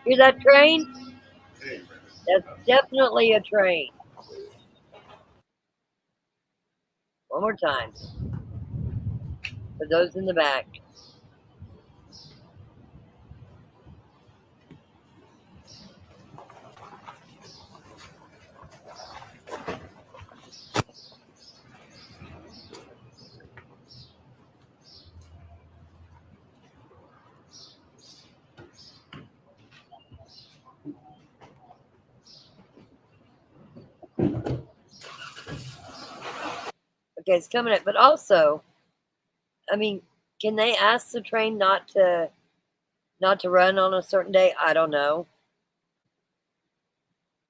Hear that train? That's definitely a train. One more time. For those in the back. Okay, it's coming up. But also, I mean, can they ask the train not to run on a certain day? I don't know.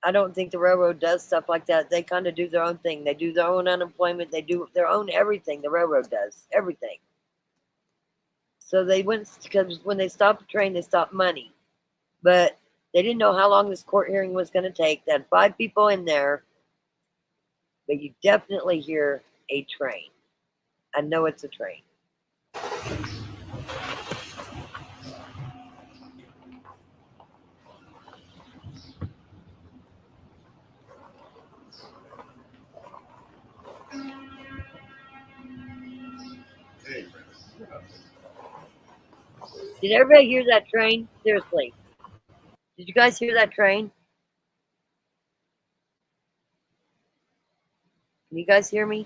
I don't think the railroad does stuff like that. They kind of do their own thing. They do their own unemployment. They do their own everything. The railroad does everything. So they went, because when they stopped the train, they stopped money. But they didn't know how long this court hearing was going to take. They had 5 people in there. But you definitely hear a train. I know it's a train. Did everybody hear that train? Seriously. Did you guys hear that train? Can you guys hear me?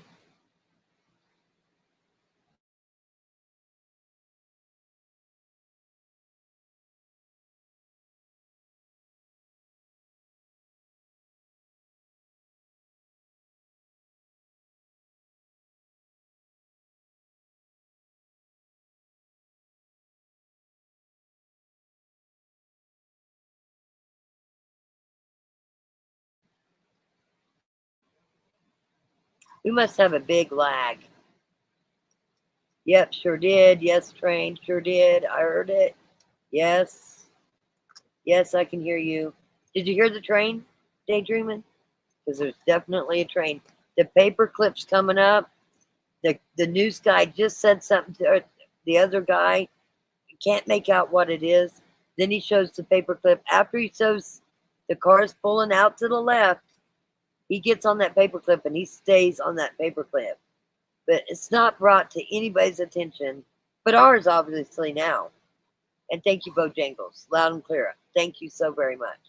We must have a big lag. Yep, sure did. Yes, train, sure did. I heard it. Yes. Yes, I can hear you. Did you hear the train, Daydreaming? Because there's definitely a train. The Paperclip's coming up. The news guy just said something to the other guy. You can't make out what it is. Then he shows the Paperclip. After he shows the cars pulling out to the left, he gets on that Paperclip and he stays on that Paperclip. But it's not brought to anybody's attention, but ours obviously now. And thank you, Bojangles. Loud and clear. Thank you so very much.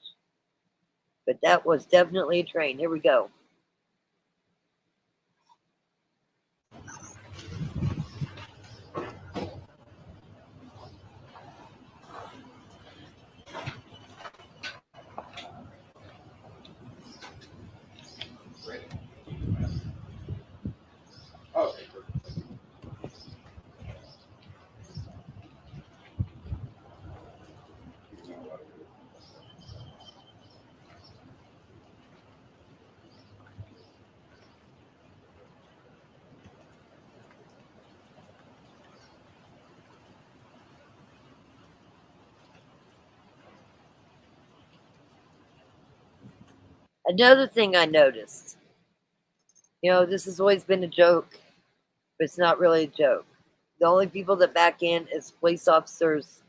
But that was definitely a train. Here we go. Okay. Another thing I noticed, this has always been a joke, but it's not really a joke. The only people that back in is police officers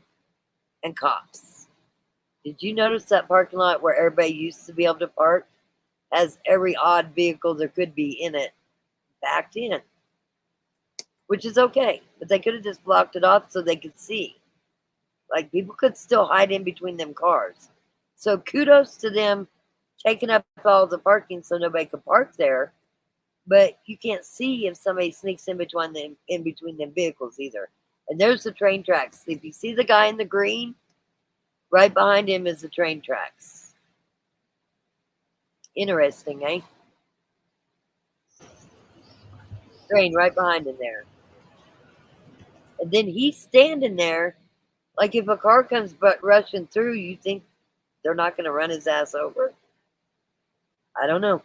and cops. Did you notice that parking lot where everybody used to be able to park has every odd vehicle there could be in it backed in? Which is okay, but they could have just blocked it off so they could see. Like, people could still hide in between them cars. So kudos to them taking up all the parking so nobody could park there. But you can't see if somebody sneaks in between them vehicles either. And there's the train tracks. If you see the guy in the green, right behind him is the train tracks. Interesting, eh? Train right behind him there. And then he's standing there. Like, if a car comes rushing through, you think they're not going to run his ass over? I don't know.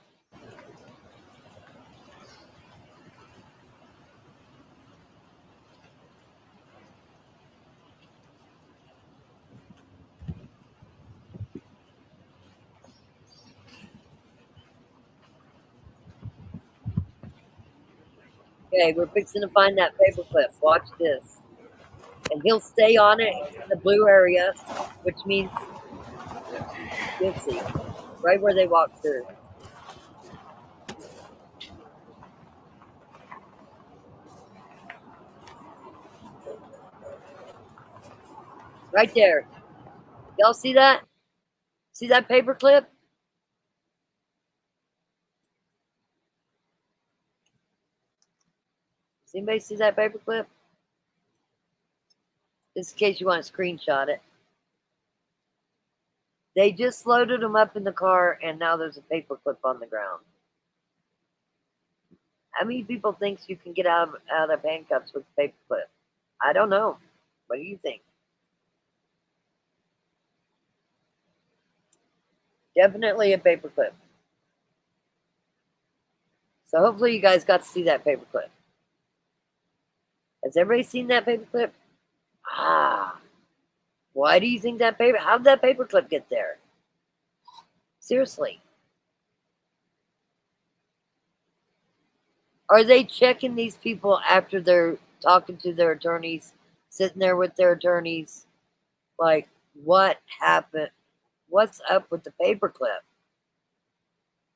Okay, we're fixing to find that Paperclip. Watch this. And he'll stay on it in the blue area, which means you'll see. Right where they walk through. Right there. Y'all see that? See that Paperclip? Does anybody see that Paperclip? Just in case you want to screenshot it. They just loaded them up in the car, and now there's a Paperclip on the ground. How many people think you can get out of handcuffs with a Paperclip? I don't know. What do you think? Definitely a Paperclip. So hopefully you guys got to see that Paperclip. Has everybody seen that Paperclip? Ah. Why do you think that how did that Paperclip get there? Seriously. Are they checking these people after they're talking to their attorneys, sitting there with their attorneys? Like, what happened? What's up with the Paperclip?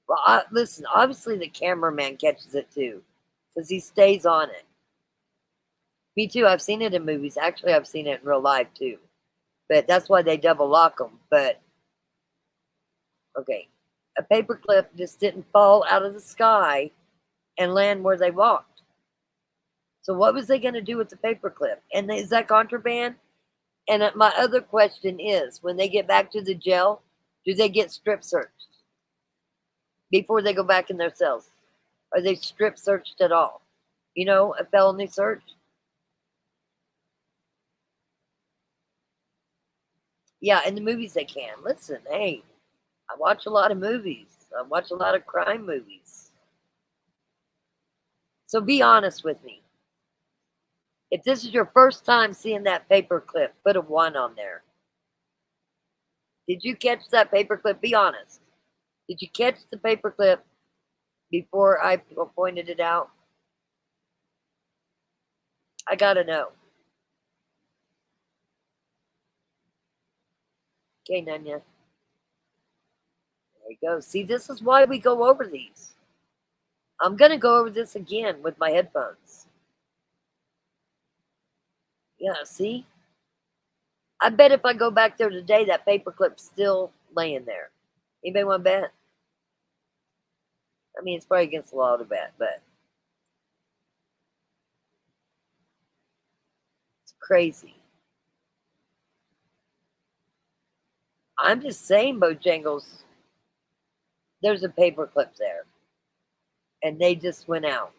Well, listen, obviously the cameraman catches it too, because he stays on it. Me too, I've seen it in movies. Actually, I've seen it in real life too. But that's why they double lock them. But, okay, a Paperclip just didn't fall out of the sky and land where they walked. So what was they going to do with the Paperclip? And is that contraband? And my other question is, when they get back to the jail, do they get strip searched before they go back in their cells? Are they strip searched at all? A felony search? Yeah, in the movies they can. Listen, hey, I watch a lot of movies. I watch a lot of crime movies. So be honest with me. If this is your first time seeing that Paperclip, put a 1 on there. Did you catch that Paperclip? Be honest. Did you catch the Paperclip before I pointed it out? I gotta know. Okay, Nanya. There you go. See, this is why we go over these. I'm gonna go over this again with my headphones. Yeah, see? I bet if I go back there today, that paperclip's still laying there. Anybody want to bet? I mean, it's probably against the law to bet, but it's crazy. I'm just saying, Bojangles, there's a paperclip there. And they just went out.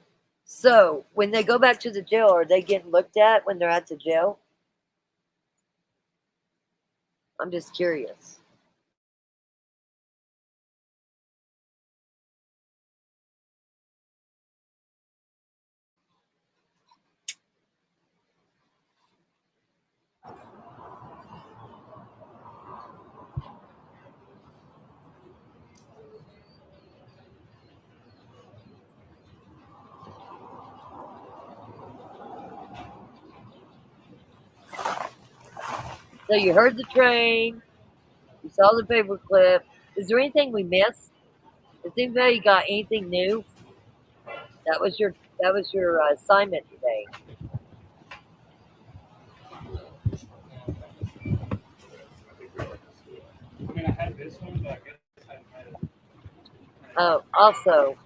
So, when they go back to the jail, are they getting looked at when they're at the jail? I'm just curious. So you heard the train, you saw the paperclip. Is there anything we missed? Has anybody got anything new? That was your assignment today. I mean, I had this one, but I guess I had Also,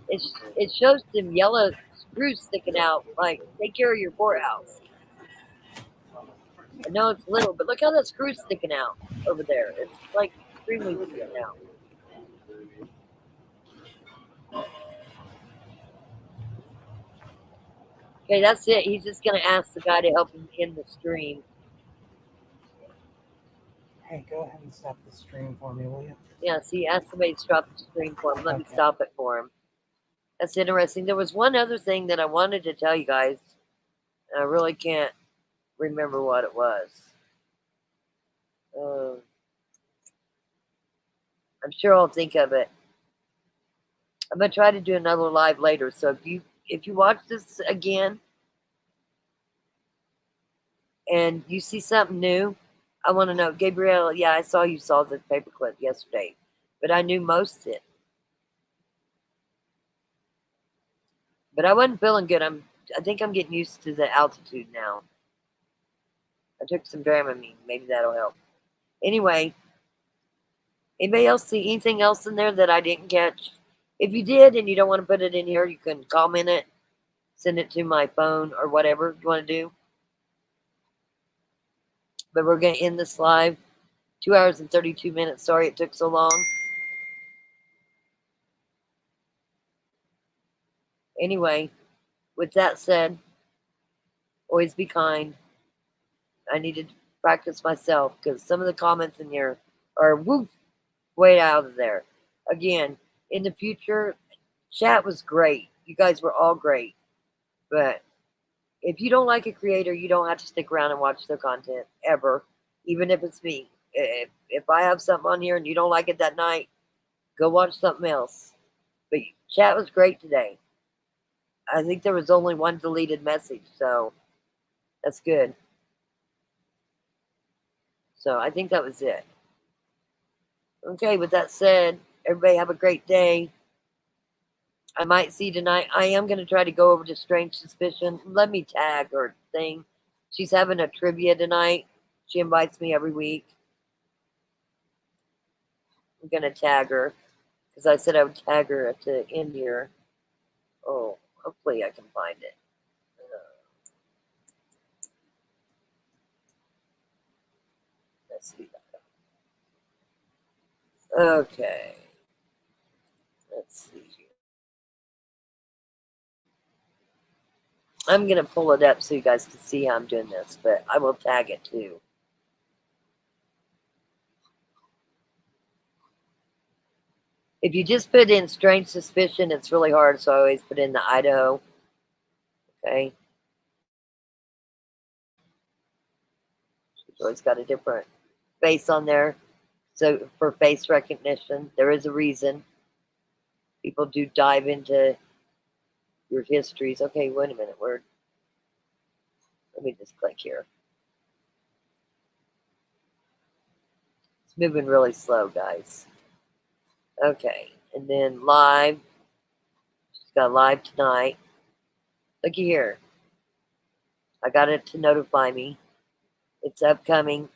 it shows some yellow screws sticking out. Like, take care of your courthouse. I know it's little, but look how that screw's sticking out over there. It's like extremely sticking out. Okay, that's it. He's just gonna ask the guy to help him in the stream. Hey, go ahead and stop the stream for me, will you? Yeah, see, ask somebody to stop the stream for him. Let me stop it for him. That's interesting. There was one other thing that I wanted to tell you guys, and I really can't remember what it was. I'm sure I'll think of it. I'm gonna try to do another live later. So if you watch this again and you see something new, I want to know, Gabrielle. Yeah, I saw you saw the paperclip yesterday, but I knew most of it. But I wasn't feeling good. I think I'm getting used to the altitude now. I took some Dramamine. Maybe that'll help. Anyway, anybody else see anything else in there that I didn't catch? If you did and you don't want to put it in here, you can comment it, send it to my phone or whatever you want to do. But we're going to end this live. 2 hours and 32 minutes. Sorry it took so long. Anyway, with that said, always be kind. I needed to practice myself because some of the comments in here are woof, way out of there. Again, in the future, chat was great. You guys were all great. But if you don't like a creator, you don't have to stick around and watch their content ever, even if it's me. If I have something on here and you don't like it that night, go watch something else. But chat was great today. I think there was only one deleted message, so that's good. So I think that was it. Okay, with that said, everybody have a great day. I might see tonight. I am going to try to go over to Strange Suspicion. Let me tag her thing. She's having a trivia tonight. She invites me every week. I'm going to tag her because I said I would tag her to end here. Oh, hopefully I can find it. Let's see. Okay. Let's see here. I'm going to pull it up so you guys can see how I'm doing this, but I will tag it too. If you just put in Strange Suspicion, it's really hard, so I always put in the Idaho. Okay. She's always got a different face on there. So for face recognition, there is a reason. people do dive into your histories. Okay, wait a minute. Let me just click here. It's moving really slow, guys. Okay, and then live. She's got live tonight. Looky here. I got it to notify me. It's upcoming.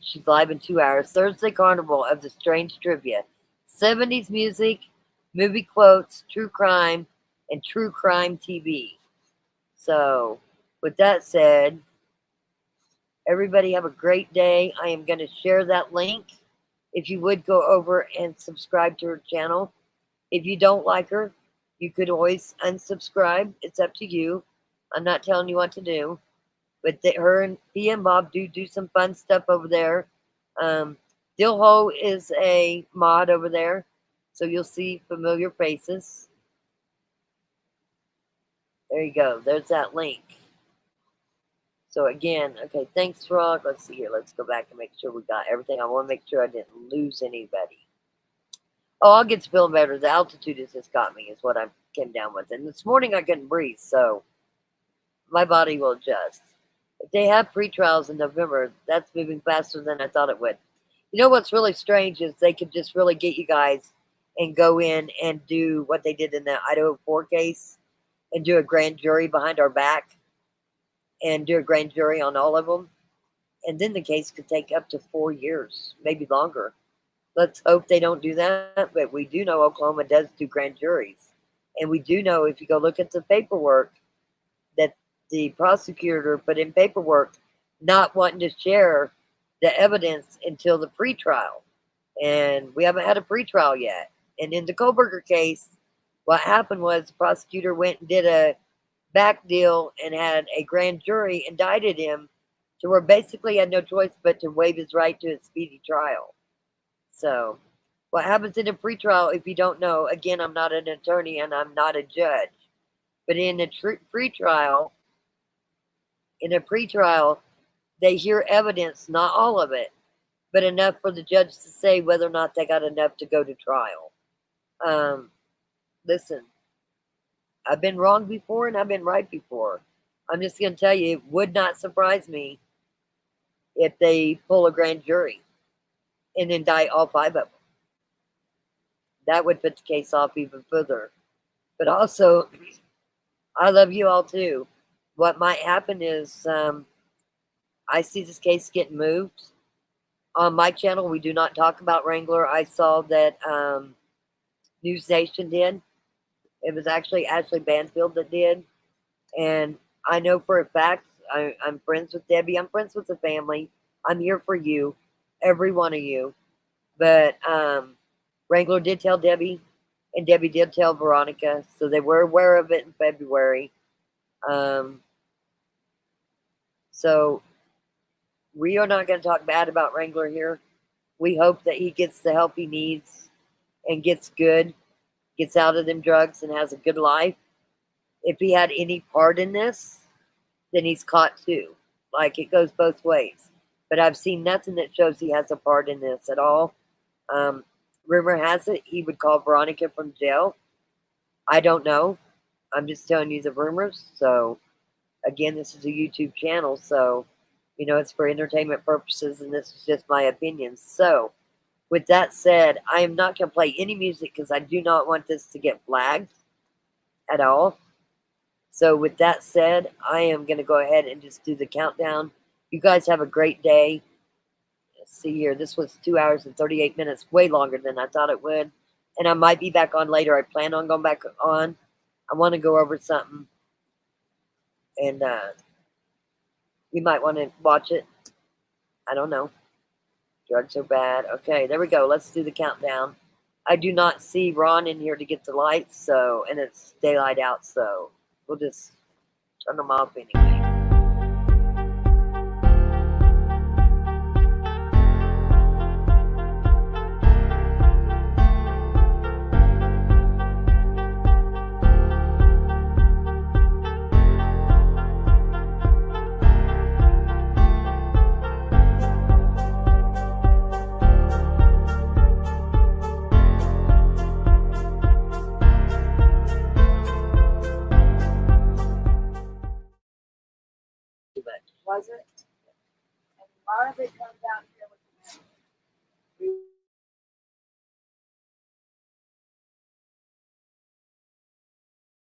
She's live in 2 hours. Thursday Carnival of the Strange Trivia. 70s music, movie quotes, true crime, and true crime TV. So, with that said, everybody have a great day. I am going to share that link. If you would go over and subscribe to her channel. If you don't like her, you could always unsubscribe. It's up to you. I'm not telling you what to do. But her and P and Bob do some fun stuff over there. Dilho is a mod over there. So you'll see familiar faces. There you go. There's that link. So again, okay, thanks, Rock. Let's see here. Let's go back and make sure we got everything. I want to make sure I didn't lose anybody. Oh, I'll get to feeling better. The altitude has just got me, is what I came down with. And this morning I couldn't breathe, so my body will adjust. If they have pre-trials in November, that's moving faster than I thought it would. You know what's really strange is they could just really get you guys and go in and do what they did in the Idaho 4 case and do a grand jury behind our back and do a grand jury on all of them. And then the case could take up to 4 years, maybe longer. Let's hope they don't do that, but we do know Oklahoma does do grand juries. And we do know, if you go look at the paperwork, that the prosecutor put in paperwork not wanting to share the evidence until the pretrial. And we haven't had a pretrial yet. And in the Koberger case, what happened was the prosecutor went and did a back deal and had a grand jury indicted him to where basically he had no choice but to waive his right to a speedy trial. So, what happens in a pretrial, if you don't know, again, I'm not an attorney and I'm not a judge, but in a pretrial, they hear evidence, not all of it, but enough for the judge to say whether or not they got enough to go to trial. Listen, I've been wrong before and I've been right before. I'm just going to tell you, it would not surprise me if they pull a grand jury and indict all 5 of them. That would put the case off even further. But also, I love you all too. What might happen is I see this case getting moved. On my channel, we do not talk about Wrangler. I saw that News Nation did. It was actually Ashley Banfield that did. And I know for a fact, I'm friends with Debbie. I'm friends with the family. I'm here for you, every one of you. But Wrangler did tell Debbie, and Debbie did tell Veronica, so they were aware of it in February. So we are not going to talk bad about Wrangler here. We hope that he gets the help he needs and gets good, gets out of them drugs and has a good life. If he had any part in this, then he's caught too. Like, it goes both ways. But I've seen nothing that shows he has a part in this at all. Rumor has it he would call Veronica from jail. I don't know. I'm just telling you the rumors. So, again, this is a YouTube channel, so, you know, it's for entertainment purposes, and this is just my opinion. So, with that said, I am not going to play any music because I do not want this to get flagged at all. So, with that said, I am going to go ahead and just do the countdown. You guys have a great day. Let's see here. This was 2 hours and 38 minutes, way longer than I thought it would. And I might be back on later. I plan on going back on. I want to go over something. And you might want to watch it. I don't know. Drugs are bad. Okay, there we go. Let's do the countdown. I do not see Ron in here to get the lights, so, and it's daylight out, so we'll just turn them off anyway. Was it? And why are they coming down here with the